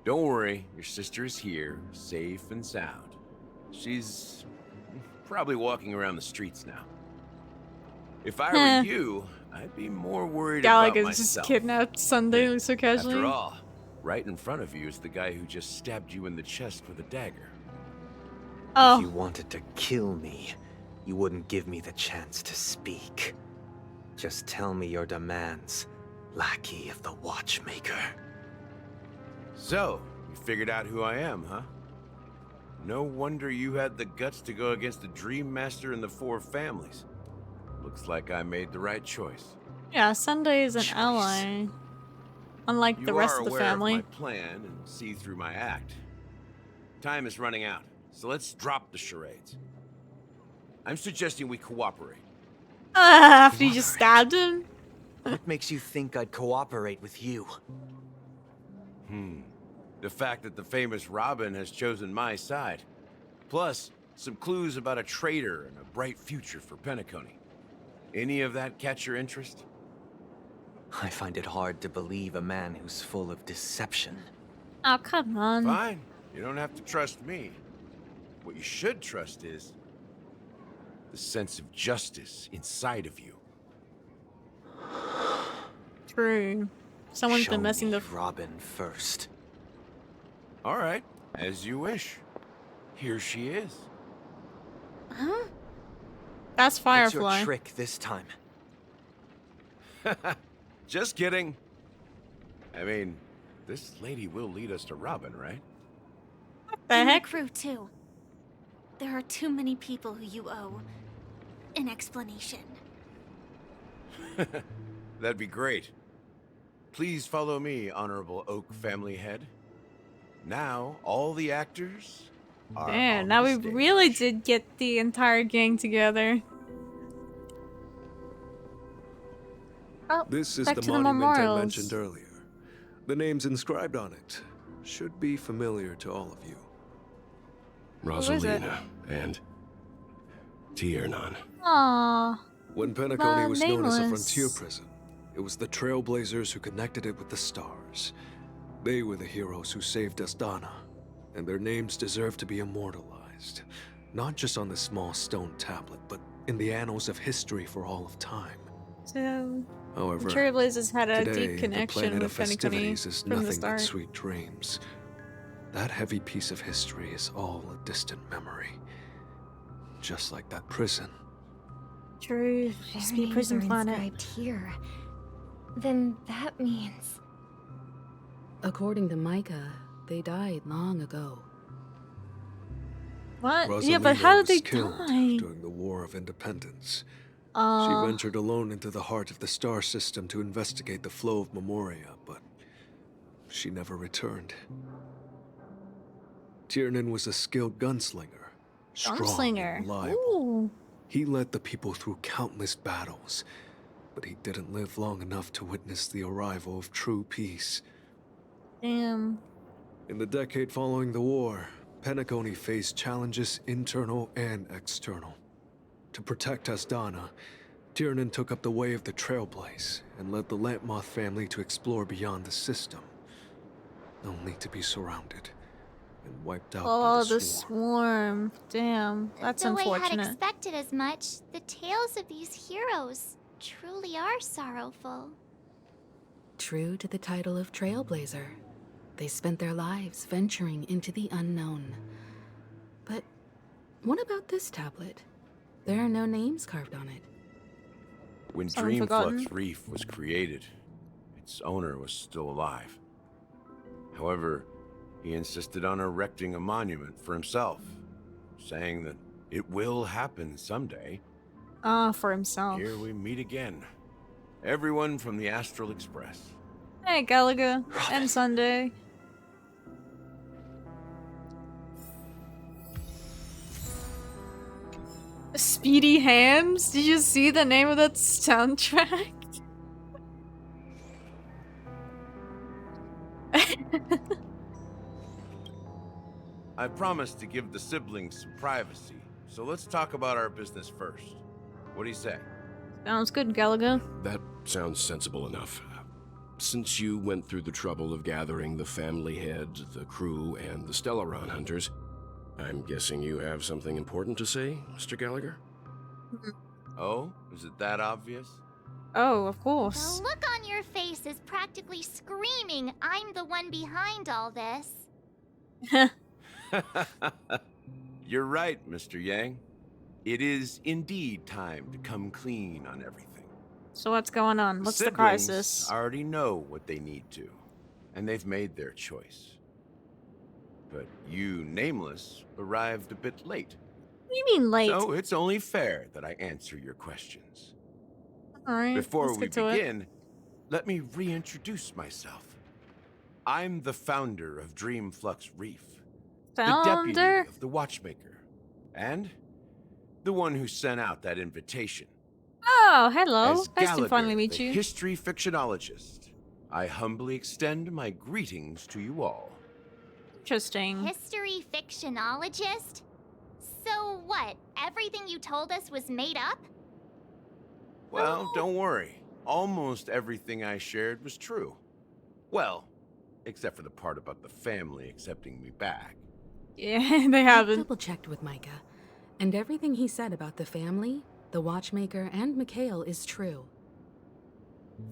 Don't worry, your sister is here, safe and sound. She's probably walking around the streets now. If I were you, I'd be more worried about Gallagher's myself. just kidnapped Sunday so casually. After all, right in front of you is the guy who just stabbed you in the chest with a dagger. Oh. If you wanted to kill me, you wouldn't give me the chance to speak. Just tell me your demands, lackey of the Watchmaker. So, you figured out who I am, huh? No wonder you had the guts to go against the Dream Master and the Four Families. Looks like I made the right choice. Yeah, Sunday is an ally. Unlike the rest of the family. You are aware of my plan and see through my act. Time is running out, so let's drop the charades. I'm suggesting we cooperate. After you just stabbed him? What makes you think I'd cooperate with you? The fact that the famous Robin has chosen my side. Plus, some clues about a traitor and a bright future for Penacony. Any of that catch your interest? I find it hard to believe a man who's full of deception. Oh, come on. Fine. You don't have to trust me. What you should trust is the sense of justice inside of you. True. Someone's been messing the Robin first. All right, as you wish. Here she is. Huh? That's Firefly. What's your trick this time? Just kidding. I mean, this lady will lead us to Robin, right? What the heck? Crew too. There are too many people who you owe an explanation. That'd be great. Please follow me, Honorable Oak family head. Now, all the actors are Damn, on now the we stage. really did get the entire gang together. Oh, This is back the to the monument I memorials. mentioned earlier. The names inscribed on it should be familiar to all of you. Rosalina and Tiernan. Aww. When Penacony was known as a nameless. frontier prison, it was the Trailblazers who connected it with the stars. They were the heroes who saved Asdana, and their names deserve to be immortalized. Not just on this small stone tablet, but in the annals of history for all of time. So, However, Trailblazers had a today, deep connection the planet with of Penacony festivities is from the nothing but start. sweet dreams. That heavy piece of history is all a distant memory. Just like that prison. True. Used to be a prison planet. Inscribed here. Then that means... According to Micah, they died long ago. What? Yeah, but how did they was killed die? during the War of Independence. She Oh. ventured alone into the heart of the star system to investigate the flow of Memoria, but she never returned. Tiernan was a skilled gunslinger, strong and reliable. Ooh. He led the people through countless battles, but he didn't live long enough to witness the arrival of true peace. Damn. In the decade following the war, Penacony faced challenges internal and external. To protect Asdana, Tiernan took up the way of the Trailblaze and led the Lampmoth family to explore beyond the system, only to be surrounded and wiped out by Oh, the the swarm. swarm. Damn. That's Though I had unfortunate. expected as much, the tales of these heroes truly are sorrowful. True to the title of Trailblazer, they spent their lives venturing into the unknown. But what about this tablet? There are no names carved on it. When Someone forgotten? Dreamflux Reef was created, its owner was still alive. However, he insisted on erecting a monument for himself, saying that it will happen someday. Ah, for himself. Here we meet again. Everyone from the Astral Express. Hey, Gallagher. And Sunday. Speedy Hams? Did you see the name of that soundtrack? I promised to give the siblings some privacy, so let's talk about our business first. What do you say? Sounds good, Gallagher. That sounds sensible enough. Since you went through the trouble of gathering the family head, the crew, and the Stellaron hunters, I'm guessing you have something important to say, Mr. Gallagher? Oh, is it that obvious? Oh, of course. The look on your face is practically screaming, I'm the one behind all this. You're right, Mr. Yang. It is indeed time to come clean on everything. So what's going on? What's the Siblings crisis? already know what they need to, and they've made their choice. But you, Nameless, arrived a bit late. What do you mean late? So it's only fair that I answer your questions. Alright, Before let's we get to it. begin, let me reintroduce myself. I'm the founder of Dreamflux Reef. The deputy Founder? of the Watchmaker. And the one who sent out that invitation. Oh, hello. As Nice to Gallagher, finally meet the you. history fictionologist, I humbly extend my greetings to you all. Interesting. History fictionologist? So what? Everything you told us was made up? Well, don't worry. Almost everything I shared was true. Well, except for the part about the family accepting me back. Yeah, they haven't. Double-checked with Micah, and everything he said about the family, the Watchmaker, and Mikhail is true.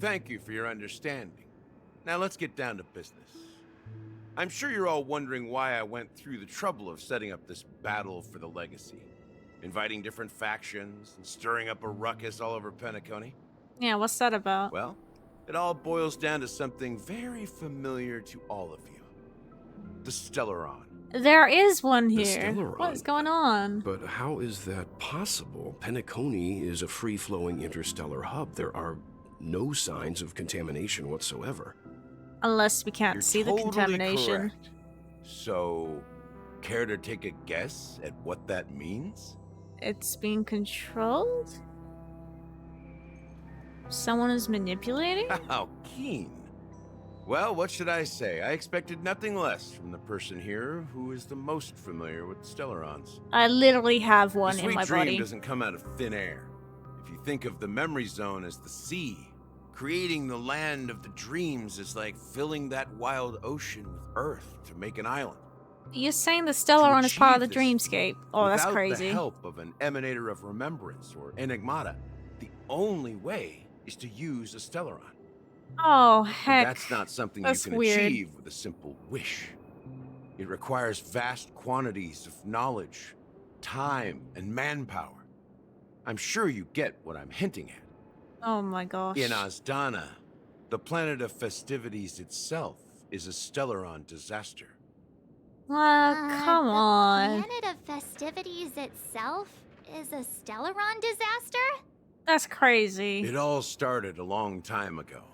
Thank you for your understanding. Now let's get down to business. I'm sure you're all wondering why I went through the trouble of setting up this battle for the legacy. Inviting different factions and stirring up a ruckus all over Penacony. Yeah, what's that about? Well, it all boils down to something very familiar to all of you. The Stellaron. There is one The here. Stellaron? What's going on? But how is that possible? Penacony is a free-flowing interstellar hub. There are no signs of contamination whatsoever. Unless we can't You're see the totally contamination. correct. So, care to take a guess at what that means? It's being controlled? Someone is manipulating? How keen. Well, what should I say? I expected nothing less from the person here who is the most familiar with Stellarons. I literally have one The in sweet my dream body. doesn't come out of thin air. If you think of the memory zone as the sea, creating the land of the dreams is like filling that wild ocean with earth to make an island. You're saying the Stellaron is part of the achieve this, dreamscape? Oh, that's Without crazy. the help of an emanator of remembrance or enigmata, the only way is to use a Stellaron. Oh, And heck. that's not something That's you can weird. achieve with a simple wish. It requires vast quantities of knowledge, time, and manpower. I'm sure you get what I'm hinting at. Oh my gosh. In Asdana, the planet of festivities itself is a Stellaron disaster. Come the on. planet of festivities itself is a Stellaron disaster? That's crazy. It all started a long time ago.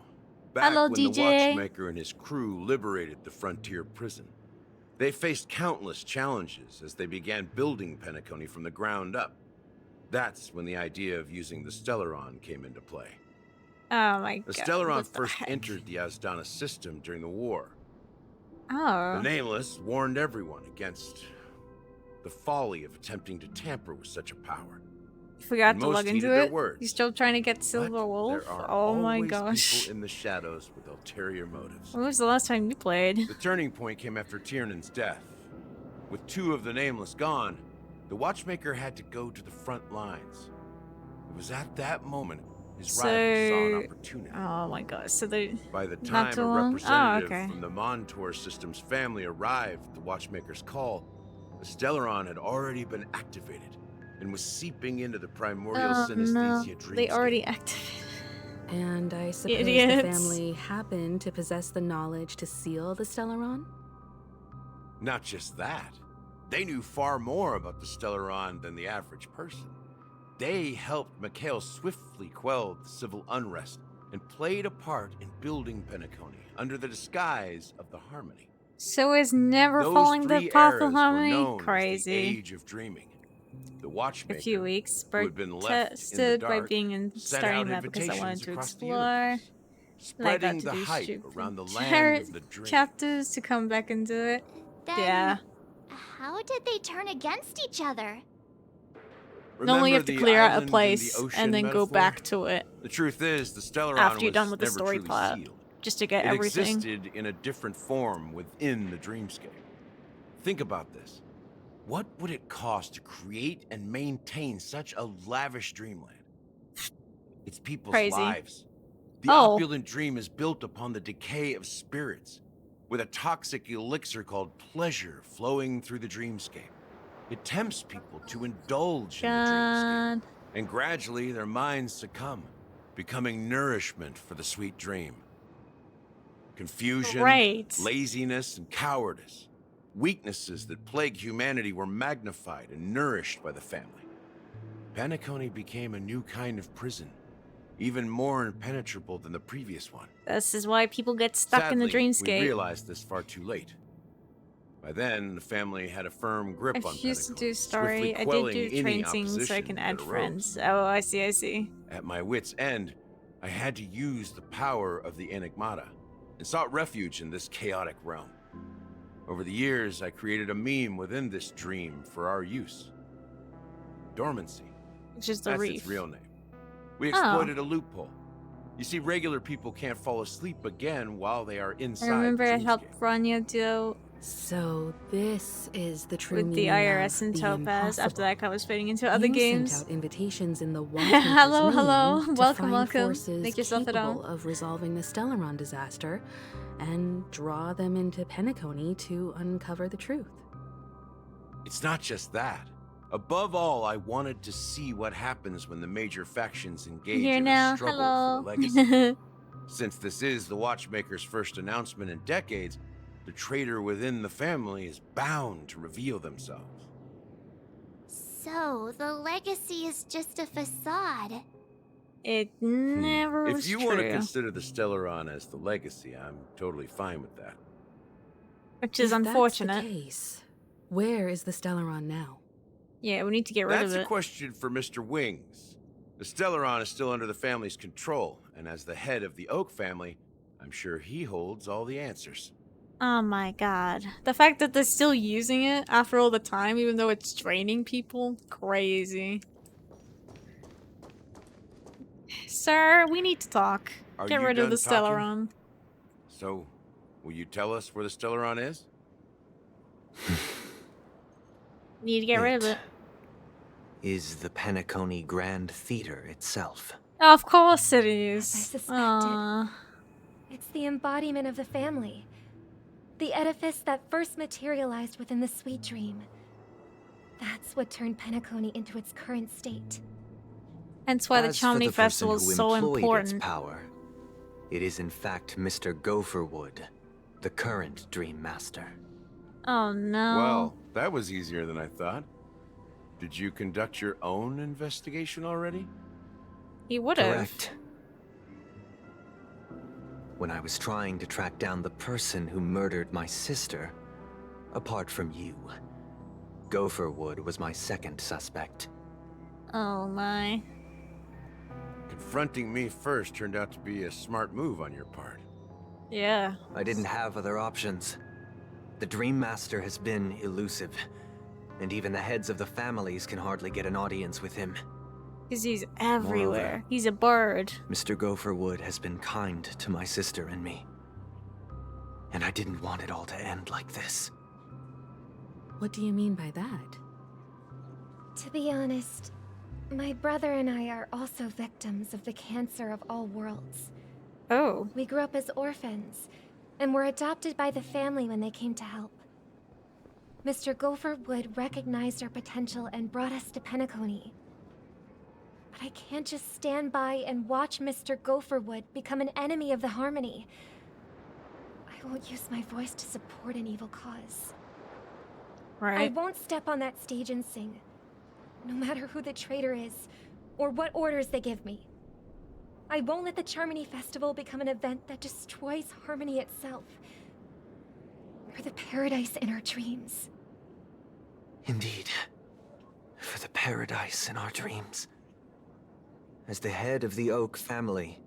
Back Hello, when DJ. the Watchmaker and his crew liberated the frontier prison. They faced countless challenges as they began building Penacony from the ground up. That's when the idea of using the Stellaron came into play. Oh my god. The Stellaron what the first heck? entered the Asdana system during the war. Oh. The Nameless warned everyone against the folly of attempting to tamper with such a power. You forgot And to most log heeded into their it? words. You still trying to get Silver Wolf? There are Oh my always gosh. people in the shadows with ulterior motives. When was the last time you played? The turning point came after Tiernan's death. With two of the Nameless gone, the Watchmaker had to go to the front lines. It was at that moment his rival saw an opportunity. Oh my gosh. So they. By the not time too a long? representative Oh, okay. from the Montour System's family arrived at the Watchmaker's call, the Stellaron had already been activated and was seeping into the primordial Oh, synesthesia no. dreamscape. They already activated. And I suppose Idiots. the family happened to possess the knowledge to seal the Stellaron? Not just that. They knew far more about the Stellaron than the average person. They helped Mikhail swiftly quell the civil unrest and played a part in building Penacony under the disguise of the Harmony. So is never Those following the three path eras of were harmony? known as the Crazy. Age of Dreaming. The Watchmaker, A few weeks. who had been left in the Tested by dark, being in sent starting out that because I wanted invitations to across the explore. universe, And I got spreading to the do hype stupid around the land of the dream. chapters to come back and do it. Then Yeah. How did they turn against each other? Normally you have to the clear out a island in the place ocean and then go metaphor? back to it The truth is, the Stellaron after you're was done with the never story truly plot, sealed. just to get It everything. existed in a different form within the dreamscape. Think about this. What would it cost to create and maintain such a lavish dreamland? It's people's Crazy. lives. The Oh. opulent dream is built upon the decay of spirits, with a toxic elixir called pleasure flowing through the dreamscape. It tempts people to indulge in the dreamscape, and gradually their minds succumb, becoming nourishment for the sweet dream. Confusion, laziness, and cowardice, weaknesses that plague humanity, were magnified and nourished by the family. Penacony became a new kind of prison, even more impenetrable than the previous one. This is why people get stuck in the dreamscape. We realized this far too late. By then, the family had a firm grip on I used to Penacony, do story. I swiftly did do quelling any train scenes so I can opposition add that arose. friends. Oh, I see, I see. At my wit's end, I had to use the power of the Enigmata and sought refuge in this chaotic realm. Over the years, I created a meme within this dream for our use. Dormancy. Which is the That's reef. its real name. We exploited a loophole. You see, regular people can't fall asleep again while they are inside. I remember the I helped Rania do So this is the true with the meaning IRS of and the Topaz. After impossible. that, I was fading into other You games. sent out invitations in the Hello, Watchmaker's hello. name to Welcome, find welcome. forces Make yourself at home. capable of resolving the Stellaron disaster and draw them into Penacony to uncover the truth. It's not just that. Above all, I wanted to see what happens when the major factions engage Here in now. a struggle Hello. for the legacy. Since this is the Watchmaker's first announcement in decades, the traitor within the family is bound to reveal themselves. So, the legacy is just a facade. It never was If you true. want to consider the Stellaron as the legacy, I'm totally fine with that. Which is If that's the unfortunate. case, where is the Stellaron now? Yeah, we need to get rid That's of a it. question for Mr. Wings. The Stellaron is still under the family's control, and as the head of the Oak family, I'm sure he holds all the answers. Oh my god. The fact that they're still using it after all the time, even though it's draining people, crazy. Sir, we need to talk. Are Get you rid of done the talking? Stellaron. So, will you tell us where the Stellaron is? Need to get rid of it. Is the Penacony Grand Theater itself. Of course it is. As I suspected. Aww. It's the embodiment of the family. The edifice that first materialized within the sweet dream. That's what turned Penacony into its current state. Hence why the As for Charmony the person Festival who is so employed important. Its power, it is in fact Mr. Gopherwood, the current Dream Master. Oh no. Well, that was easier than I thought. Did you conduct your own investigation already? He would have. Correct. When I was trying to track down the person who murdered my sister, apart from you, Gopherwood was my second suspect. Oh my. Confronting me first turned out to be a smart move on your part. Yeah. I didn't have other options. The Dream Master has been elusive, and even the heads of the families can hardly get an audience with him. Because he's everywhere. Moreover, He's a bird. Mr. Gopherwood has been kind to my sister and me. And I didn't want it all to end like this. What do you mean by that? To be honest, my brother and I are also victims of the cancer of all worlds. Oh. We grew up as orphans, and were adopted by the family when they came to help. Mr. Gopherwood recognized our potential and brought us to Penacony. But I can't just stand by and watch Mr. Gopherwood become an enemy of the Harmony. I won't use my voice to support an evil cause. Right. I won't step on that stage and sing, no matter who the traitor is, or what orders they give me. I won't let the Charmony Festival become an event that destroys Harmony itself, or the paradise in our dreams. Indeed. For the paradise in our dreams. As the head of the Oak family,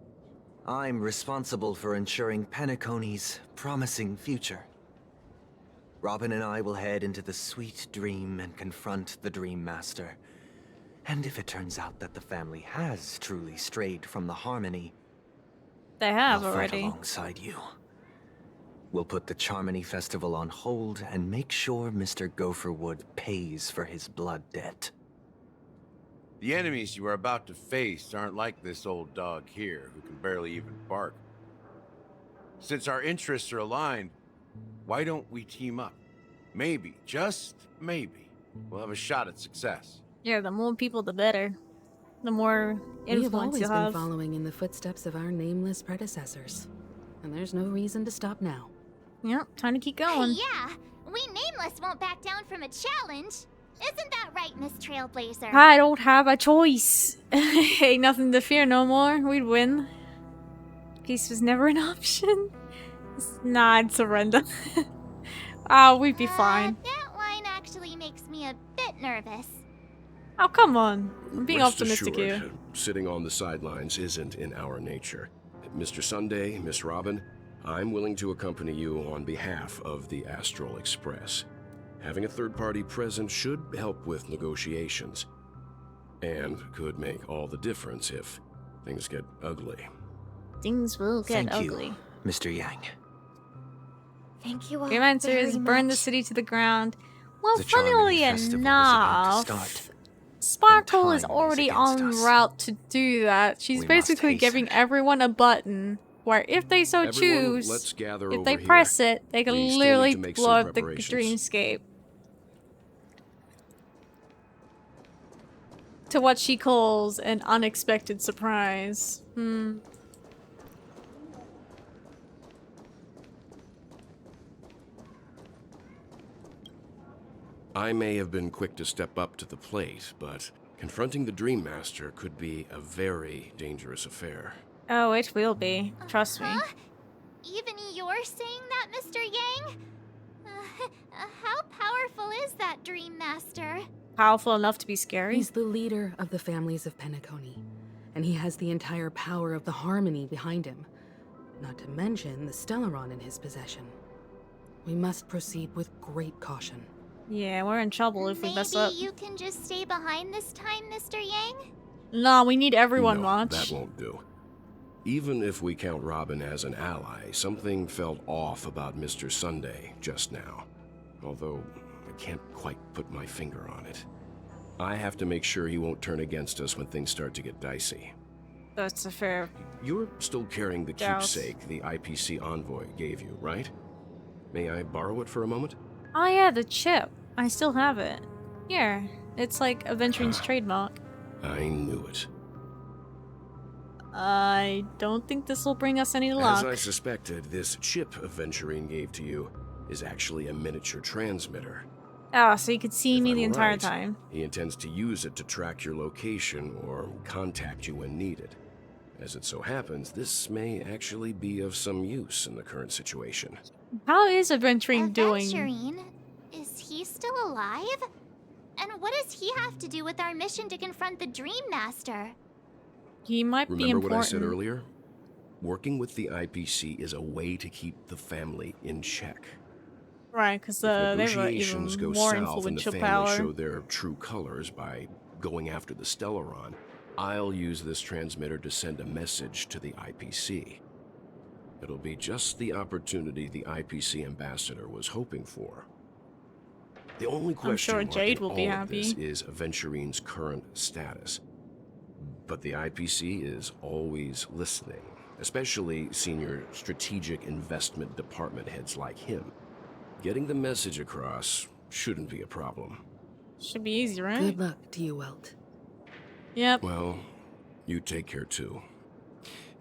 I'm responsible for ensuring Penacony's promising future. Robin and I will head into the Sweet Dream and confront the Dream Master. And if it turns out that the family has truly strayed from the Harmony, they have we'll already. fight alongside you. We'll put the Charmony Festival on hold and make sure Mr. Gopherwood pays for his blood debt. The enemies you are about to face aren't like this old dog here, who can barely even bark. Since our interests are aligned, why don't we team up? Maybe, just maybe, we'll have a shot at success. Yeah, the more people, the better. The more We have influence always you been have. following in the footsteps of our nameless predecessors. And there's no reason to stop now. Yep, time to keep going. Yeah, we Nameless won't back down from a challenge. Isn't that right, Miss Trailblazer? I don't have a choice. Ain't nothing to fear no more. We'd win. Peace was never an option. Nah, I'd surrender. We'd be fine. That line actually makes me a bit nervous. Oh, come on. I'm being Rest optimistic assured, here. sitting on the sidelines isn't in our nature. Mr. Sunday, Miss Robin, I'm willing to accompany you on behalf of the Astral Express. Having a third party present should help with negotiations, and could make all the difference if things get ugly. Things will get Thank ugly. you, Mr. Yang. Thank you all Your answer very is burn the much. city to the ground. Well, The funnily Charmony Festival is about to enough, start, Sparkle and is time already against en us. route to do that. She's We must basically hasten. giving everyone a button where if they so Everyone, choose, let's gather if over they here. press it, they can We still literally need to make blow some up the preparations. dreamscape. To what she calls an unexpected surprise. I may have been quick to step up to the plate, but confronting the Dream Master could be a very dangerous affair. Oh, it will be. Trust me. Even you're saying that, Mr. Yang? How powerful is that Dream Master? Powerful enough to be scary. He's the leader of the families of Penacony, and he has the entire power of the Harmony behind him. Not to mention the Stellaron in his possession. We must proceed with great caution. Yeah, we're in trouble if we mess up. Maybe you can just stay behind this time, Mr. Yang? No, we need everyone, No, Watch. that won't do. Even if we count Robin as an ally, something felt off about Mr. Sunday just now. Although, I can't quite put my finger on it. I have to make sure he won't turn against us when things start to get dicey. That's a fair... You're still carrying the Doubt. keepsake the IPC envoy gave you, right? May I borrow it for a moment? Oh yeah, the chip. I still have it. Here. It's like Aventuring's trademark. I knew it. I don't think this will bring us any As luck. I suspected, this chip Aventurine gave to you is actually a miniature transmitter. Ah, so you could see me If the I'm entire right, time. He intends to use it to track your location or contact you when needed. As it so happens, this may actually be of some use in the current situation. How is Aventuring doing? Aventurine? Is he still alive? And what does he have to do with our mission to confront the Dream Master? He might be Remember important. what I said earlier? Working with the IPC is a way to keep the family in check. Right, because If they were negotiations even go more south and the influential family power. show their true colors by going after the Stellaron, I'll use this transmitter to send a message to the IPC. It'll be just the opportunity the IPC ambassador was hoping for. The only question sure mark Jade in will be all of this happy. is Aventurine's current status. But the IPC is always listening, especially senior strategic investment department heads like him. Getting the message across shouldn't be a problem. Should be easy, right? Good luck to you, Welt. Yep. Well, you take care too.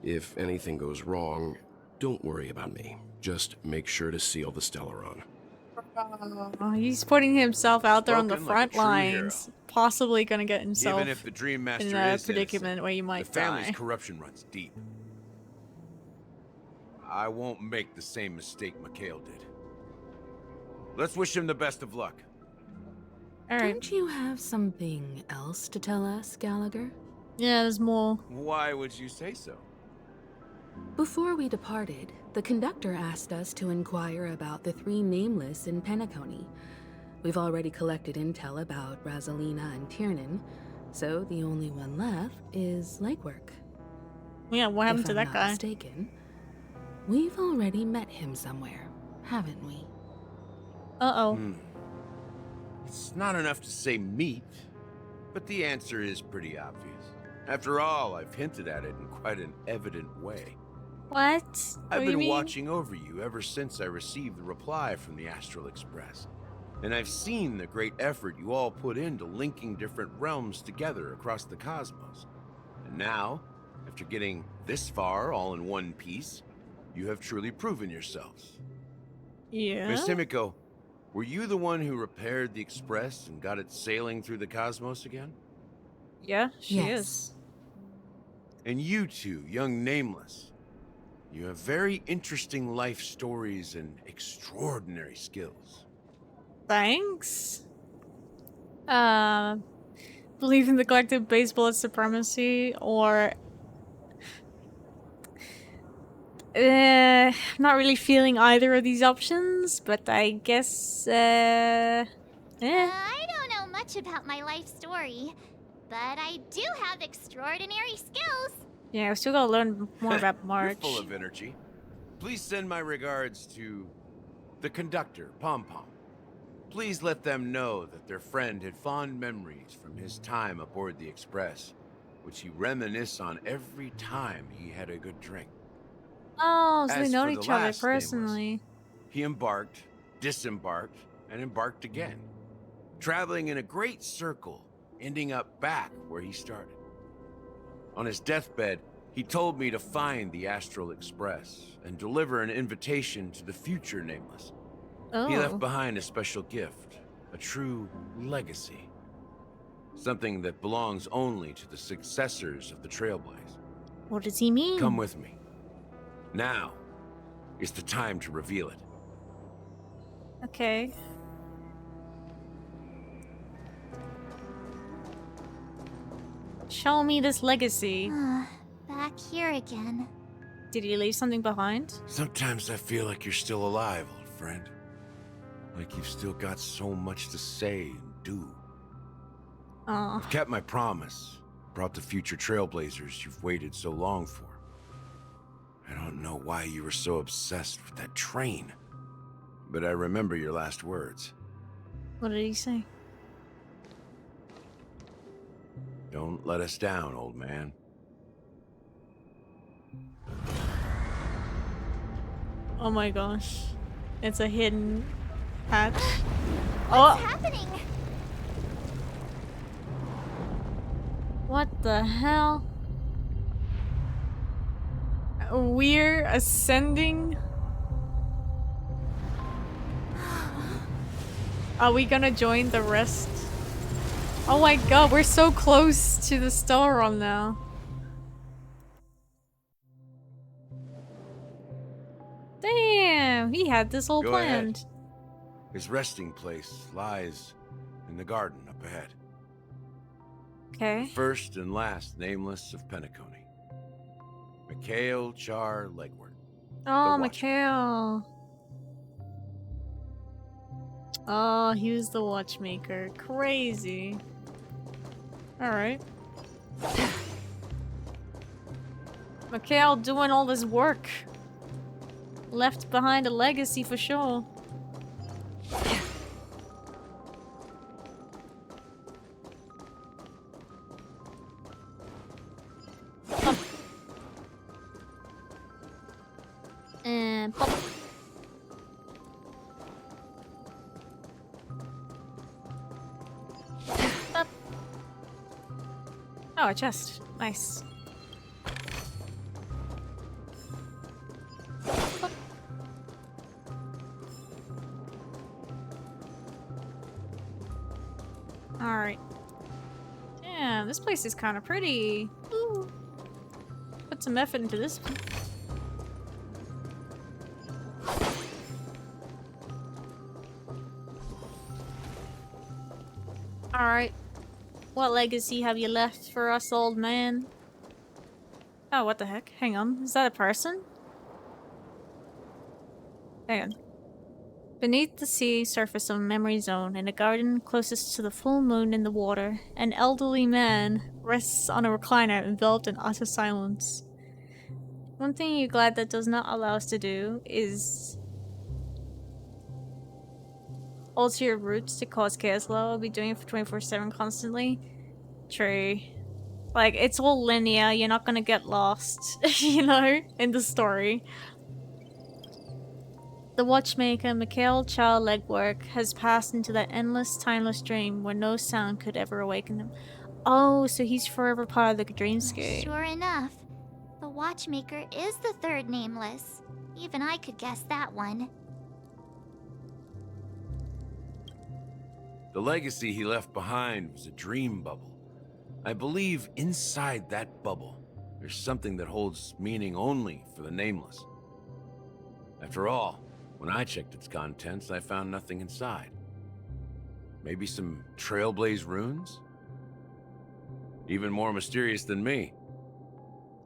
If anything goes wrong, don't worry about me. Just make sure to seal the Stellaron. Oh, he's putting himself out there on the Spoken like front a true lines. Possibly gonna get himself Even if the Dream Master in a is predicament innocent, where you might the family's die. corruption runs deep. I won't make the same mistake Mikhail did. Let's wish him the best of luck. Don't you have something else to tell us, Gallagher? Yeah, there's more. Why would you say so? Before we departed, the conductor asked us to inquire about the 3 nameless in Penacony. We've already collected intel about Rosalina and Tiernan, so the only one left is legwork. Yeah, what happened to that guy? If I'm not mistaken, we've already met him somewhere, haven't we? Uh-oh. It's not enough to say meet, but the answer is pretty obvious. After all, I've hinted at it in quite an evident way. What? I've What do you been mean? watching over you ever since I received the reply from the Astral Express. And I've seen the great effort you all put into linking different realms together across the cosmos. And now, after getting this far all in one piece, you have truly proven yourselves. Yeah? Miss Himiko, were you the one who repaired the Express and got it sailing through the cosmos again? Yeah, she is. And you two, young Nameless, you have very interesting life stories and extraordinary skills. Thanks. Believe in the collective baseball supremacy, or not really feeling either of these options, but I guess I don't know much about my life story, but I do have extraordinary skills. Yeah, I've still gotta learn more about March. You're full of energy. Please send my regards to the conductor, Pom Pom. Please let them know that their friend had fond memories from his time aboard the Express, which he reminisced on every time he had a good drink. Oh, so they As know for the each other last personally. He embarked, disembarked, and embarked again, traveling in a great circle, ending up back where he started. On his deathbed, he told me to find the Astral Express and deliver an invitation to the future Nameless. Oh. He left behind a special gift, a true legacy. Something that belongs only to the successors of the Trailblaze. What does he mean? Come with me. Now is the time to reveal it. Okay. Show me this legacy. Back here again. Did he leave something behind? Sometimes I feel like you're still alive, old friend. Like you've still got so much to say and do. Oh. I've kept my promise. Brought the future Trailblazers you've waited so long for. I don't know why you were so obsessed with that train. But I remember your last words. What did he say? Don't let us down, old man. Oh my gosh. It's a hidden patch. What's happening? What the hell? We're ascending? Are we gonna join the rest? Oh my god, we're so close to the Star Realm now. Damn, he had this all Go planned. ahead. His resting place lies in the garden up ahead. Okay. First and last Nameless of Penacony. Mikhail Char Legward. Oh, Mikhail. Oh, he was the watchmaker. Crazy. Alright. Mikhail doing all this work. Left behind a legacy for sure. And pop. Pop. Oh, a chest. Nice. Pop. Alright. Damn, this place is kind of pretty. Ooh. Put some effort into this one. Alright. What legacy have you left for us, old man? Oh, what the heck? Hang on. Is that a person? Hang on. Beneath the sea surface of Memory Zone, in a garden closest to the full moon in the water, an elderly man rests on a recliner enveloped in utter silence. One thing you're glad that does not allow us to do is alter your routes to cause chaos level. I'll be doing it for 24/7 constantly. True. Like, it's all linear, you're not gonna get lost, you know, in the story. The watchmaker, Mikhail Child Legwork, has passed into that endless, timeless dream where no sound could ever awaken him. Oh, so he's forever part of the dreamscape. Sure enough, the watchmaker is the third nameless. Even I could guess that one. The legacy he left behind was a dream bubble. I believe inside that bubble, there's something that holds meaning only for the nameless. After all, when I checked its contents, I found nothing inside. Maybe some Trailblaze runes? Even more mysterious than me.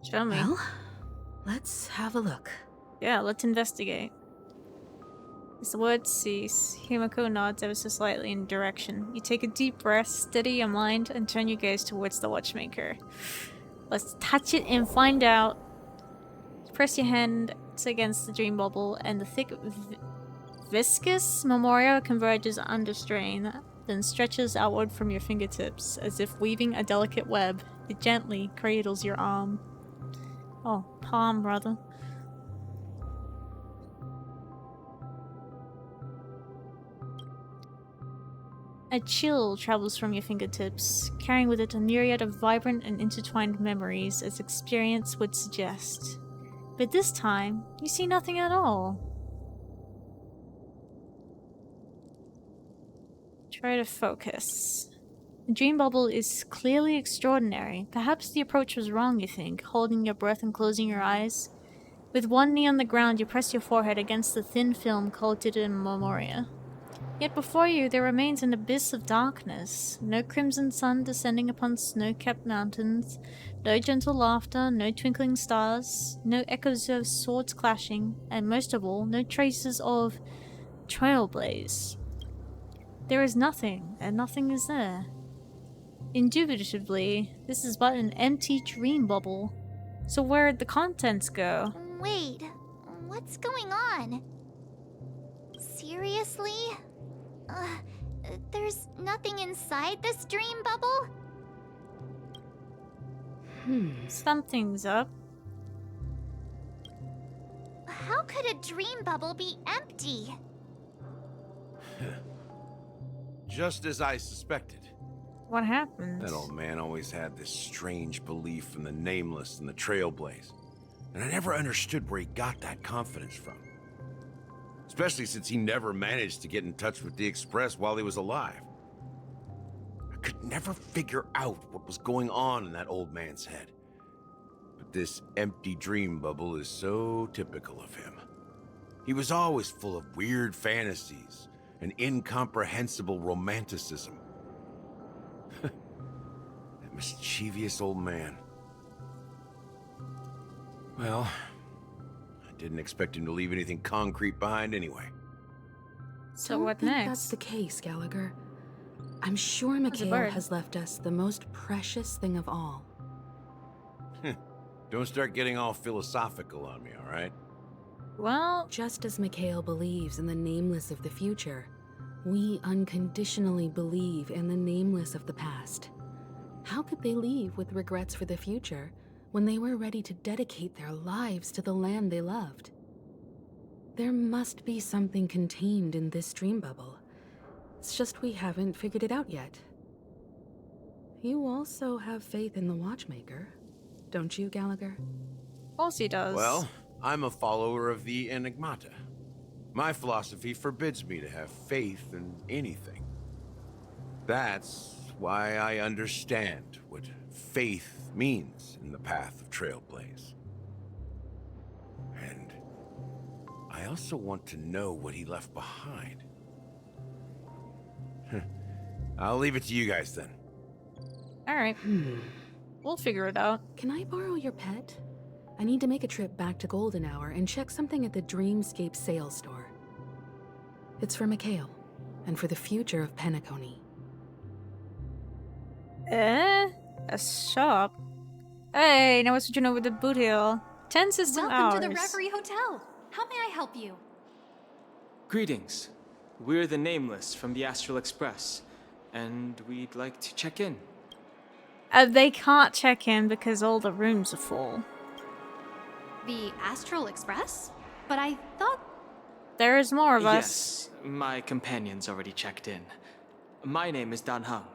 Show me. Well, let's have a look. Yeah, let's investigate. As the words cease, Himiko nods ever so slightly in direction. You take a deep breath, steady your mind, and turn your gaze towards the watchmaker. Let's touch it and find out. Press your hand against the dream bubble, and the thick, viscous memoria converges under strain, then stretches outward from your fingertips, as if weaving a delicate web. It gently cradles your arm. Oh, palm, rather. A chill travels from your fingertips, carrying with it a myriad of vibrant and intertwined memories as experience would suggest. But this time, you see nothing at all. Try to focus. The dream bubble is clearly extraordinary. Perhaps the approach was wrong, you think, holding your breath and closing your eyes. With one knee on the ground, you press your forehead against the thin film coated in memoria. Yet before you there remains an abyss of darkness. No crimson sun descending upon snow-capped mountains, no gentle laughter, no twinkling stars, no echoes of swords clashing, and most of all, no traces of Trailblaze. There is nothing, and nothing is there. Indubitably, this is but an empty dream bubble. So where'd the contents go? Wait, what's going on? Seriously? There's nothing inside this dream bubble? Something's up. How could a dream bubble be empty? Just as I suspected. What happened? That old man always had this strange belief in the Nameless and the Trailblaze. And I never understood where he got that confidence from. Especially since he never managed to get in touch with the Express while he was alive. I could never figure out what was going on in that old man's head. But this empty dream bubble is so typical of him. He was always full of weird fantasies and incomprehensible romanticism. That mischievous old man. Well, I didn't expect him to leave anything concrete behind anyway. So what next? That's the case, Gallagher. I'm sure Mikhail has left us the most precious thing of all. Don't start getting all philosophical on me, all right? Well, just as Mikhail believes in the nameless of the future, we unconditionally believe in the nameless of the past. How could they leave with regrets for the future when they were ready to dedicate their lives to the land they loved? There must be something contained in this dream bubble. It's just we haven't figured it out yet. You also have faith in the Watchmaker, don't you, Gallagher? Of course he does. Well, I'm a follower of the Enigmata. My philosophy forbids me to have faith in anything. That's why I understand what faith means in the path of Trailblaze. And I also want to know what he left behind. I'll leave it to you guys then. Alright. We'll figure it out. Can I borrow your pet? I need to make a trip back to Golden Hour and check something at the Dreamscape sales store. It's for Mikhail, and for the future of Penacony. A shop? Hey, now we're switching over to Boot Hill. 10 system hours. Welcome to the Reverie Hotel. How may I help you? Greetings. We're the Nameless from the Astral Express, and we'd like to check in. They can't check in because all the rooms are full. The Astral Express? But I thought... There is more of us. Yes, my companion's already checked in. My name is Dan Hung,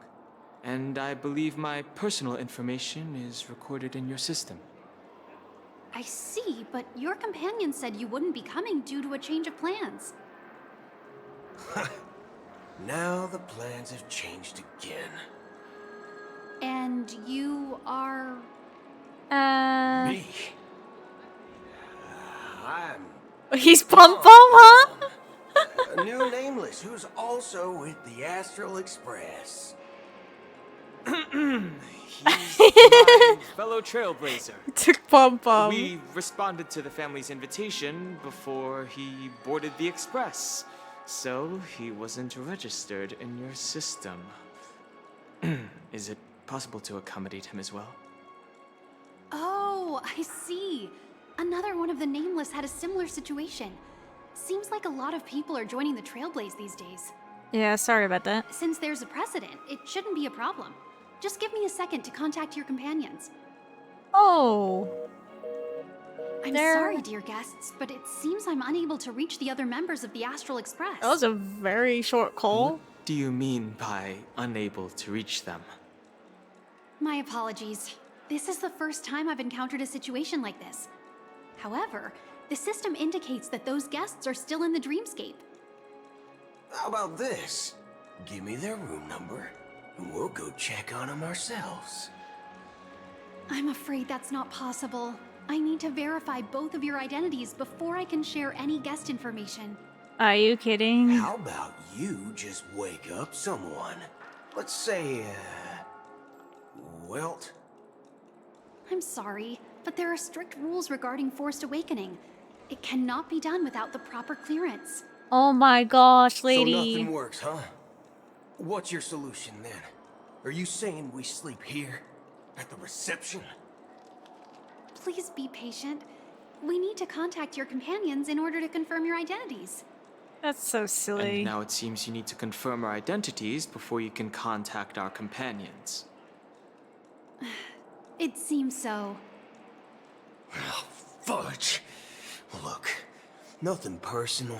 and I believe my personal information is recorded in your system. I see, but your companion said you wouldn't be coming due to a change of plans. Now the plans have changed again. And you are... Me? He's Pom Pom, huh? A new Nameless who's also with the Astral Express. He's my fellow trailblazer. Took Pom Pom. We responded to the family's invitation before he boarded the express, so he wasn't registered in your system. Is it possible to accommodate him as well? Oh, I see. Another one of the Nameless had a similar situation. Seems like a lot of people are joining the Trailblaze these days. Yeah, sorry about that. Since there's a precedent, it shouldn't be a problem. Just give me a second to contact your companions. Oh. I'm sorry, dear guests, but it seems I'm unable to reach the other members of the Astral Express. That was a very short call. What do you mean by unable to reach them? My apologies. This is the first time I've encountered a situation like this. However, the system indicates that those guests are still in the Dreamscape. How about this? Give me their room number, and we'll go check on them ourselves. I'm afraid that's not possible. I need to verify both of your identities before I can share any guest information. Are you kidding? How about you just wake up someone? Let's say, Welt? I'm sorry, but there are strict rules regarding forced awakening. It cannot be done without the proper clearance. Oh my gosh, lady. So nothing works, huh? What's your solution then? Are you saying we sleep here? At the reception? Please be patient. We need to contact your companions in order to confirm your identities. That's so silly. And now it seems you need to confirm our identities before you can contact our companions. It seems so. Oh, fudge. Look, nothing personal,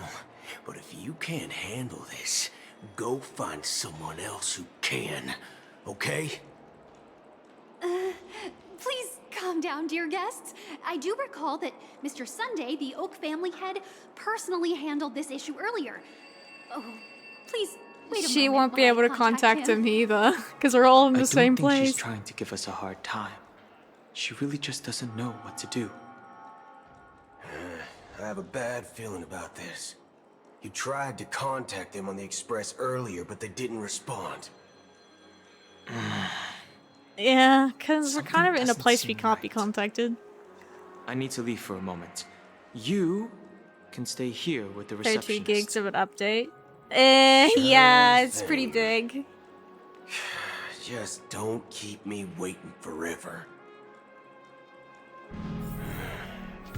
but if you can't handle this, go find someone else who can, okay? Please calm down, dear guests. I do recall that Mr. Sunday, the Oak family head, personally handled this issue earlier. Oh, please wait a moment. She won't be while I able to contact him either, because we're all in the same place. I don't think she's trying to give us a hard time. She really just doesn't know what to do. I have a bad feeling about this. You tried to contact them on the Express earlier, but they didn't respond. Yeah, because we're kind of in a place we can't be contacted. I need to leave for a moment. You can stay here with the receptionist. 32 gigs of an update. Yeah, it's pretty big. Just don't keep me waiting forever.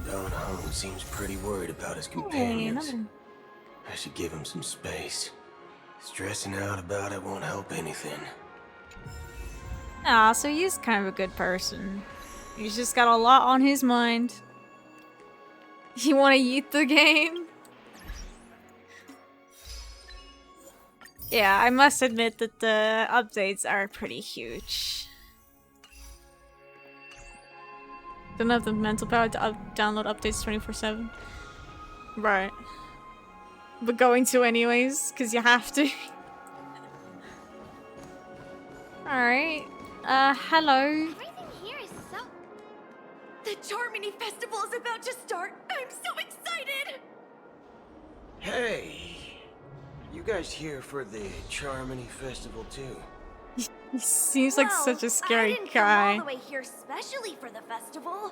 Don Hung seems pretty worried about his companions. I should give him some space. Stressing out about it won't help anything. Ah, so he's kind of a good person. He's just got a lot on his mind. You want to yeet the game? Yeah, I must admit that the updates are pretty huge. Don't have the mental power to download updates 24/7. Right. But going to anyways, because you have to. Alright. Hello. Everything here is so... The Charmony Festival is about to start! I'm so excited! Hey! You guys here for the Charmony Festival too? He seems like such a scary I didn't guy. come all the way here specially for the festival.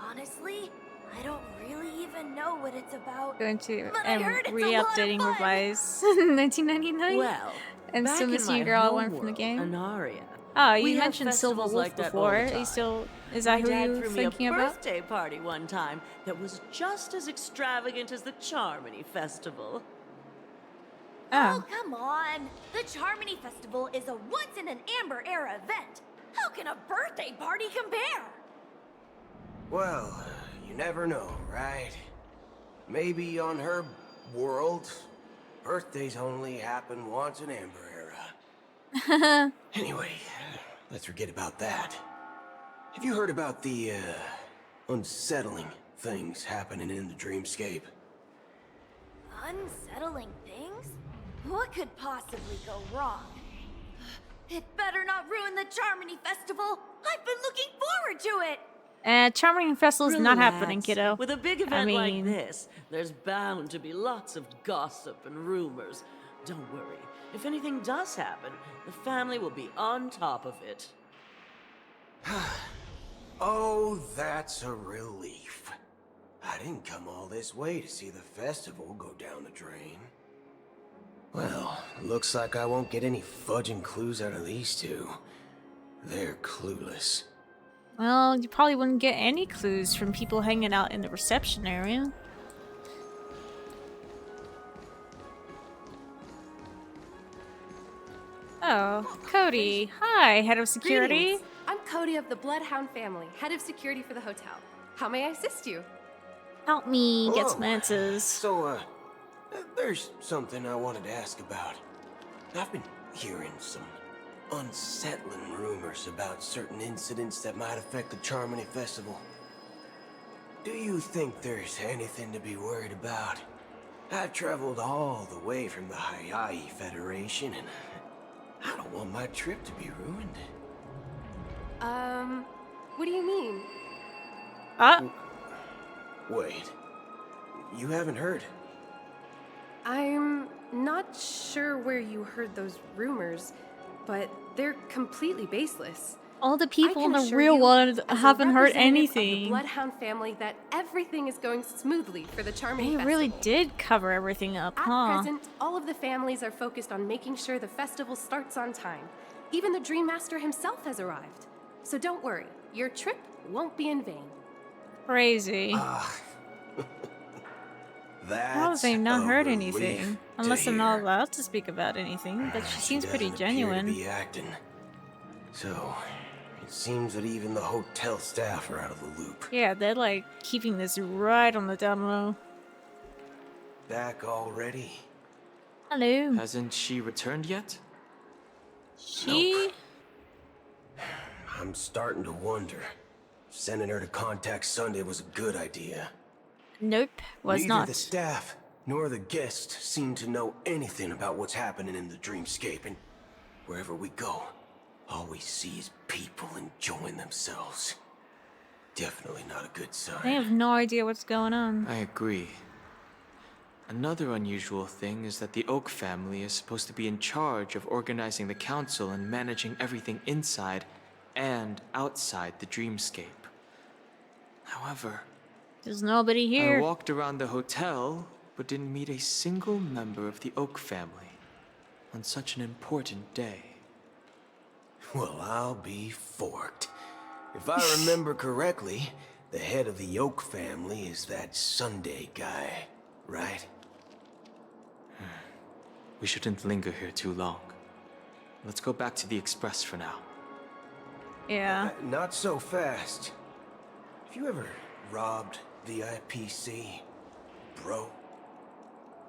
Honestly, I don't really even know what it's about. Going to but I heard it's re-updating revise 1999. Well, and back still in missing my a girl I home learned from the world, game. Anaria. Oh, We you have mentioned Silver festivals Wolf like that before. all the Are you time. still? Is that My who dad you threw thinking me a about? birthday party one time that was just as extravagant as the Charmony Festival. Oh, come on! The Charmony Festival is a once-in-an-amber era event. How can a birthday party compare? Well, you never know, right? Maybe on her world, birthdays only happen once in Amber Era. Anyway, let's forget about that. Have you heard about the, unsettling things happening in the dreamscape? Unsettling things? What could possibly go wrong? It better not ruin the Charmony Festival! I've been looking forward to it! Charming Festival's not happening, Relax. kiddo. With a big I event like mean- this, there's bound to be lots of gossip and rumors. Don't worry. If anything does happen, the family will be on top of it. Oh, that's a relief. I didn't come all this way to see the festival go down the drain. Well, looks like I won't get any fudging clues out of these two. They're clueless. Well, you probably wouldn't get any clues from people hanging out in the reception area. Oh, Cody. Hi, head of security. Greetings. I'm Cody of the Bloodhound family, head of security for the hotel. How may I assist you? Help me get Hello. some answers. So, there's something I wanted to ask about. I've been hearing some unsettling rumors about certain incidents that might affect the Charmony Festival. Do you think there's anything to be worried about? I've traveled all the way from the Hayahi Federation, and I don't want my trip to be ruined. What do you mean? Wait, you haven't heard? I'm not sure where you heard those rumors, but they're completely baseless. All the people in I can the assure real you, world as a haven't heard representative of anything. the Bloodhound family, that everything is going smoothly for the Charming They Festival. really did cover everything up, At huh? present, all of the families are focused on making sure the festival starts on time. Even the Dream Master himself has arrived. So don't worry, your trip won't be in vain. Crazy. How have they not heard relief anything? Unless I'm not allowed to speak about anything, but she seems pretty doesn't appear to genuine. be acting. So, it seems that even the hotel staff are out of the loop. Yeah, they're like keeping this right on the down low. Back already? Hello. Hasn't she returned yet? She? I'm starting to wonder. Sending her to contact Sunday was a good idea. Nope, was Neither not. the staff nor the guests seem to know anything about what's happening in the dreamscape, and wherever we go, all we see is people enjoying themselves. Definitely not a good sign. They have no idea what's going on. I agree. Another unusual thing is that the Oak family is supposed to be in charge of organizing the council and managing everything inside and outside the dreamscape. However, there's nobody I here. walked around the hotel, but didn't meet a single member of the Oak family on such an important day. Well, I'll be forked. If I remember correctly, the head of the Oak family is that Sunday guy, right? We shouldn't linger here too long. Let's go back to the Express for now. Yeah. Not so fast. Have you ever robbed the IPC, bro?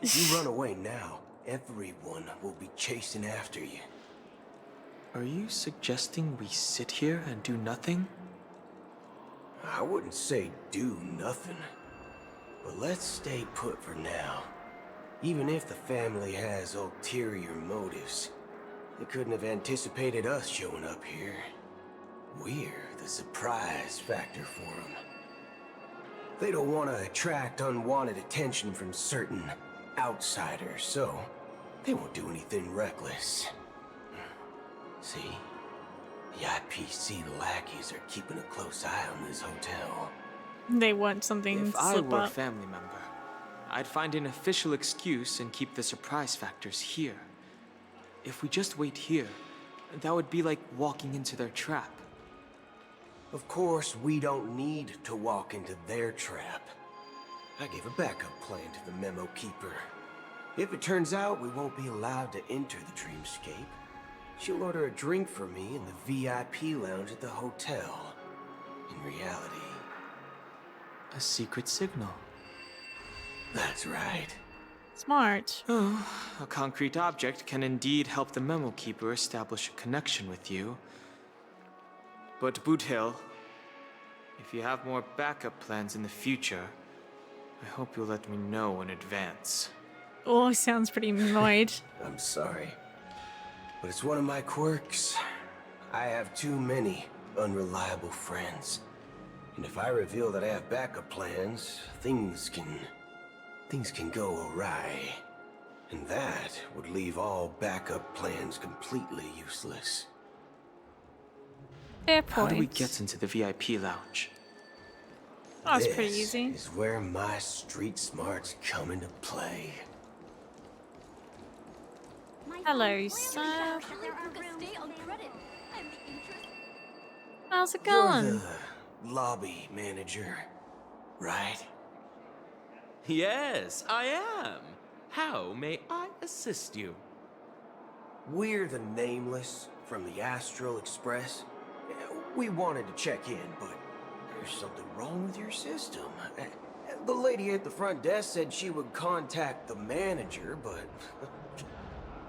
If you run away now, everyone will be chasing after you. Are you suggesting we sit here and do nothing? I wouldn't say do nothing, but let's stay put for now. Even if the family has ulterior motives, they couldn't have anticipated us showing up here. We're the surprise factor for them. They don't want to attract unwanted attention from certain outsiders, so they won't do anything reckless. See? The IPC lackeys are keeping a close eye on this hotel. They want something If to I slip were a up. family member, I'd find an official excuse and keep the surprise factors here. If we just wait here, that would be like walking into their trap. Of course, we don't need to walk into their trap. I gave a backup plan to the Memo Keeper. If it turns out we won't be allowed to enter the dreamscape, she'll order a drink for me in the VIP lounge at the hotel. In reality... A secret signal. That's right. Smart. Oh, a concrete object can indeed help the Memo Keeper establish a connection with you. But Boothill, if you have more backup plans in the future, I hope you'll let me know in advance. Oh, sounds pretty annoyed. I'm sorry, but it's one of my quirks. I have too many unreliable friends. And if I reveal that I have backup plans, things can go awry. And that would leave all backup plans completely useless. Fair How do we point. get into the VIP lounge? Oh, it's pretty easy. This is where my street smarts come into play. Hello, sir. How's it going? You're the lobby manager, right? Yes, I am. How may I assist you? We're the Nameless from the Astral Express. We wanted to check in, but there's something wrong with your system. The lady at the front desk said she would contact the manager, but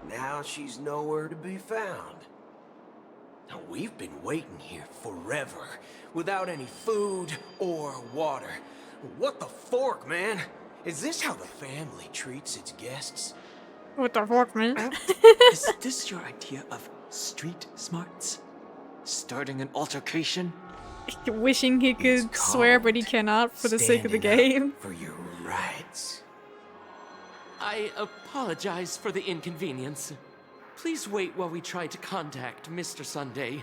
now she's nowhere to be found. Now, we've been waiting here forever, without any food or water. What the fork, man? Is this how the family treats its guests? What the fuck, man? Is this your idea of street smarts? Starting an altercation? Wishing he could swear, but he cannot for the sake of the game. For your rights. I apologize for the inconvenience. Please wait while we try to contact Mr. Sunday.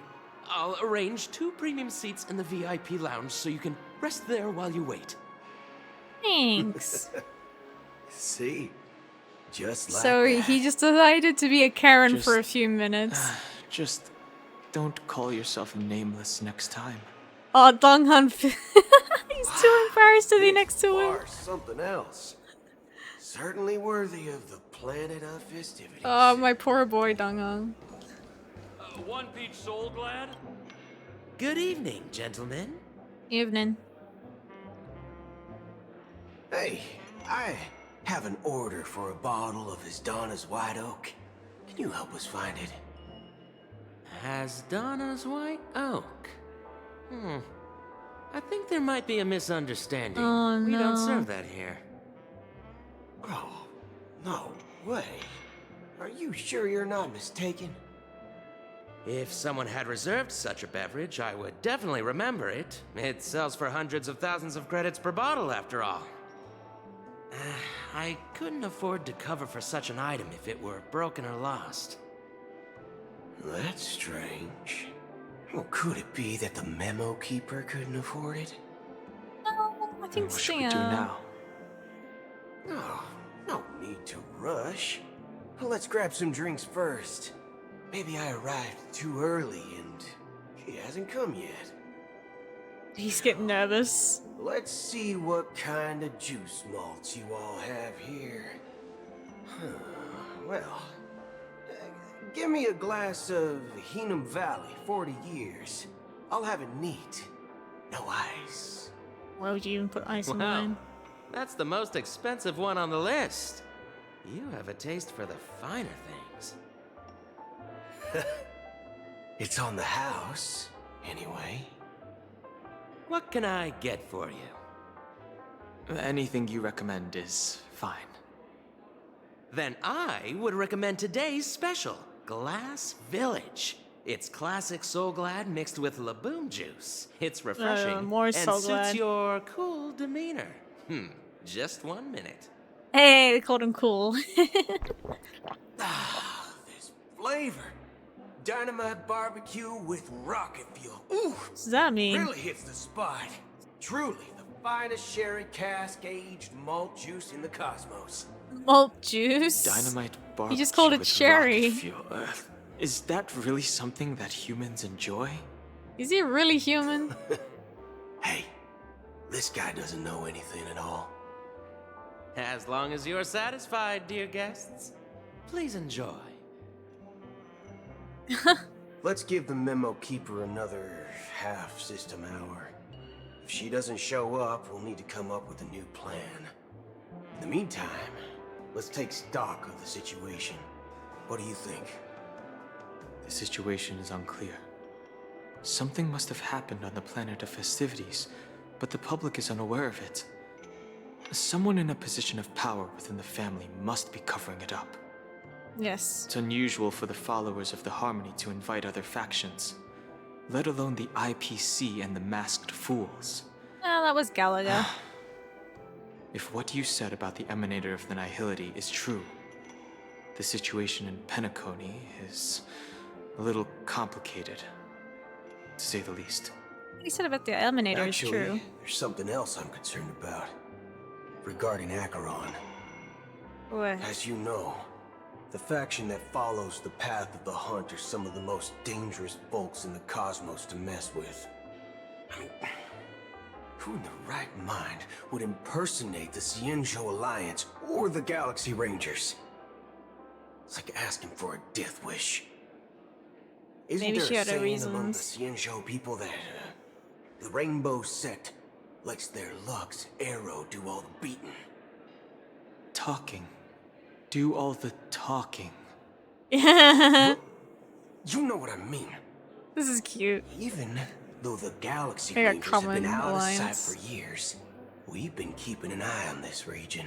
I'll arrange 2 premium seats in the VIP lounge so you can rest there while you wait. Thanks. See? Just like So that. he just decided to be a Karen Just- for a few minutes. Just don't call yourself Nameless next time. Oh, Donghan. He's too embarrassed to be next to him. Or something else. Certainly worthy of the planet of festivities. Oh, my poor boy, Donghan. One peach soul glad? Good evening, gentlemen. Evening. Hey, I have an order for a bottle of his Donna's White Oak. Can you help us find it? Has Donna's White Oak? I think there might be a misunderstanding. Oh, We don't no. serve that here. Oh, no way. Are you sure you're not mistaken? If someone had reserved such a beverage, I would definitely remember it. It sells for hundreds of thousands of credits per bottle, after all. I couldn't afford to cover for such an item if it were broken or lost. That's strange. Well, could it be that the Memo Keeper couldn't afford it? No, I think What should we do now? Oh, no need to rush. Let's grab some drinks first. Maybe I arrived too early and he hasn't come yet. He's getting nervous. Let's see what kind of juice malts you all have here. Well, give me a glass of Hinam Valley, 40 years. I'll have it neat. No ice. Why would you even put ice in Wow. mine? That's the most expensive one on the list. You have a taste for the finer things. It's on the house, anyway. What can I get for you? Anything you recommend is fine. Then I would recommend today's special, Glass Village. It's classic Soul Glad mixed with Laboon juice. It's refreshing more and Soul suits Glad. your cool demeanor. Just 1 minute. Hey, they called him cool. This flavor. Dynamite barbecue with rocket fuel. Ooh, What does that mean? really hits the spot. Truly the finest sherry cask aged malt juice in the cosmos. Malt juice? Dynamite barbecue You just called it with sherry. rocket fuel. Is that really something that humans enjoy? Is he really human? Hey, this guy doesn't know anything at all. As long as you're satisfied, dear guests, please enjoy. Let's give the memo keeper another half-system hour. If she doesn't show up, we'll need to come up with a new plan. In the meantime, let's take stock of the situation. What do you think? The situation is unclear. Something must have happened on the planet of festivities, but the public is unaware of it. Someone in a position of power within the family must be covering it up. Yes. It's unusual for the followers of the Harmony to invite other factions, let alone the IPC and the Masked Fools. Oh, that was Galaga. If what you said about the Emanator of the Nihility is true, the situation in Penacony is a little complicated, to say the least. What he said about the Eliminator is true. There's something else I'm concerned about. Regarding Acheron. What? As you know, the faction that follows the path of the Hunt are some of the most dangerous folks in the cosmos to mess with. I mean, who in the right mind would impersonate the Cienjo Alliance or the Galaxy Rangers? It's like asking for a death wish. Isn't Maybe there she a had her saying among the reasons. Cienjo people that the Rainbow Sect lets their Lux Arrow do all the beating? Talking. Do all the talking. Yeah. You know what I mean. This is cute. Even though the Galaxy They got Rangers have been common out of sight alliance. for years, we've been keeping an eye on this region.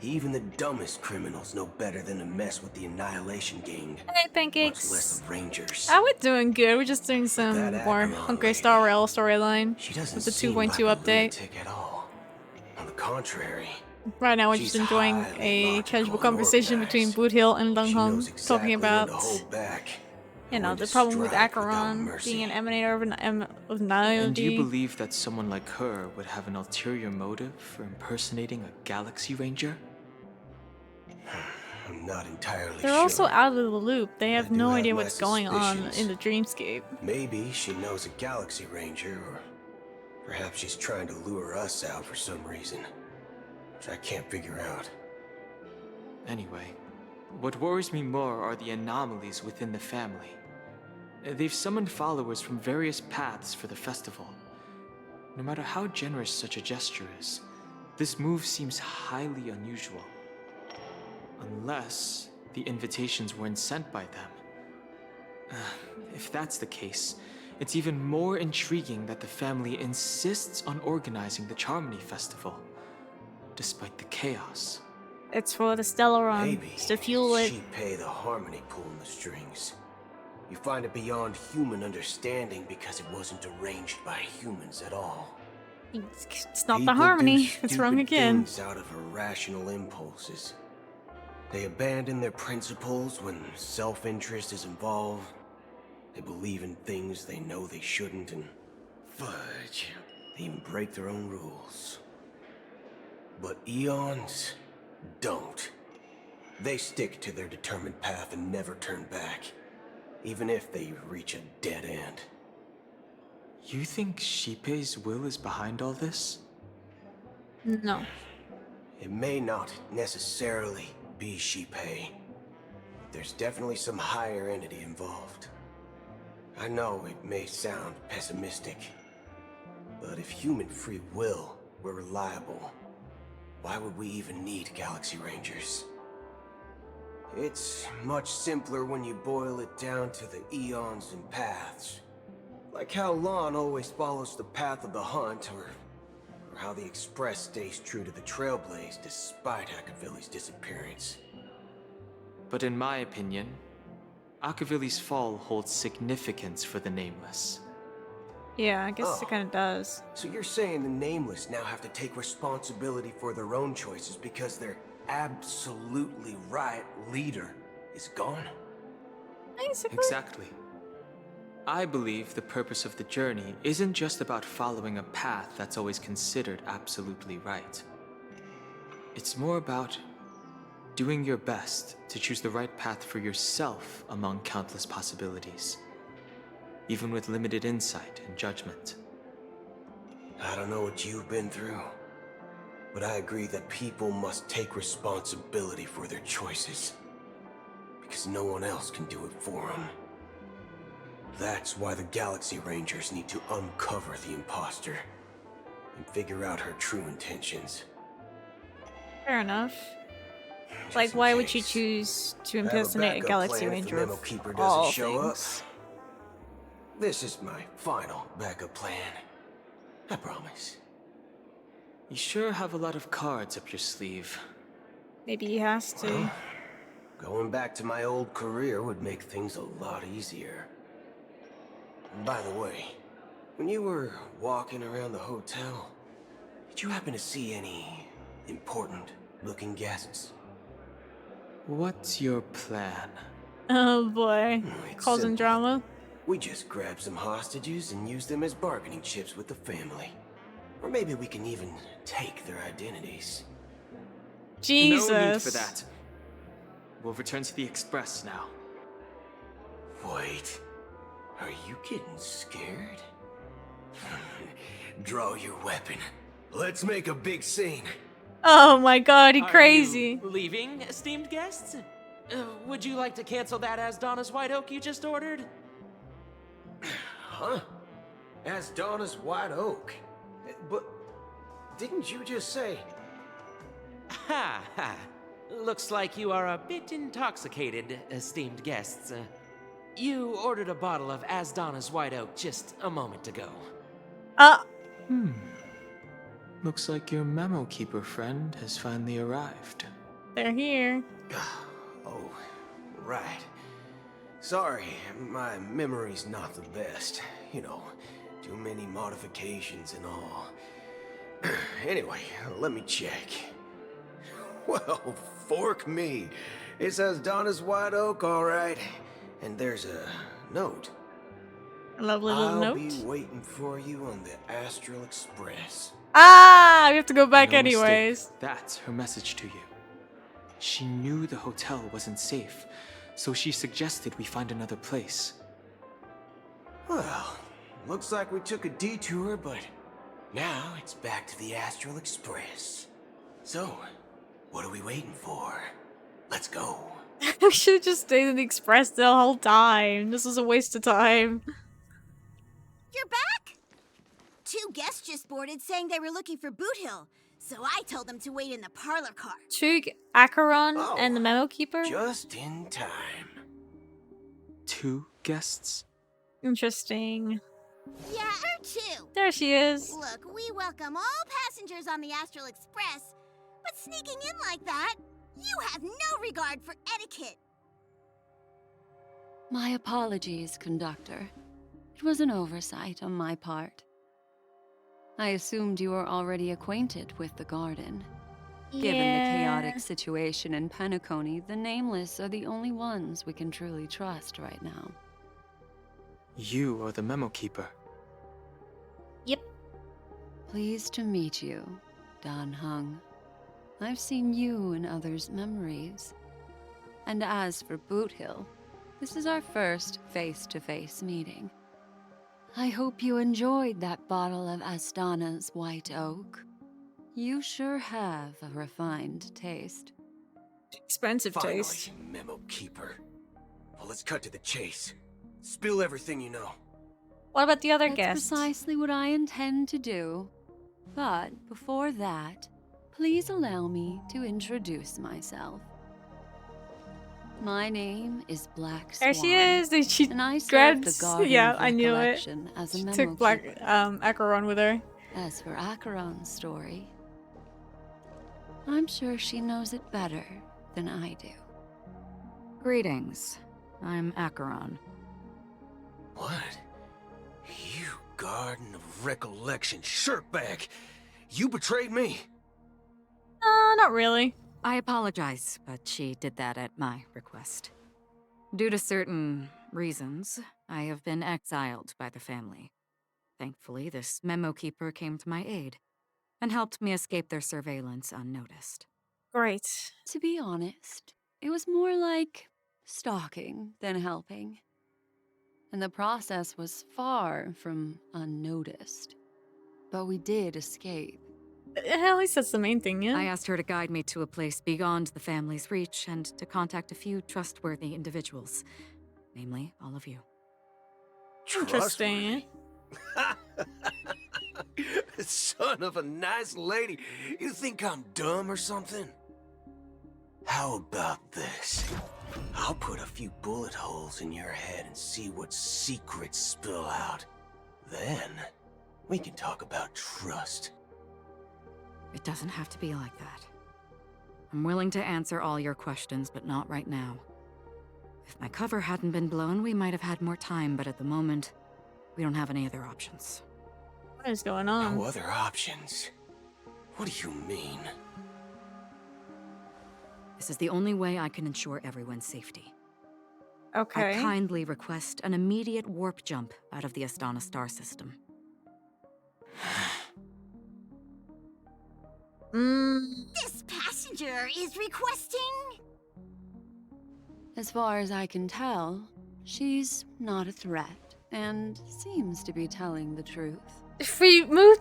Even the dumbest criminals know better than to mess with the Annihilation Gang. Hey, Pancakes. Much less the Rangers. Oh, we're doing good. We're just doing some more Honkai Star Rail storyline with the 2.2 update. At all. On the contrary, Right now, we're just enjoying a casual conversation between Boot Hill and Lung Hung, talking about, you know, the problem with Acheron being an emanator of And do you Nihility. believe that someone like her would have an ulterior motive for impersonating a Galaxy Ranger? I'm not entirely They're sure. also out of the loop. They have no have idea my what's going on suspicions. in the dreamscape. Maybe she knows a Galaxy Ranger, or perhaps she's trying to lure us out for some reason, which I can't figure out. Anyway, what worries me more are the anomalies within the family. They've summoned followers from various paths for the festival. No matter how generous such a gesture is, this move seems highly unusual. Unless the invitations weren't sent by them. If that's the case, it's even more intriguing that the family insists on organizing the Charmony Festival, despite the chaos. It's for the Stellaron. Maybe It's to fuel it. she pay the Harmony pulling the strings. You find it beyond human understanding because it wasn't arranged by humans at all. It's not the People Harmony. do It's wrong stupid again. things out of irrational impulses. They abandon their principles when self-interest is involved. They believe in things they know they shouldn't, and fudge, they even break their own rules. But Eons don't. They stick to their determined path and never turn back, even if they reach a dead end. You think Shippei's will is behind all this? No. It may not necessarily be Shippei. There's definitely some higher entity involved. I know it may sound pessimistic, but if human free will were reliable, why would we even need Galaxy Rangers? It's much simpler when you boil it down to the eons and paths. Like how Lon always follows the path of the Hunt, or how the Express stays true to the Trailblaze despite Akavili's disappearance. But in my opinion, Akavili's fall holds significance for the Nameless. Yeah, I guess it kind of does. So you're saying the Nameless now have to take responsibility for their own choices because their absolutely right leader is gone? Basically. Exactly. I believe the purpose of the journey isn't just about following a path that's always considered absolutely right. It's more about doing your best to choose the right path for yourself among countless possibilities, even with limited insight and judgment. I don't know what you've been through, but I agree that people must take responsibility for their choices, because no one else can do it for them. That's why the Galaxy Rangers need to uncover the imposter and figure out her true intentions. Fair enough. Like, why would you choose to impersonate a Galaxy Ranger Memo of Keeper all doesn't show things? up. This is my final backup plan. I promise. You sure have a lot of cards up your sleeve. Maybe he has to. Well, going back to my old career would make things a lot easier. And by the way, when you were walking around the hotel, did you happen to see any important-looking guests? What's your plan? Oh boy. It's Causing simple. drama. We just grab some hostages and use them as bargaining chips with the family. Or maybe we can even take their identities. Jesus. No need for that. We'll return to the Express now. Wait. Are you getting scared? Draw your weapon. Let's make a big scene. Oh my god, he Are crazy. you leaving, esteemed guests? Would you like to cancel that as Donna's White Oak you just ordered? Huh? As Donna's White Oak? But didn't you just say... Ha ha. Looks like you are a bit intoxicated, esteemed guests. You ordered a bottle of As Donna's White Oak just a moment ago. Looks like your Memo Keeper friend has finally arrived. They're here. Oh, right. Sorry, my memory's not the best. You know, too many modifications and all. Anyway, let me check. Well, fork me. It says Donna's White Oak, all right. And there's a note. A lovely little note. I'll be waiting for you on the Astral Express. Ah, we have to go back No anyways. mistake. That's her message to you. She knew the hotel wasn't safe, so she suggested we find another place. Well, looks like we took a detour, but now it's back to the Astral Express. So, what are we waiting for? Let's go. We should have just stayed in the Express the whole time. This was a waste of time. You're back? 2 guests just boarded saying they were looking for Boot Hill, so I told them to wait in the parlor car. Tug, Acheron, and the Memo Keeper? Just in time. 2 guests? Interesting. Yeah, her too. There she is. Look, we welcome all passengers on the Astral Express, but sneaking in like that, you have no regard for etiquette. My apologies, conductor. It was an oversight on my part. I assumed you were already acquainted with the garden. Given the chaotic situation in Penacony, the Nameless are the only ones we can truly trust right now. You are the Memo Keeper. Yep. Pleased to meet you, Dan Hung. I've seen you in others' memories. And as for Boot Hill, this is our first face-to-face meeting. I hope you enjoyed that bottle of Astana's White Oak. You sure have a refined taste. Expensive Finally, taste. Memo Keeper. Well, let's cut to the chase. Spill everything you know. What about the other That's guests? precisely what I intend to do. But before that, please allow me to introduce myself. My name is Black Swan. There she is. She and I serve grabbed. the Garden Yeah, of I knew it. Recollection as a She memo took Black keeper. Acheron with her. As for Acheron's story, I'm sure she knows it better than I do. Greetings. I'm Acheron. What? You Garden of Recollection shirtbag! You betrayed me! Not really. I apologize, but she did that at my request. Due to certain reasons, I have been exiled by the family. Thankfully, this memo keeper came to my aid and helped me escape their surveillance unnoticed. Great. To be honest, it was more like stalking than helping. And the process was far from unnoticed. But we did escape. At least that's the main thing, yeah? I asked her to guide me to a place beyond the family's reach and to contact a few trustworthy individuals. Namely, all of you. Interesting. Son of a nice lady. You think I'm dumb or something? How about this? I'll put a few bullet holes in your head and see what secrets spill out. Then, we can talk about trust. It doesn't have to be like that. I'm willing to answer all your questions, but not right now. If my cover hadn't been blown, we might have had more time, but at the moment, we don't have any other options. What is going on? No other options? What do you mean? This is the only way I can ensure everyone's safety. Okay. I kindly request an immediate warp jump out of the Astana star system. This passenger is requesting... As far as I can tell, she's not a threat and seems to be telling the truth. If we move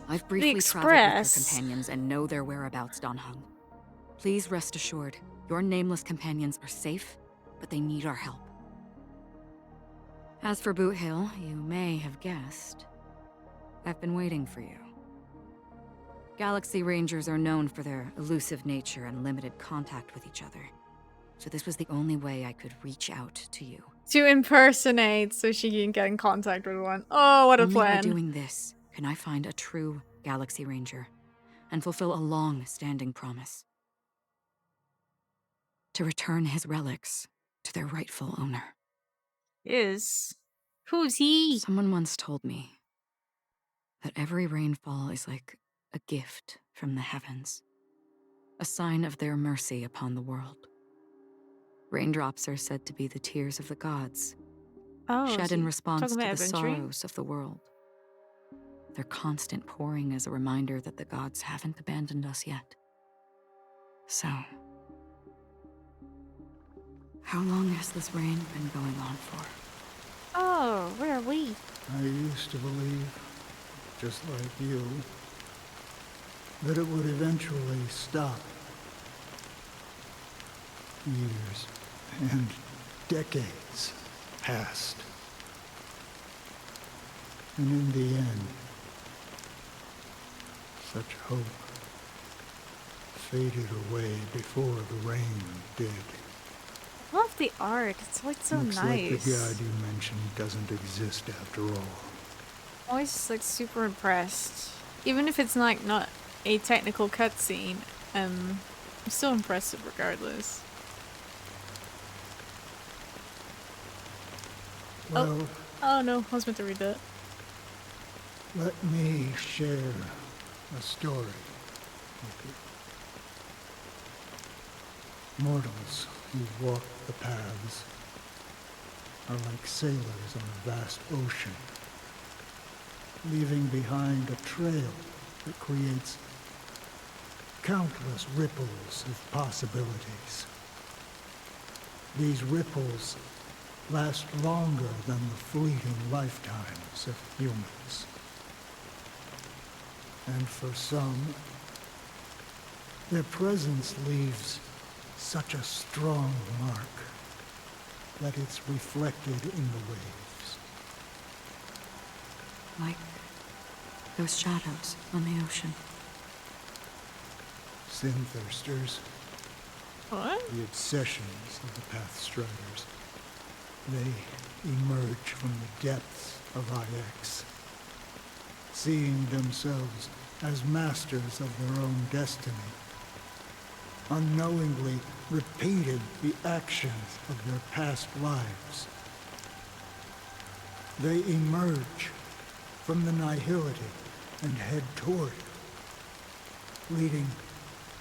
I've briefly traveled with her companions and know their whereabouts, Dan Heng. Please rest assured, your nameless companions are safe, but they need our help. As for Boot Hill, you may have guessed, I've been waiting for you. Galaxy Rangers are known for their elusive nature and limited contact with each other. So this was the only way I could reach out to you. To impersonate so she can get in contact with one. Oh, what a Only plan. by doing this can I find a true Galaxy Ranger and fulfill a long-standing promise. To return his relics to their rightful owner. Who's he? Someone once told me that every rainfall is like a gift from the heavens, a sign of their mercy upon the world. Raindrops are said to be the tears of the gods, shed in response to the sorrows of the world. Their constant pouring is a reminder that the gods haven't abandoned us yet. So, how long has this rain been going on for? Oh, where are we? I used to believe, just like you, that it would eventually stop. Years and decades passed. And in the end, such hope faded away before the rain did. I love the art. It's like so Looks nice. like the god you mentioned doesn't exist after all. I'm always just like super impressed. Even if it's like not a technical cutscene, I'm still impressive regardless. Well, oh no, I was meant to read that. let me share a story with you. Mortals who walk the paths are like sailors on a vast ocean, leaving behind a trail that creates countless ripples of possibilities. These ripples last longer than the fleeting lifetimes of humans. And for some, their presence leaves such a strong mark that it's reflected in the waves. Like those shadows on the ocean. Sin-thirsters. What? The obsessions of the Pathstriders. They emerge from the depths of IX, seeing themselves as masters of their own destiny, unknowingly repeated the actions of their past lives. They emerge from the nihility and head toward it, leading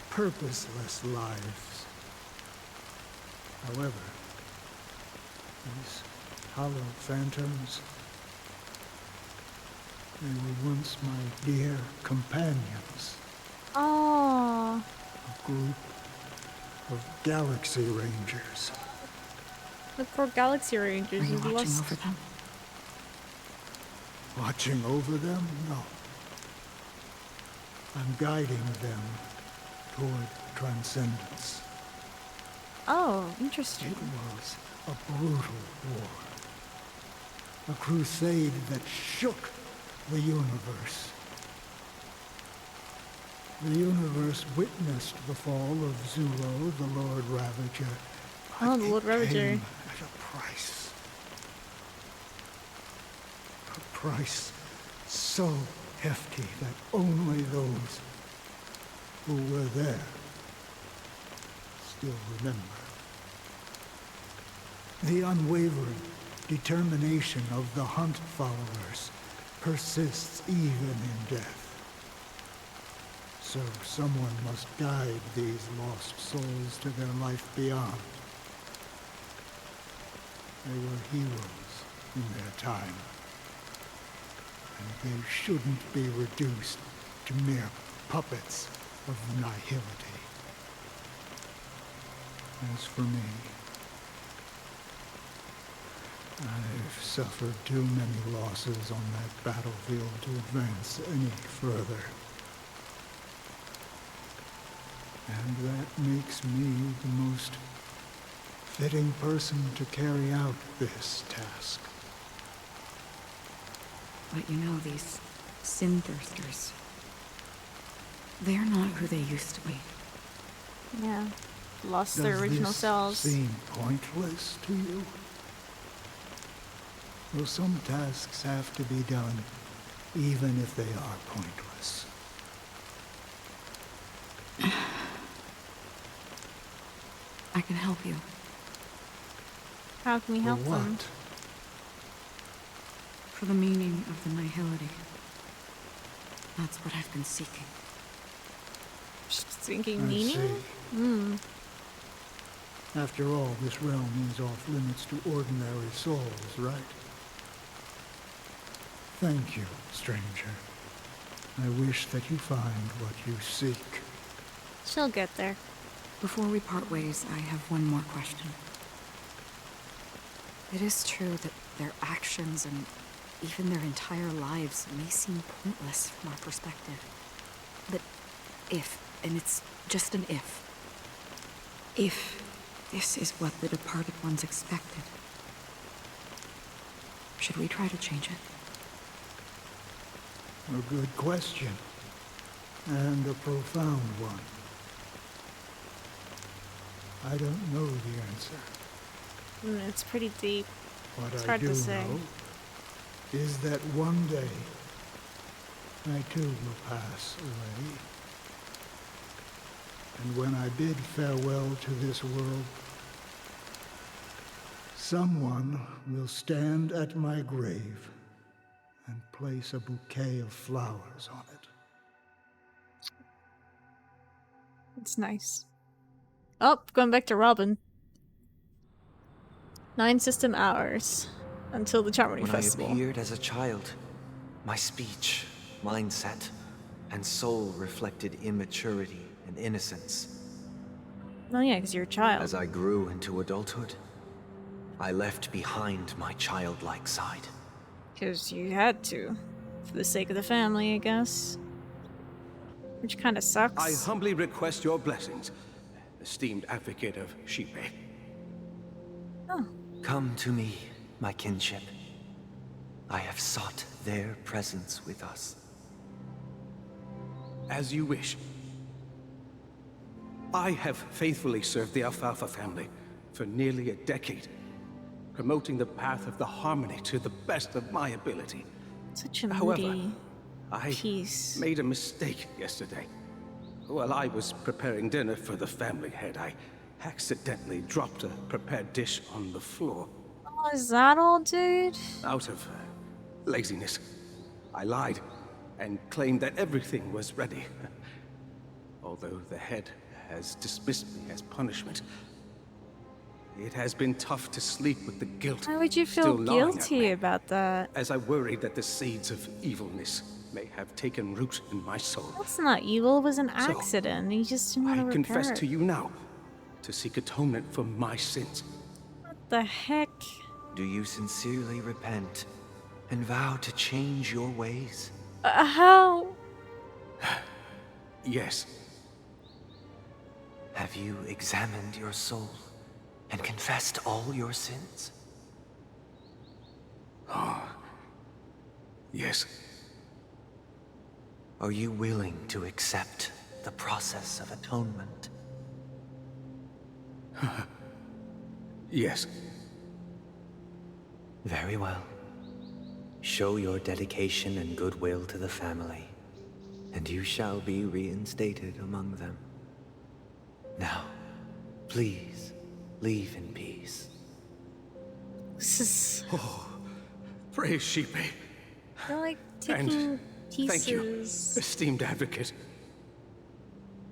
purposeless lives. However, These hollow phantoms, they were once my dear companions. Oh. A group of Galaxy Rangers. The poor Galaxy Rangers. Are you watching lost. over them? Watching over them? No. I'm guiding them toward transcendence. Oh, interesting. It was a brutal war. A crusade that shook the universe. The universe witnessed the fall of Zulo, the Lord Ravager. Oh, the Lord Ravager. Came at a price. A price so hefty that only those who were there still remember. The unwavering determination of the Hunt followers persists even in death. So someone must guide these lost souls to their life beyond. They were heroes in their time, and they shouldn't be reduced to mere puppets of nihility. As for me, I've suffered too many losses on that battlefield to advance any further. And that makes me the most fitting person to carry out this task. But you know, these sin thirsters, they're not who they used to be. Yeah. Lost their original selves. Does this seem pointless to you? Well, some tasks have to be done, even if they are pointless. I can help you. How can we help For what? them? For the meaning of the nihility. That's what I've been seeking. Seeking I meaning? see. Hmm. After all, this realm is off limits to ordinary souls, right? Thank you, stranger. I wish that you find what you seek. She'll get there. Before we part ways, I have one more question. It is true that their actions and even their entire lives may seem pointless from our perspective. But if, and it's just an if this is what the departed ones expected, should we try to change it? A good question. And a profound one. I don't know the answer. It's pretty deep. What It's I hard do to say. know is that one day, I too will pass away. And when I bid farewell to this world, someone will stand at my grave and place a bouquet of flowers on it. It's nice. Oh, going back to Robin. 9 system hours until the Charmony When Festival. I appeared as a child, my speech, mindset, and soul reflected immaturity and innocence. Oh yeah, because you're a child. As I grew into adulthood, I left behind my childlike side. Because you had to. For the sake of the family, I guess. Which kind of sucks. I humbly request your blessings, esteemed advocate of Shipe. Oh. Come to me, my kinship. I have sought their presence with us. As you wish. I have faithfully served the Alfalfa family for nearly a decade, promoting the path of the harmony to the best of my ability. Such a However, moody I piece. made a mistake yesterday. While I was preparing dinner for the family head, I accidentally dropped a prepared dish on the floor. Oh, is that all, dude? Out of laziness, I lied and claimed that everything was ready. Although the head has dismissed me as punishment. It has been tough to sleep with the guilt. Why would you feel still gnawing at guilty me, about that? as I worry that the seeds of evilness may have taken root in my soul. That's not evil. It was an accident. You just didn't want I to confess repair to it. you now, to seek atonement for my sins. What the heck? Do you sincerely repent and vow to change your ways? How? Yes. Have you examined your soul and confessed all your sins? Yes. Are you willing to accept the process of atonement? Yes. Very well. Show your dedication and goodwill to the family, and you shall be reinstated among them. Now, please, leave in peace. This is... Oh, praise Sheepy. They're like taking pieces. Thank you, esteemed advocate.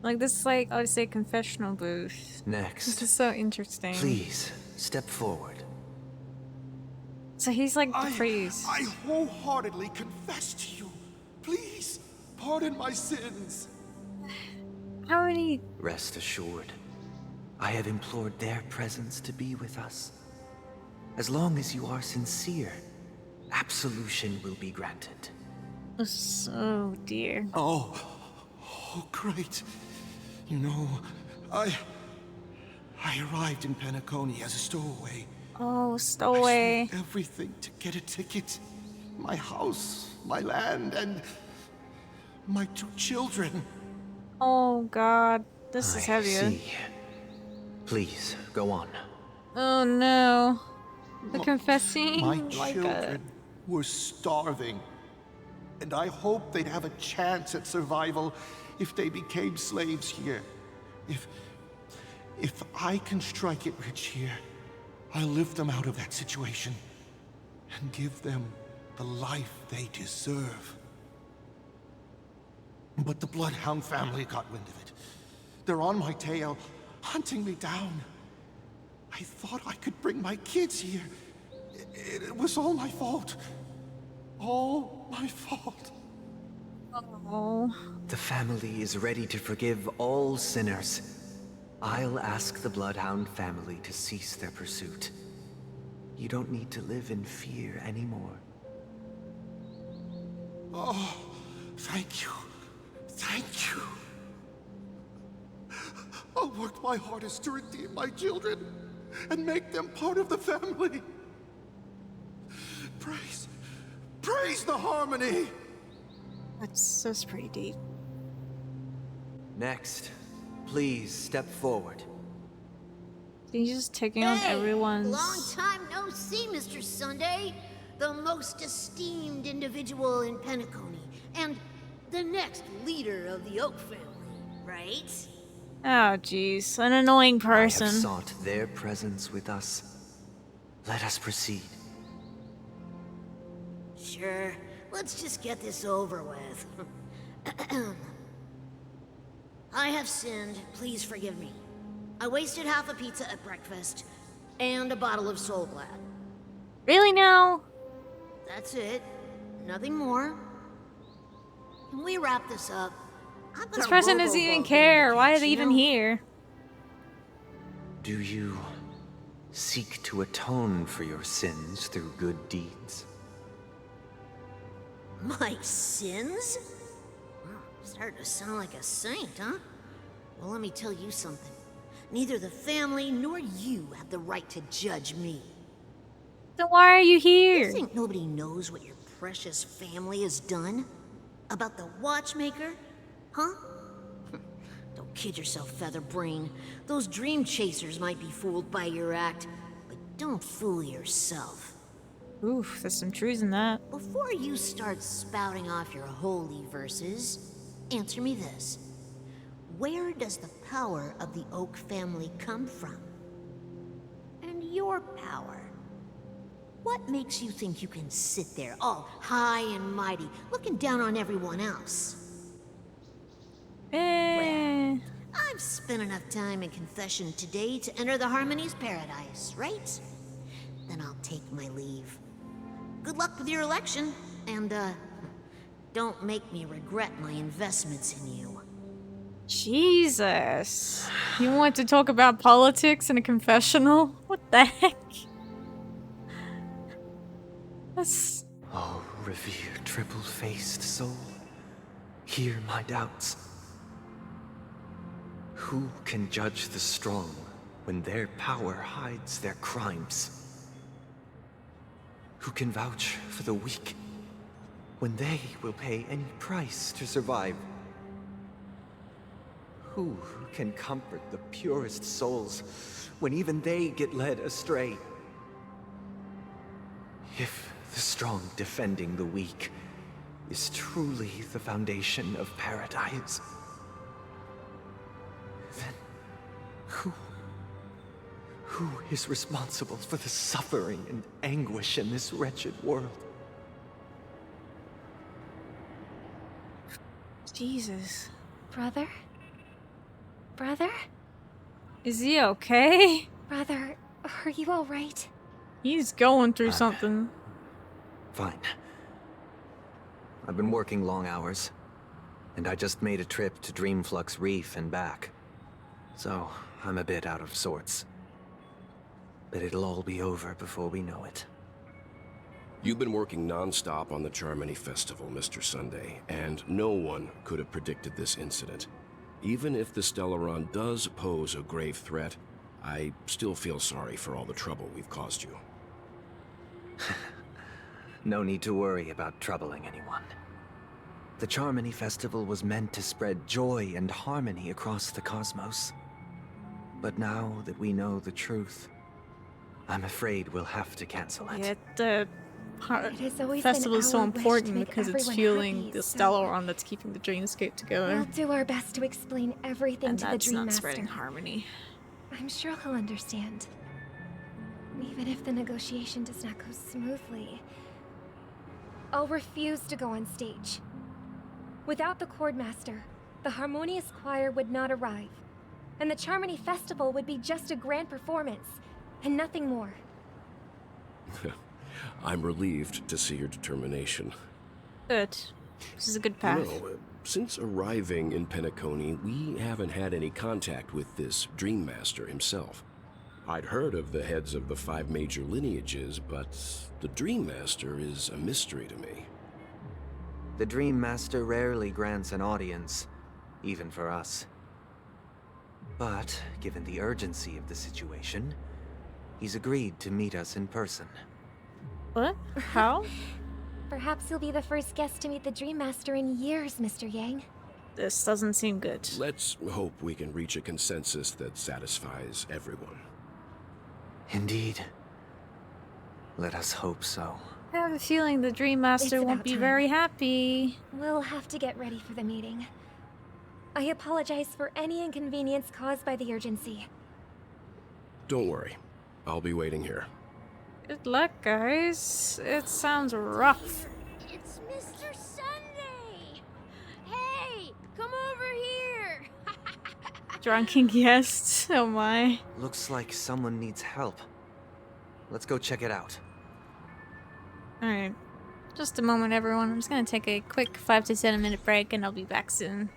Like this is like, I would say, confessional booth. Next. This is so interesting. Please, step forward. So he's like the priest. I wholeheartedly confess to you. Please, pardon my sins. How many... Rest assured, I have implored their presence to be with us. As long as you are sincere, absolution will be granted. Oh dear. Oh, great. You know, I arrived in Penacony as a stowaway. Oh, stowaway. I sold everything to get a ticket. My house, my land, and my 2 children. Oh god, this is heavy. See. Please, go on. Oh no. The confessing? My Like children were starving. And I hoped they'd have a chance at survival if they became slaves here. If I can strike it rich here, I'll lift them out of that situation and give them the life they deserve. But the Bloodhound family got wind of it. They're on my tail, hunting me down. I thought I could bring my kids here. It was all my fault. All my fault. Oh. The family is ready to forgive all sinners. I'll ask the Bloodhound family to cease their pursuit. You don't need to live in fear anymore. Oh, thank you. Thank you. I'll work my hardest to redeem my children and make them part of the family. Praise the harmony. That's pretty deep. Next, please step forward. He's just taking on everyone's... Long time no see, Mr. Sunday. The most esteemed individual in Penacony, and the next leader of the Oak family, right? Oh jeez, an annoying person. I have sought their presence with us. Let us proceed. Sure, let's just get this over with. I have sinned, please forgive me. I wasted half a pizza at breakfast, and a bottle of Soul Glad. Really now? That's it. Nothing more. Can we wrap this up? This person doesn't even care. Why are they even here? Do you seek to atone for your sins through good deeds? My sins? Well, starting to sound like a saint, huh? Well, let me tell you something. Neither the family nor you have the right to judge me. Then why are you here? You think nobody knows what your precious family has done? About the watchmaker? Huh? Don't kid yourself, Featherbrain. Those dream chasers might be fooled by your act, but don't fool yourself. Oof, there's some truth in that. Before you start spouting off your holy verses, answer me this. Where does the power of the Oak family come from? And your power? What makes you think you can sit there, all high and mighty, looking down on everyone else? Well, I've spent enough time in confession today to enter the Harmony's paradise, right? Then I'll take my leave. Good luck with your election, and, don't make me regret my investments in you. Jesus. You want to talk about politics in a confessional? What the heck? That's... Oh, revered triple-faced soul, hear my doubts. Who can judge the strong when their power hides their crimes? Who can vouch for the weak when they will pay any price to survive? Who can comfort the purest souls when even they get led astray? If the strong defending the weak is truly the foundation of paradise, then who is responsible for the suffering and anguish in this wretched world? Jesus. Brother? Brother? Is he okay? Brother, are you alright? He's going through something. Fine. I've been working long hours, and I just made a trip to Dreamflux Reef and back. So, I'm a bit out of sorts. But it'll all be over before we know it. You've been working non-stop on the Charmony Festival, Mr. Sunday, and no one could have predicted this incident. Even if the Stellaron does pose a grave threat, I still feel sorry for all the trouble we've caused you. No need to worry about troubling anyone. The Charmony Festival was meant to spread joy and harmony across the cosmos. But now that we know the truth, I'm afraid we'll have to cancel it. Yeah, the festival is so our wish to important make because it's everyone fueling happy, the so Stellaron that's keeping the dreamscape together. We'll do our best to explain everything And to the that's Dream not Master. spreading harmony. I'm sure he'll understand. Even if the negotiation does not go smoothly, I'll refuse to go on stage. Without the Chordmaster, the Harmonious Choir would not arrive, and the Charmony Festival would be just a grand performance, and nothing more. I'm relieved to see your determination. Good. This is a good path. You know, since arriving in Penacony, we haven't had any contact with this Dream Master himself. I'd heard of the heads of the 5 major lineages, but the Dream Master is a mystery to me. The Dream Master rarely grants an audience, even for us. But, given the urgency of the situation, he's agreed to meet us in person. What? How? Perhaps you'll be the first guest to meet the Dream Master in years, Mr. Yang. This doesn't seem good. Let's hope we can reach a consensus that satisfies everyone. Indeed. Let us hope so. I have a feeling the Dream Master It's won't about be time. very happy. We'll have to get ready for the meeting. I apologize for any inconvenience caused by the urgency. Don't worry. I'll be waiting here. Good luck, guys. It sounds rough. It's Mr. Sunday! Hey, come over here! Drunken guests. Oh my. Looks like someone needs help. Let's go check it out. Alright. Just a moment, everyone. I'm just gonna take a quick 5 to 10 minute break and I'll be back soon.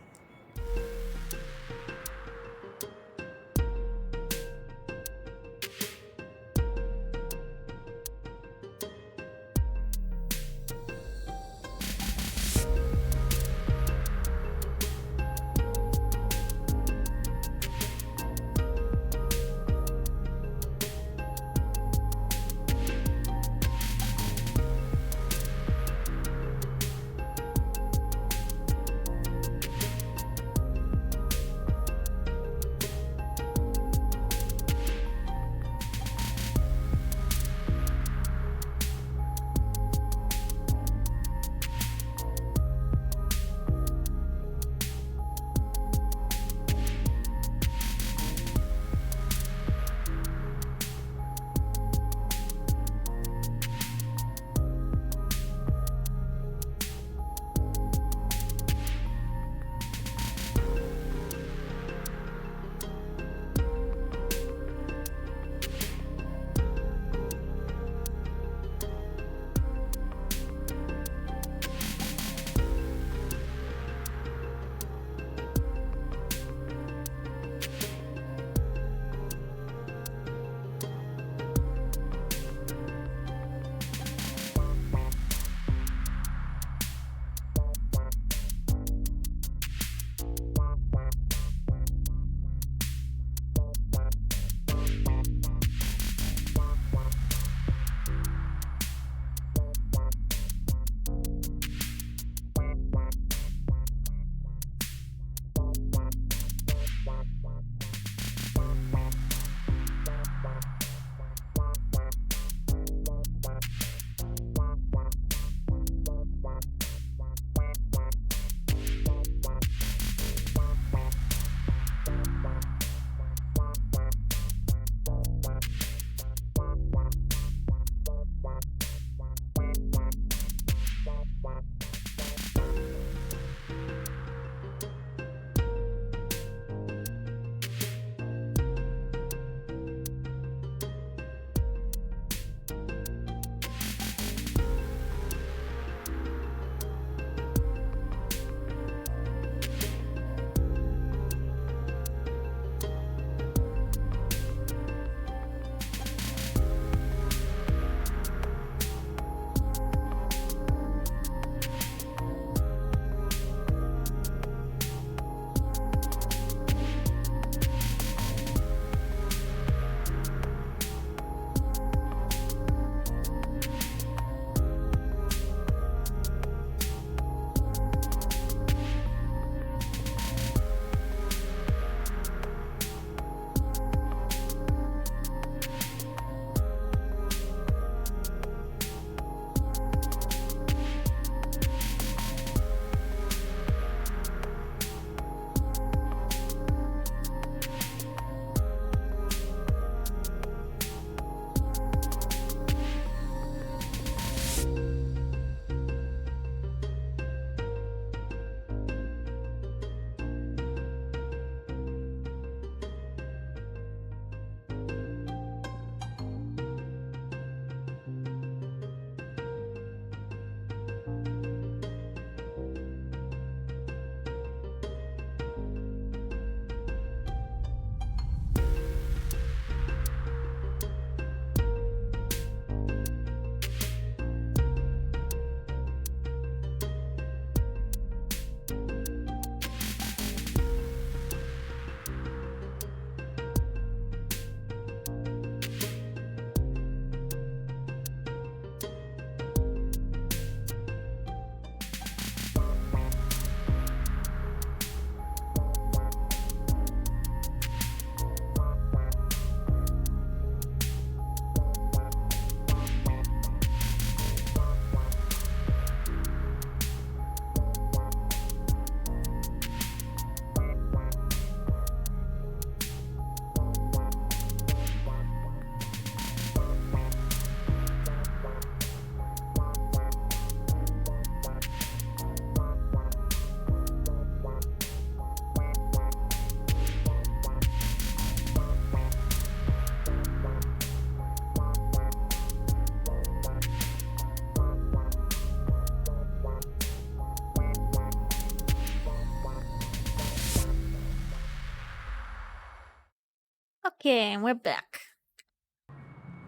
Okay, and we're back.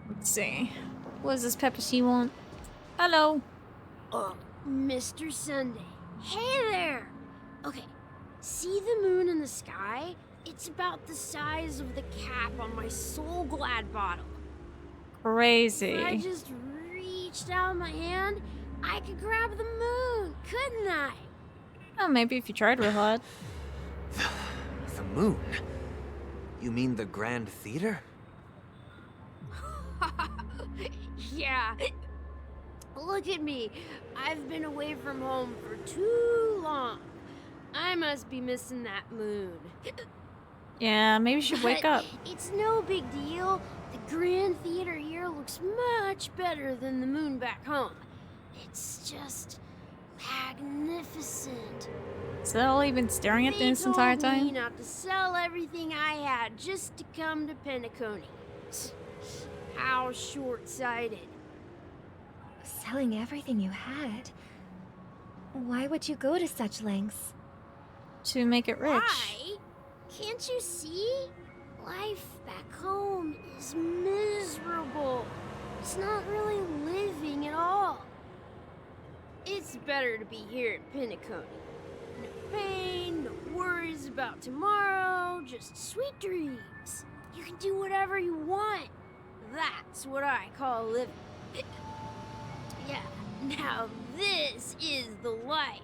Let's see. What does this Pepper she want? Hello. Mr. Sunday. Hey there! Okay, see the moon in the sky? It's about the size of the cap on my Soul Glad bottle. Crazy. If I just reached out my hand, I could grab the moon, couldn't I? Oh, maybe if you tried real hard. The moon? You mean the Grand Theater? Yeah. Look at me. I've been away from home for too long. I must be missing that moon. Yeah, maybe you should wake up. It's no big deal. The Grand Theater here looks much better than the moon back home. It's just magnificent. So all you've been staring at this entire They told me time? not to sell everything I had just to come to Penacony. How short-sighted. Selling everything you had? Why would you go to such lengths? To make it rich. Why? Can't you see? Life back home is miserable. It's not really living at all. It's better to be here at Penacony. No pain, no worries about tomorrow, just sweet dreams. You can do whatever you want. That's what I call living. Yeah, now this is the life.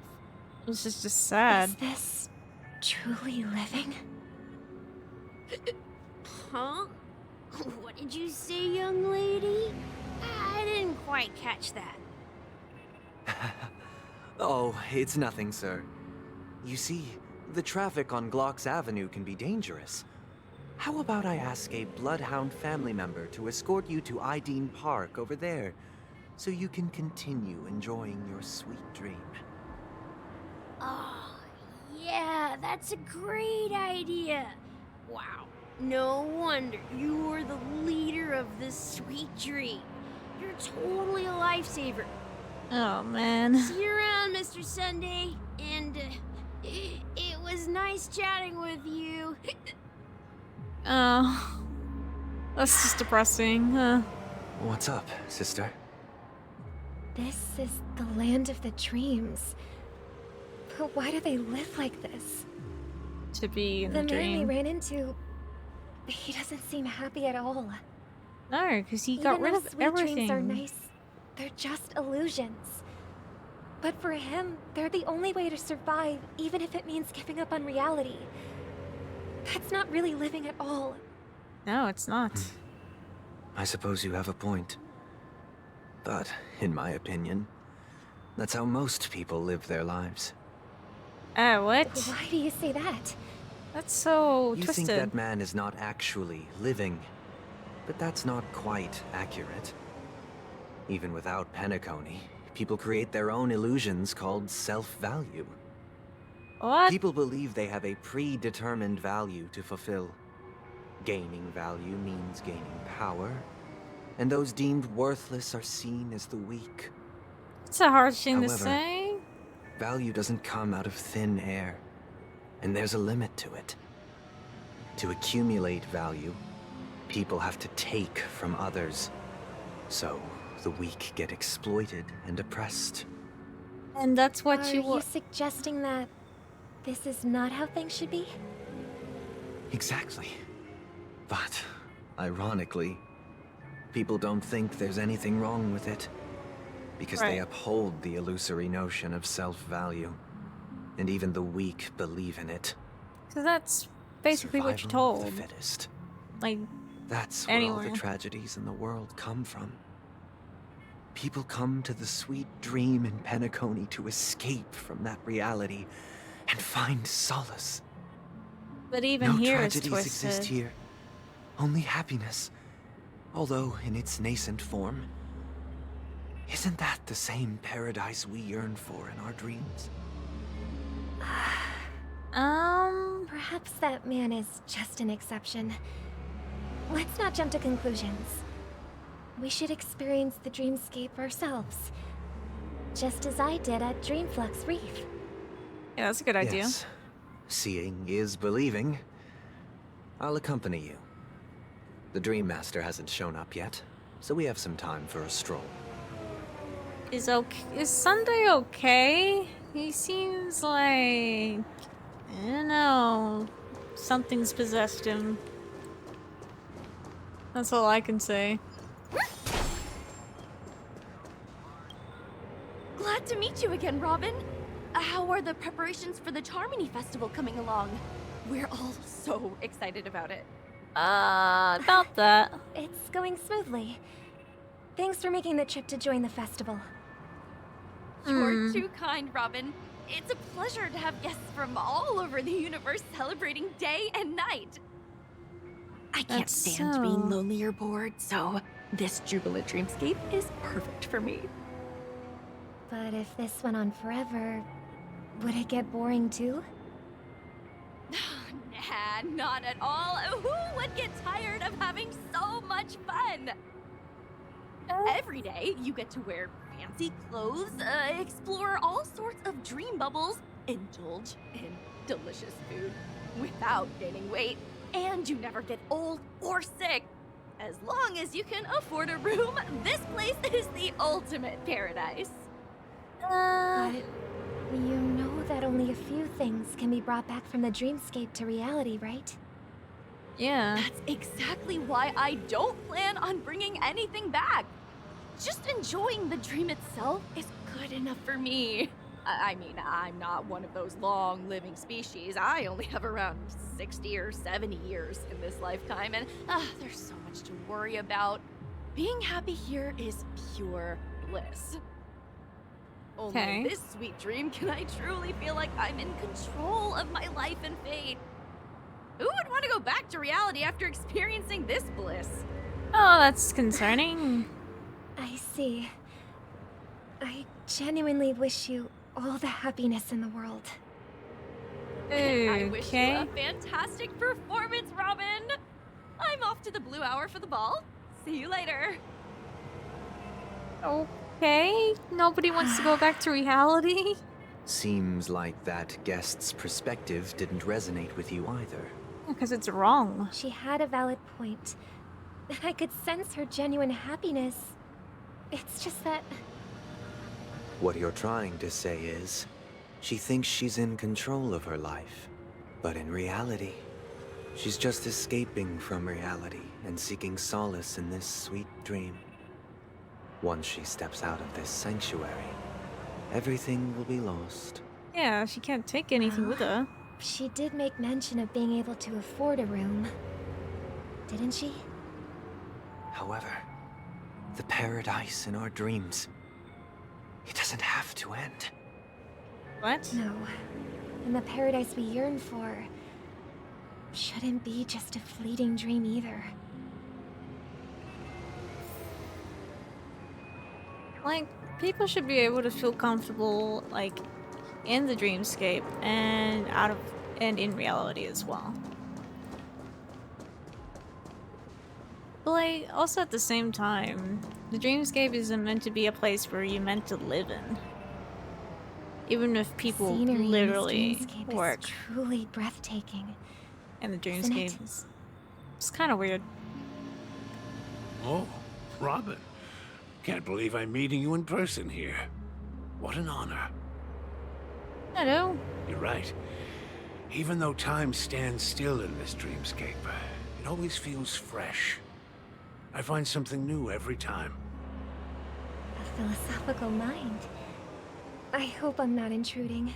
This is just sad. Is this truly living? Huh? What did you say, young lady? I didn't quite catch that. Oh, it's nothing, sir. You see, the traffic on Glock's Avenue can be dangerous. How about I ask a Bloodhound family member to escort you to Ideen Park over there, so you can continue enjoying your sweet dream? Oh, yeah, that's a great idea. Wow, no wonder you were the leader of this sweet dream. You're totally a lifesaver. Oh, man. See you around, Mr. Sunday. And it was nice chatting with you. Oh. That's just depressing, huh? What's up, sister? This is the land of the dreams. But why do they live like this? To be in The the man we dream. ran into, he doesn't seem happy at all. No, because he got Even rid though of sweet everything. dreams are nice, they're just illusions. But for him, they're the only way to survive, even if it means giving up on reality. That's not really living at all. No, it's not. I suppose you have a point. But, in my opinion, that's how most people live their lives. What? Why do you say that? That's so You twisted. think that man is not actually living, but that's not quite accurate. Even without Penacony, people create their own illusions called self-value. What? People believe they have a predetermined value to fulfill. Gaining value means gaining power, and those deemed worthless are seen as the weak. It's a hard thing to However, say. Value doesn't come out of thin air, and there's a limit to it. To accumulate value, people have to take from others. So, the weak get exploited and oppressed. And that's what Are you suggesting that this is not how things should be? Exactly. But, ironically, people don't think there's anything wrong with it. Because they Right. uphold the illusory notion of self-value. And even the weak believe in it. So that's basically what you're Survival of told. the fittest. Like, That's where all anywhere. the tragedies in the world come from. People come to the sweet dream in Penacony to escape from that reality and find solace. But even No here it's tragedies twisted. exist here. Only happiness. Although in its nascent form. Isn't that the same paradise we yearn for in our dreams? Perhaps that man is just an exception. Let's not jump to conclusions. We should experience the dreamscape ourselves. Just as I did at Dreamflux Reef. Yeah, that's a good idea. Yes. Seeing is believing. I'll accompany you. The Dream Master hasn't shown up yet, so we have some time for a stroll. Is Sunday okay? He seems like, I don't know, something's possessed him. That's all I can say. Glad to meet you again, Robin. How are the preparations for the Charmony Festival coming along? We're all so excited about it. About that. It's going smoothly. Thanks for making the trip to join the festival. You're too kind, Robin. It's a pleasure to have guests from all over the universe celebrating day and night. I can't stand being lonely or bored, so this jubilant dreamscape is perfect for me. But if this went on forever, would it get boring too? Nah, not at all. Who would get tired of having so much fun? Every day, you get to wear fancy clothes, explore all sorts of dream bubbles, indulge in delicious food without gaining weight, and you never get old or sick. As long as you can afford a room, this place is the ultimate paradise. But you know that only a few things can be brought back from the dreamscape to reality, right? Yeah. That's exactly why I don't plan on bringing anything back. Just enjoying the dream itself is good enough for me. I mean, I'm not one of those long-living species. I only have around 60 or 70 years in this lifetime, and there's so much to worry about. Being happy here is pure bliss. Only in this sweet dream can I truly feel like I'm in control of my life and fate. Who would want to go back to reality after experiencing this bliss? Oh, that's concerning. I see. I genuinely wish you all the happiness in the world. I wish you a fantastic performance, Robin! I'm off to the Blue Hour for the ball. See you later. Okay, nobody wants to go back to reality. Seems like that guest's perspective didn't resonate with you either. Because it's wrong. She had a valid point. I could sense her genuine happiness. It's just that... What you're trying to say is, she thinks she's in control of her life. But in reality, she's just escaping from reality and seeking solace in this sweet dream. Once she steps out of this sanctuary, everything will be lost. Yeah, she can't take anything with her. She did make mention of being able to afford a room. Didn't she? However, the paradise in our dreams, it doesn't have to end. What? No. And the paradise we yearn for shouldn't be just a fleeting dream either. Like, people should be able to feel comfortable, like, in the dreamscape and and in reality as well. But like, also at the same time, the dreamscape isn't meant to be a place where you're meant to live in. Even if people Scenery literally in this dreamscape work. is truly breathtaking. And the Isn't it? dreamscape is... It's kind of weird. Oh, Robin. Can't believe I'm meeting you in person here. What an honor. Hello. You're right. Even though time stands still in this dreamscape, it always feels fresh. I find something new every time. A philosophical mind. I hope I'm not intruding.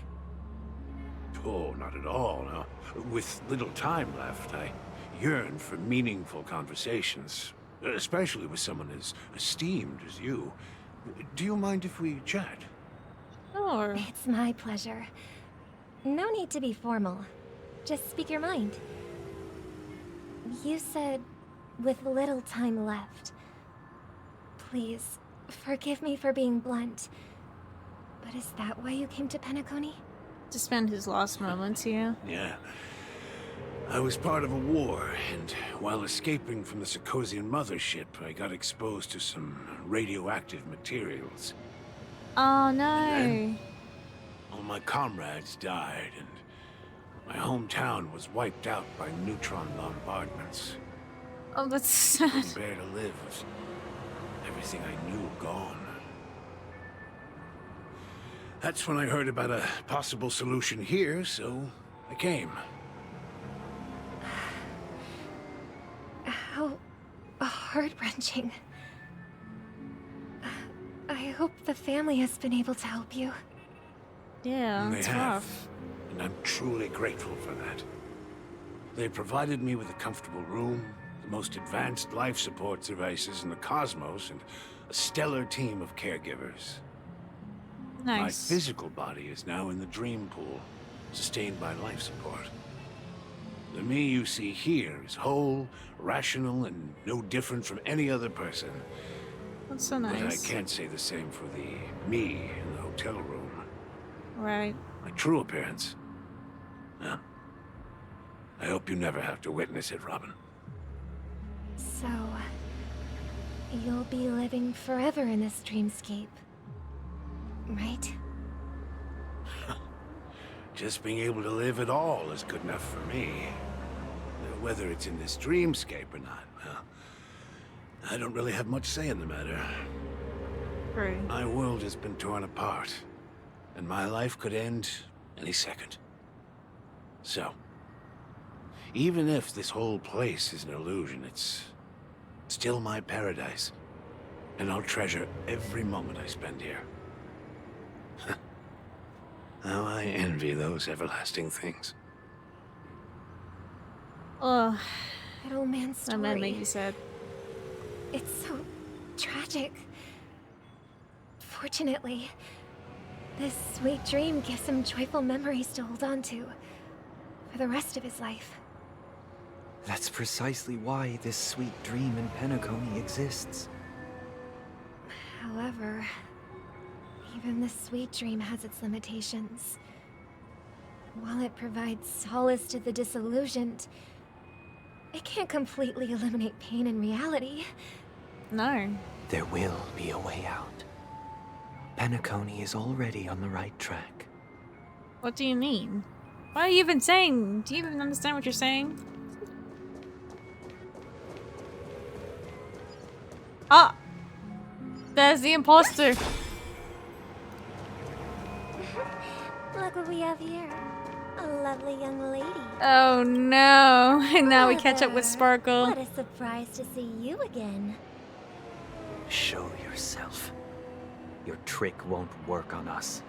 Oh, not at all. No. With little time left, I yearn for meaningful conversations, especially with someone as esteemed as you. Do you mind if we chat? Sure. It's my pleasure. No need to be formal. Just speak your mind. You said, with little time left. Please, forgive me for being blunt. But is that why you came to Penacony? To spend his last moments here. Yeah. I was part of a war, and while escaping from the Sarkosian mothership, I got exposed to some radioactive materials. Oh no. And then, all my comrades died, and my hometown was wiped out by neutron bombardments. Oh, that's Couldn't sad. bear to live with everything I knew gone. That's when I heard about a possible solution here, so I came. How heart-wrenching. I hope the family has been able to help you. Yeah, They it's have, rough. and I'm truly grateful for that. They provided me with a comfortable room, the most advanced life support devices in the cosmos, and a stellar team of caregivers. My Nice. physical body is now in the dream pool, sustained by life support. The me you see here is whole, rational, and no different from any other person. That's so But I nice. can't say the same for the me in the hotel room. Right. My true appearance. Huh? I hope you never have to witness it, Robin. So, you'll be living forever in this dreamscape, right? Just being able to live at all is good enough for me. Whether it's in this dreamscape or not, well, I don't really have much say in the matter. Right. My world has been torn apart, and my life could end any second. So, even if this whole place is an illusion, it's still my paradise, and I'll treasure every moment I spend here. How I envy those everlasting things. Oh, That old man's that story. might make you sad. It's so tragic. Fortunately, this sweet dream gives him joyful memories to hold on to for the rest of his life. That's precisely why this sweet dream in Penacony exists. However, even this sweet dream has its limitations. While it provides solace to the disillusioned, it can't completely eliminate pain in reality. No. There will be a way out. Penacony is already on the right track. What do you mean? What are you even saying? Do you even understand what you're saying? Ah! There's the imposter! Look what we have here. A lovely young lady. Oh no! And now we catch up with Sparkle. What a surprise to see you again. Show yourself. Your trick won't work on us.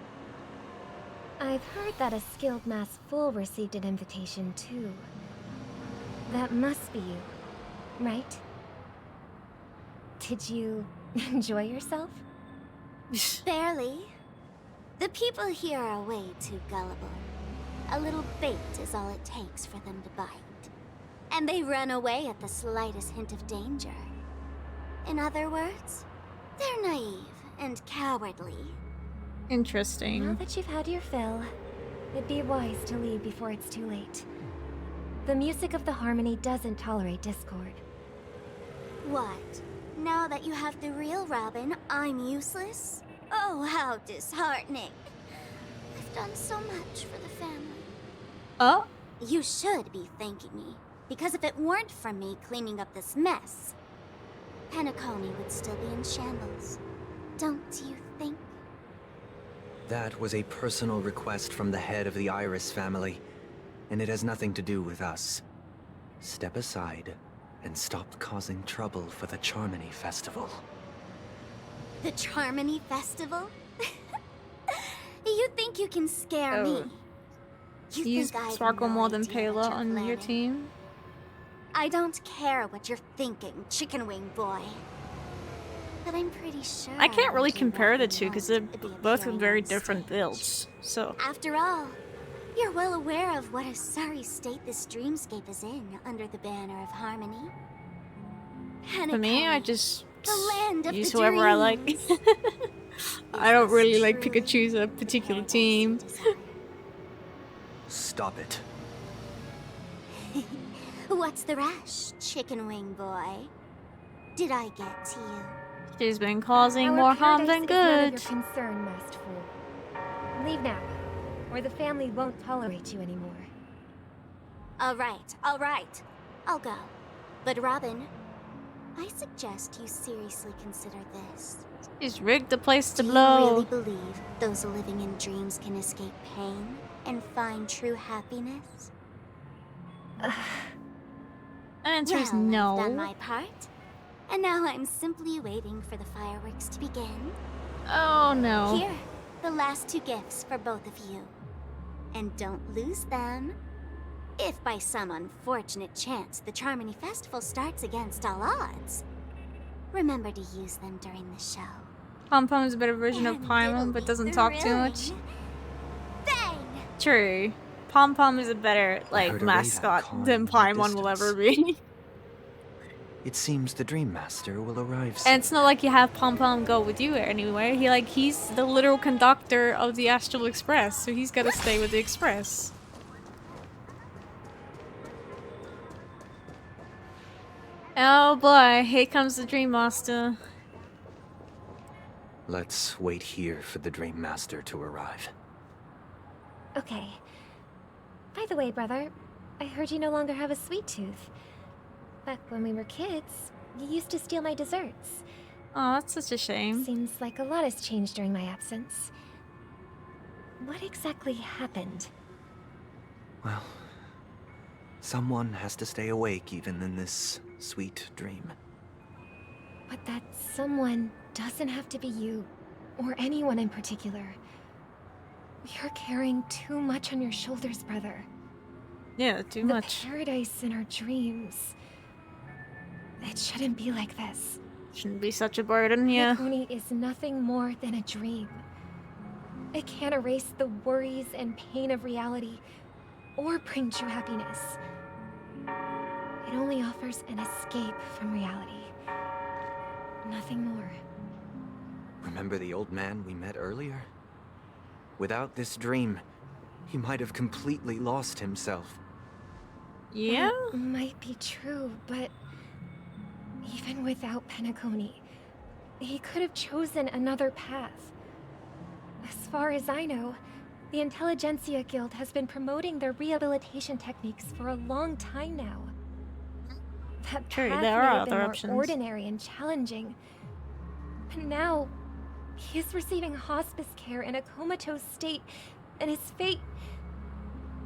I've heard that a skilled mass fool received an invitation too. That must be you, right? Did you enjoy yourself? Barely. The people here are way too gullible. A little bait is all it takes for them to bite. And they run away at the slightest hint of danger. In other words, they're naive and cowardly. Interesting. Now that you've had your fill, it'd be wise to leave before it's too late. The music of the harmony doesn't tolerate discord. What? Now that you have the real Robin, I'm useless? Oh, how disheartening. I've done so much for the family. Oh? You should be thanking me, because if it weren't for me cleaning up this mess, Penacony would still be in shambles. Don't you think? That was a personal request from the head of the Iris family, and it has nothing to do with us. Step aside and stop causing trouble for the Charmony Festival. The Charmony Festival? You think you can scare me? You use think I have Sparkle no more than idea what Payla you're on your planning? team? I don't care what you're thinking, chicken wing boy. But I'm pretty sure I can't really you compare the won't two because they're both with very different builds. So After all, you're well aware of what a sorry state this dreamscape is in under the banner of harmony. for me, I just the land of use the whoever I like. dreams. I don't really like pick and choose a particular team. Stop it. What's the rush, chicken wing boy? Did I get to you? She's been causing Our more harm than paradise is good. none of your concern, masked fool. Leave now, or the family won't tolerate you anymore. All right. I'll go. But Robin, I suggest you seriously consider this. He's rigged the place to Do blow. you really believe those living in dreams can escape pain and find true happiness? Answer is Well, no. I've done my part. And now I'm simply waiting for the fireworks to begin. Oh no. Here, the last 2 gifts for both of you. And don't lose them. If by some unfortunate chance the Charmony Festival starts against all odds, remember to use them during the show. Pom Pom is a better version of And Paimon, but doesn't talk too much. thrilling. Bang! True. Pom Pom is a better like heard a mascot raven than cawing in the Paimon will ever be. It seems the Dream Master will arrive soon. And it's not like you have Pom Pom go with you anywhere. He's the literal conductor of the Astral Express, so he's gotta stay with the Express. Oh boy, here comes the Dream Master. Let's wait here for the Dream Master to arrive. Okay. By the way, brother, I heard you no longer have a sweet tooth. Back when we were kids, you used to steal my desserts. Oh, that's such a shame. Seems like a lot has changed during my absence. What exactly happened? Well, someone has to stay awake even in this sweet dream. But that someone doesn't have to be you, or anyone in particular. You're carrying too much on your shoulders, brother. Yeah, too much. The paradise in our dreams. It shouldn't be like this. Shouldn't be such a burden, yeah. Penacony is nothing more than a dream. It can't erase the worries and pain of reality, or bring true happiness. It only offers an escape from reality. Nothing more. Remember the old man we met earlier? Without this dream, he might have completely lost himself. Yeah? That might be true, but even without Penacony, he could have chosen another path. As far as I know, the Intelligentsia Guild has been promoting their rehabilitation techniques for a long time now. That True, path there may are have been other more options. ordinary and challenging. But now, he is receiving hospice care in a comatose state, and his fate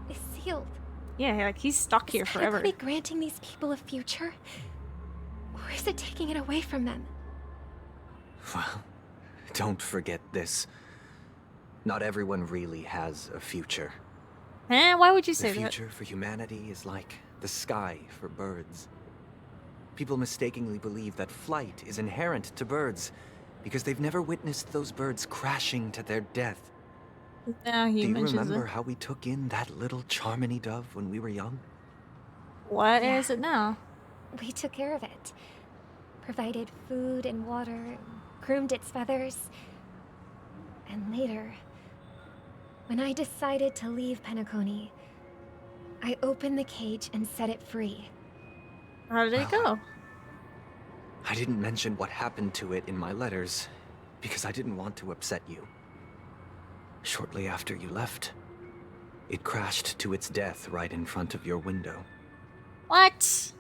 is sealed. Yeah, like he's stuck here forever. Is Penacony granting these people a future? Or is it taking it away from them? Well, don't forget this. Not everyone really has a future. Eh, why would you say The that? future for humanity is like the sky for birds. People mistakenly believe that flight is inherent to birds because they've never witnessed those birds crashing to their death. Now he Do you mentions remember it. how we took in that little Charmony dove when we were young? What Yeah. is it now? We took care of it. Provided food and water, groomed its feathers. And later, when I decided to leave Penacony, I opened the cage and set it free. How did it go? I didn't mention what happened to it in my letters because I didn't want to upset you. Shortly after you left, it crashed to its death right in front of your window. What?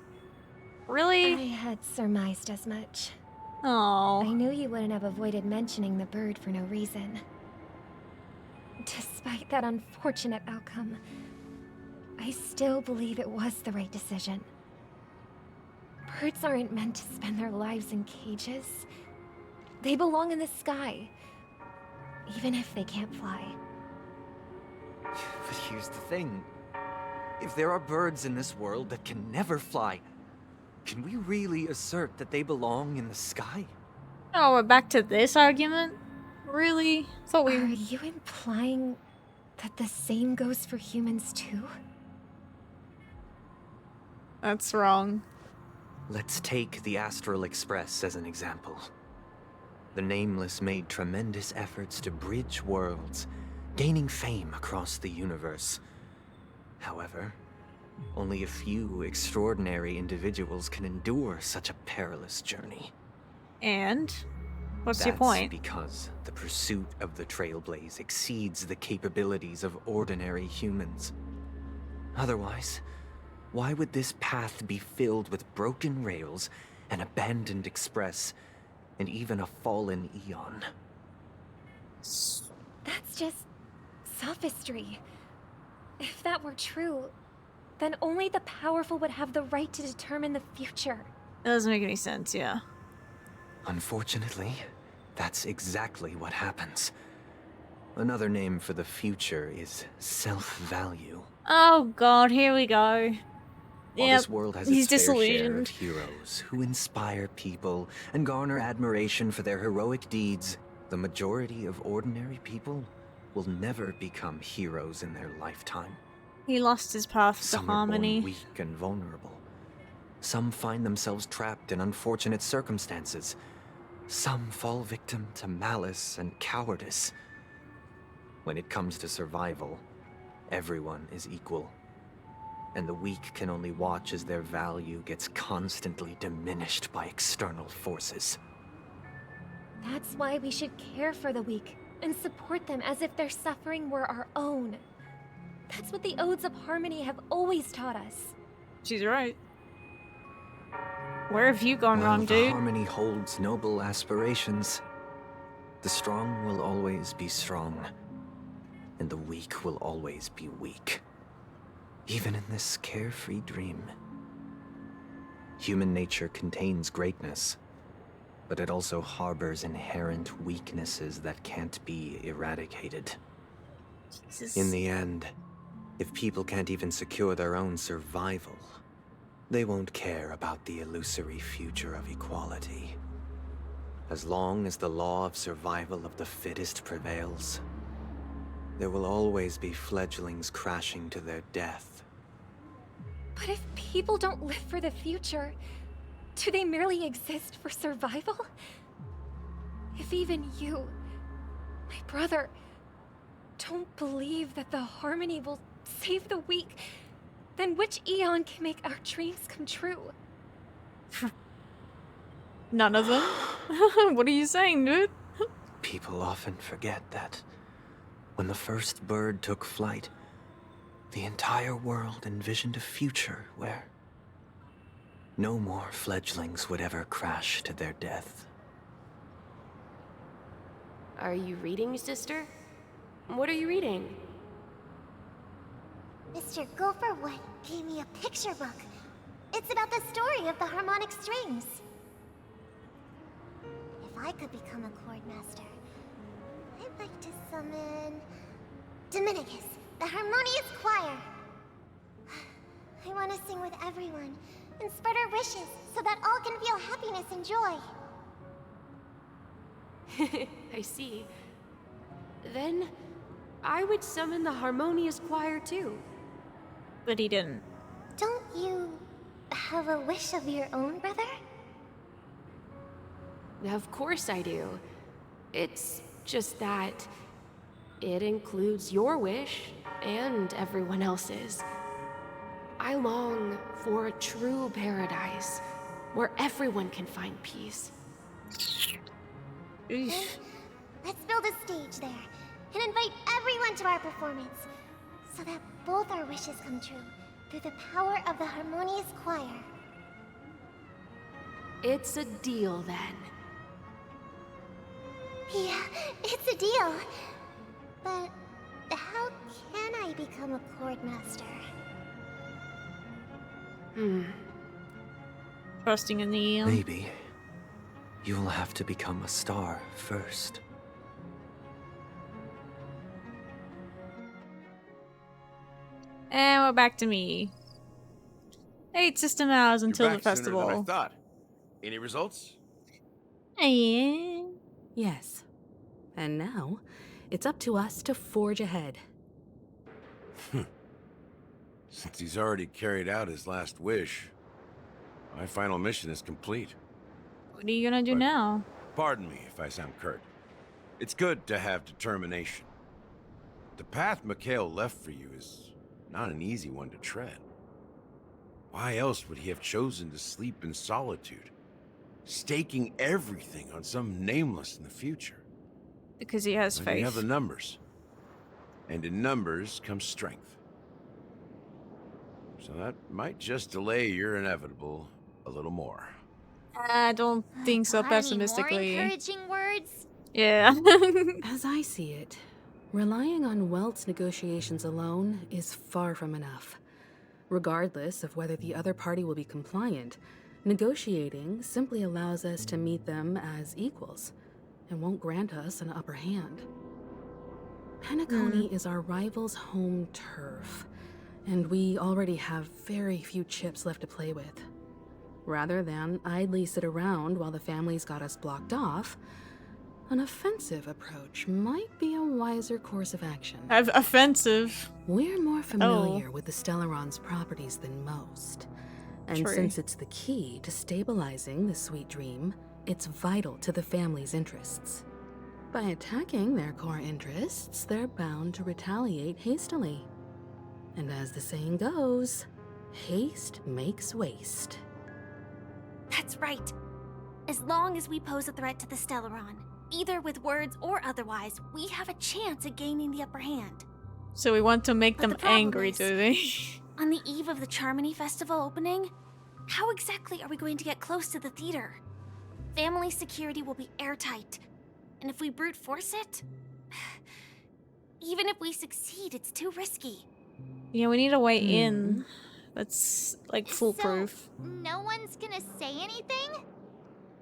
Really? I had surmised as much. Oh. I knew you wouldn't have avoided mentioning the bird for no reason. Despite that unfortunate outcome, I still believe it was the right decision. Birds aren't meant to spend their lives in cages. They belong in the sky, even if they can't fly. But here's the thing. If there are birds in this world that can never fly, can we really assert that they belong in the sky? Oh, we're back to this argument? Really? Thought we... Are you implying that the same goes for humans too? That's wrong. Let's take the Astral Express as an example. The Nameless made tremendous efforts to bridge worlds, gaining fame across the universe. However, only a few extraordinary individuals can endure such a perilous journey. And? What's your That's point? because the pursuit of the Trailblaze exceeds the capabilities of ordinary humans. Otherwise, why would this path be filled with broken rails an abandoned express, and even a fallen Eon. That's just sophistry. If that were true, then only the powerful would have the right to determine the future. That doesn't make any sense, yeah. Unfortunately, that's exactly what happens. Another name for the future is self-value. Oh god, here we go. While Yep, this world has he's its fair share of disillusioned. heroes who inspire people and garner admiration for their heroic deeds, the majority of ordinary people will never become heroes in their lifetime. He lost his path to Some harmony. are born weak and vulnerable. Some find themselves trapped in unfortunate circumstances. Some fall victim to malice and cowardice. When it comes to survival, everyone is equal. And the weak can only watch as their value gets constantly diminished by external forces. That's why we should care for the weak and support them as if their suffering were our own. That's what the Odes of Harmony have always taught us. She's right. Where have you gone While wrong, the dude? Harmony holds noble aspirations, the strong will always be strong, and the weak will always be weak. Even in this carefree dream. Human nature contains greatness, but it also harbors inherent weaknesses that can't be eradicated. Jesus. In the end, if people can't even secure their own survival, they won't care about the illusory future of equality. As long as the law of survival of the fittest prevails, there will always be fledglings crashing to their death. But if people don't live for the future, do they merely exist for survival? If even you, my brother, don't believe that the Harmony will save the weak, then which Eon can make our dreams come true? None of them? What are you saying, dude? People often forget that when the first bird took flight, the entire world envisioned a future where no more fledglings would ever crash to their death. Are you reading, sister? What are you reading? Mr. Gopherwood gave me a picture book. It's about the story of the harmonic strings. If I could become a chord master, I'd like to summon Dominicus, the harmonious choir. I want to sing with everyone and spread our wishes so that all can feel happiness and joy. I see. Then, I would summon the harmonious choir too. But he didn't. Don't you have a wish of your own, brother? Of course I do. It's just that it includes your wish and everyone else's. I long for a true paradise where everyone can find peace. Then, let's build a stage there and invite everyone to our performance so that both our wishes come true through the power of the harmonious choir. It's a deal then. Yeah, it's a deal. But how can I become a chord master? Trusting in the Eon. Maybe you'll have to become a star first. And we're back to me. 8 system hours until the You're back sooner than I festival. thought. Any results? Yeah. Yes. And now, it's up to us to forge ahead. Since he's already carried out his last wish, my final mission is complete. What are you gonna do now? Pardon me if I sound curt. It's good to have determination. The path Mikhail left for you is not an easy one to tread. Why else would he have chosen to sleep in solitude, staking everything on some nameless in the future? Because he has But you have faith. the numbers. And in numbers comes strength. So that might just delay your inevitable a little more. I don't think so Any more pessimistically. encouraging words? Yeah. As I see it, relying on Welt's negotiations alone is far from enough. Regardless of whether the other party will be compliant, negotiating simply allows us to meet them as equals and won't grant us an upper hand. Penacony is our rival's home turf, and we already have very few chips left to play with. Rather than idly sit around while the family's got us blocked off, an offensive approach might be a wiser course of action. Offensive? We're more familiar with the Stellaron's properties than most. And True. since it's the key to stabilizing the sweet dream, it's vital to the family's interests. By attacking their core interests, they're bound to retaliate hastily. And as the saying goes, haste makes waste. That's right. As long as we pose a threat to the Stellaron, either with words or otherwise, we have a chance at gaining the upper hand. So we want to make them angry, do they? On the eve of the Charmony Festival opening, how exactly are we going to get close to the theater? Family security will be airtight, and if we brute force it, even if we succeed, it's too risky. Yeah, we need a way in that's like foolproof. No one's gonna say anything?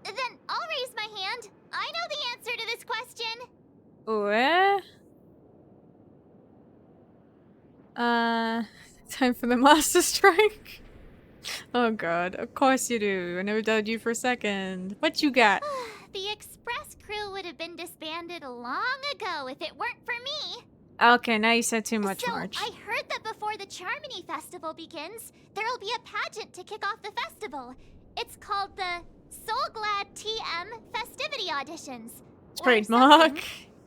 Then I'll raise my hand. I know the answer to this question. Where? Time for the Master Strike. Oh god, of course you do. I never doubted you for a second. What you got? The Express crew would have been disbanded long ago if it weren't for me. Okay, now you said too much, So, March. I heard that before the Charmony Festival begins, there'll be a pageant to kick off the festival. It's called the Soul Glad TM Festivity Auditions. Trademark.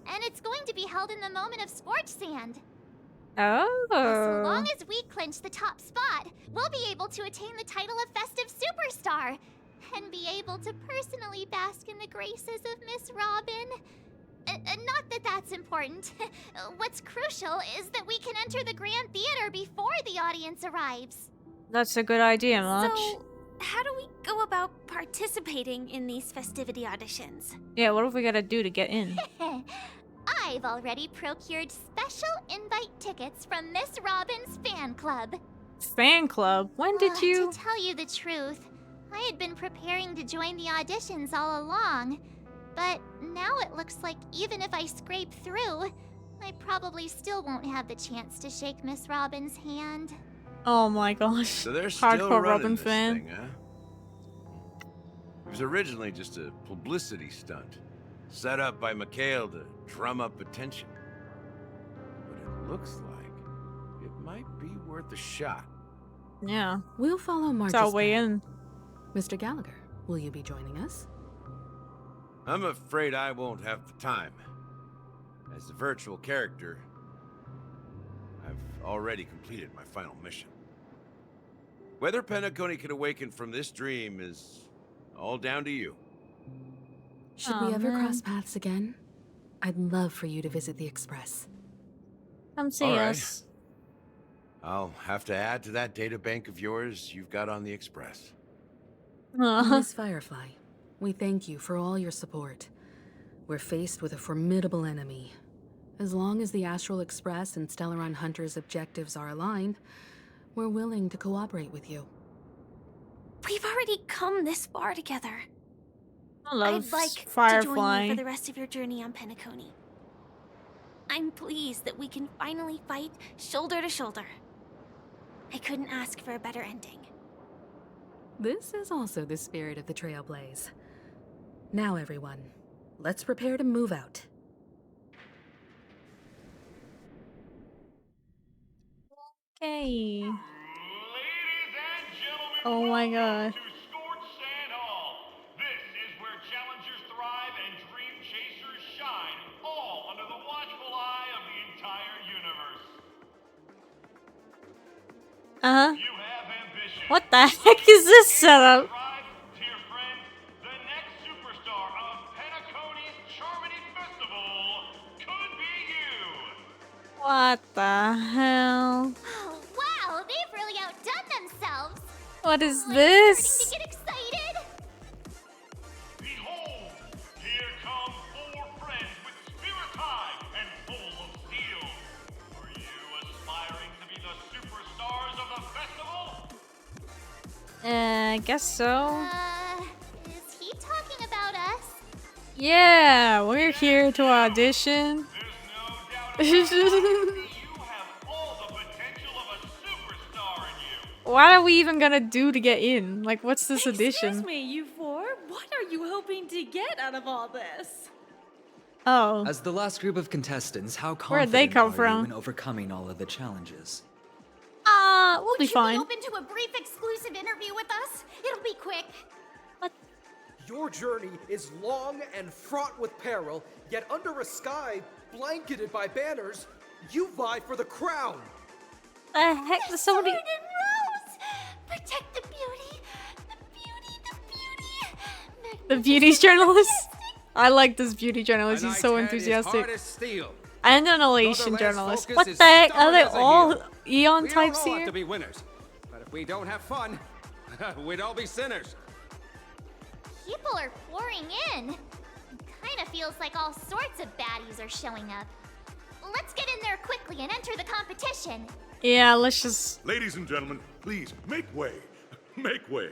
And it's going to be held in the moment of Scorch Sand. Oh. So long as we clinch the top spot, we'll be able to attain the title of Festive Superstar and be able to personally bask in the graces of Miss Robin. Not that that's important. What's crucial is that we can enter the Grand Theater before the audience arrives. That's a good idea, March. So, how do we go about participating in these festivity auditions? Yeah, what have we gotta do to get in? I've already procured special invite tickets from Miss Robin's fan club. Fan club? When did you? To tell you the truth, I had been preparing to join the auditions all along. But now it looks like even if I scrape through, I probably still won't have the chance to shake Miss Robin's hand. Oh my gosh. So they're still Hardcore running Robin this fan. thing, huh? It was originally just a publicity stunt, set up by Mikhail to drum up attention. But it looks like it might be worth a shot. Yeah. We'll follow March's It's our way path. in. Mr. Gallagher, will you be joining us? I'm afraid I won't have the time. As a virtual character, I've already completed my final mission. Whether Penacony can awaken from this dream is all down to you. Should we ever cross paths again? I'd love for you to visit the Express. Come see All right. us. I'll have to add to that data bank of yours you've got on the Express. Miss Firefly, we thank you for all your support. We're faced with a formidable enemy. As long as the Astral Express and Stellaron Hunter's objectives are aligned, we're willing to cooperate with you. We've already come this far together. I love I'd like to join Firefly. you for the rest of your journey on Penacony. I'm pleased that we can finally fight shoulder to shoulder. I couldn't ask for a better ending. This is also the spirit of the Trailblaze. Now, everyone, let's prepare to move out. Okay. Oh my god. Uh-huh. What the heck is this setup? What the hell? Oh, wow, they've really outdone themselves. What is Starting this? to get excited. I guess so. Is he talking about us? Yeah, we're here to audition. What are we even gonna do to get in? Like, what's this audition? Excuse me, you four. What are you hoping to get out of all this? Oh. As the last group of contestants, how Where'd they confident come are from? you in overcoming all of the challenges? We'll be fine. Would you be open to a brief exclusive interview with us? It'll be quick. Your journey is long and fraught with peril, yet under a sky blanketed by banners, you vie for the crown. The heck? There's so many. Rose! Protect the beauty! The beauty journalist? I like this beauty journalist. He's so enthusiastic. And an elation journalist. What the heck? Are they all Eon types We all here? have to be winners, but if we don't have fun, we'd all be sinners. People are pouring in. Kinda feels like all sorts of baddies are showing up. Let's get in there quickly and enter the competition. Yeah, let's just. Ladies and gentlemen, please make way. Make way.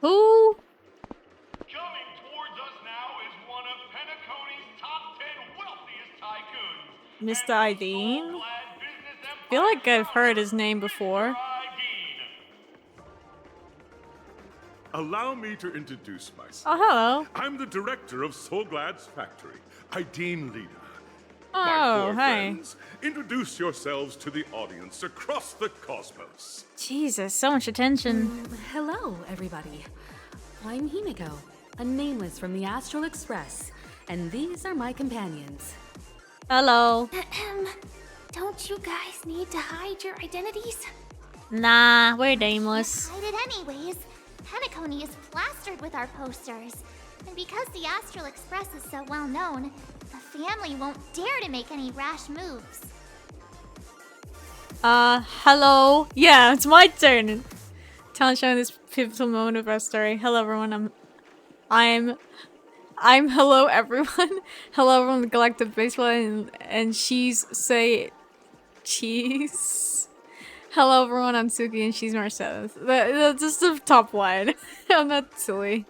Who? Coming towards us now is one of Penacony's top 10 wealthiest tycoons. Mr. Ideen? I feel like I've heard his name before. Allow me to introduce myself. Oh, hello. I'm the director of Solglad's factory, Ideen Lida. Oh, My four hey. friends, introduce yourselves to the audience across the cosmos. Jesus, so much attention. Hello, everybody. I'm Himiko, a nameless from the Astral Express, and these are my companions. Hello. Don't you guys need to hide your identities? Nah, we're nameless. Hide it anyways. Penacony is plastered with our posters. And because the Astral Express is so well known, the family won't dare to make any rash moves. Hello. Yeah, it's my turn. Talent showing this pivotal moment of our story. Hello, everyone. I'm hello, everyone. Hello, everyone. The Galactic Baseball and she's say cheese. Hello, everyone. I'm Suki and she's Mercedes. That's just the top one. I'm not silly.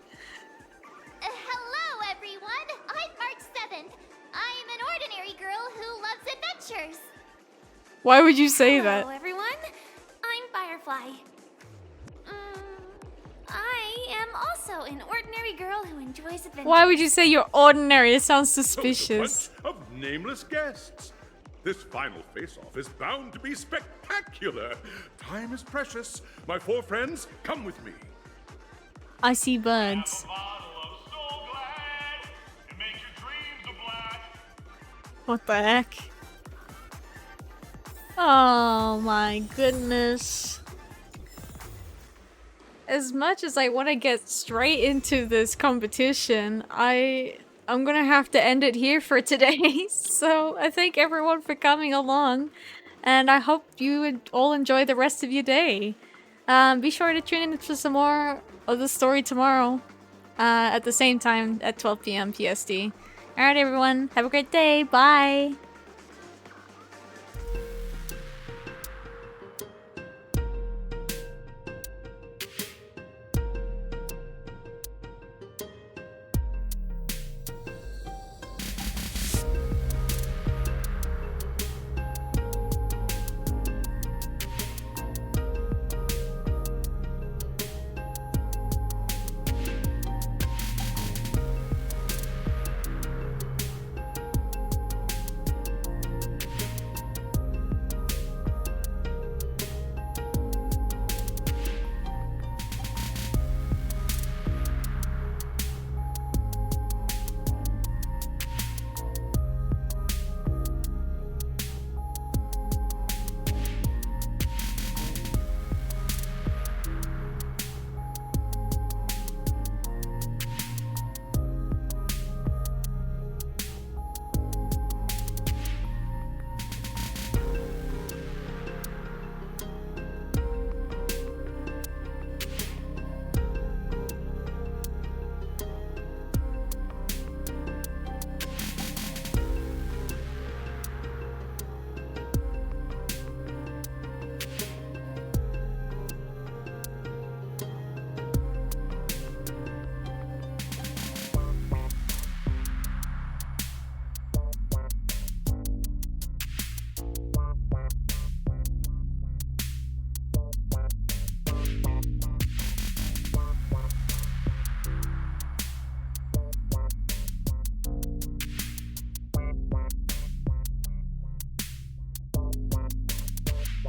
Hello, everyone. I'm March 7th. I'm an ordinary girl who loves adventures. Why would you say that? Hello, everyone. I'm Firefly. I am also an ordinary girl who enjoys adventures. Why would you say you're ordinary? It sounds suspicious. Of nameless guests. This final face-off is bound to be spectacular. Time is precious. My four friends, come with me. I see birds. What the heck? Oh my goodness. As much as I want to get straight into this competition, I'm gonna have to end it here for today. So I thank everyone for coming along, and I hope you would all enjoy the rest of your day. Be sure to tune in for some more of the story tomorrow at the same time at 12 p.m. PST. Alright everyone, have a great day. Bye!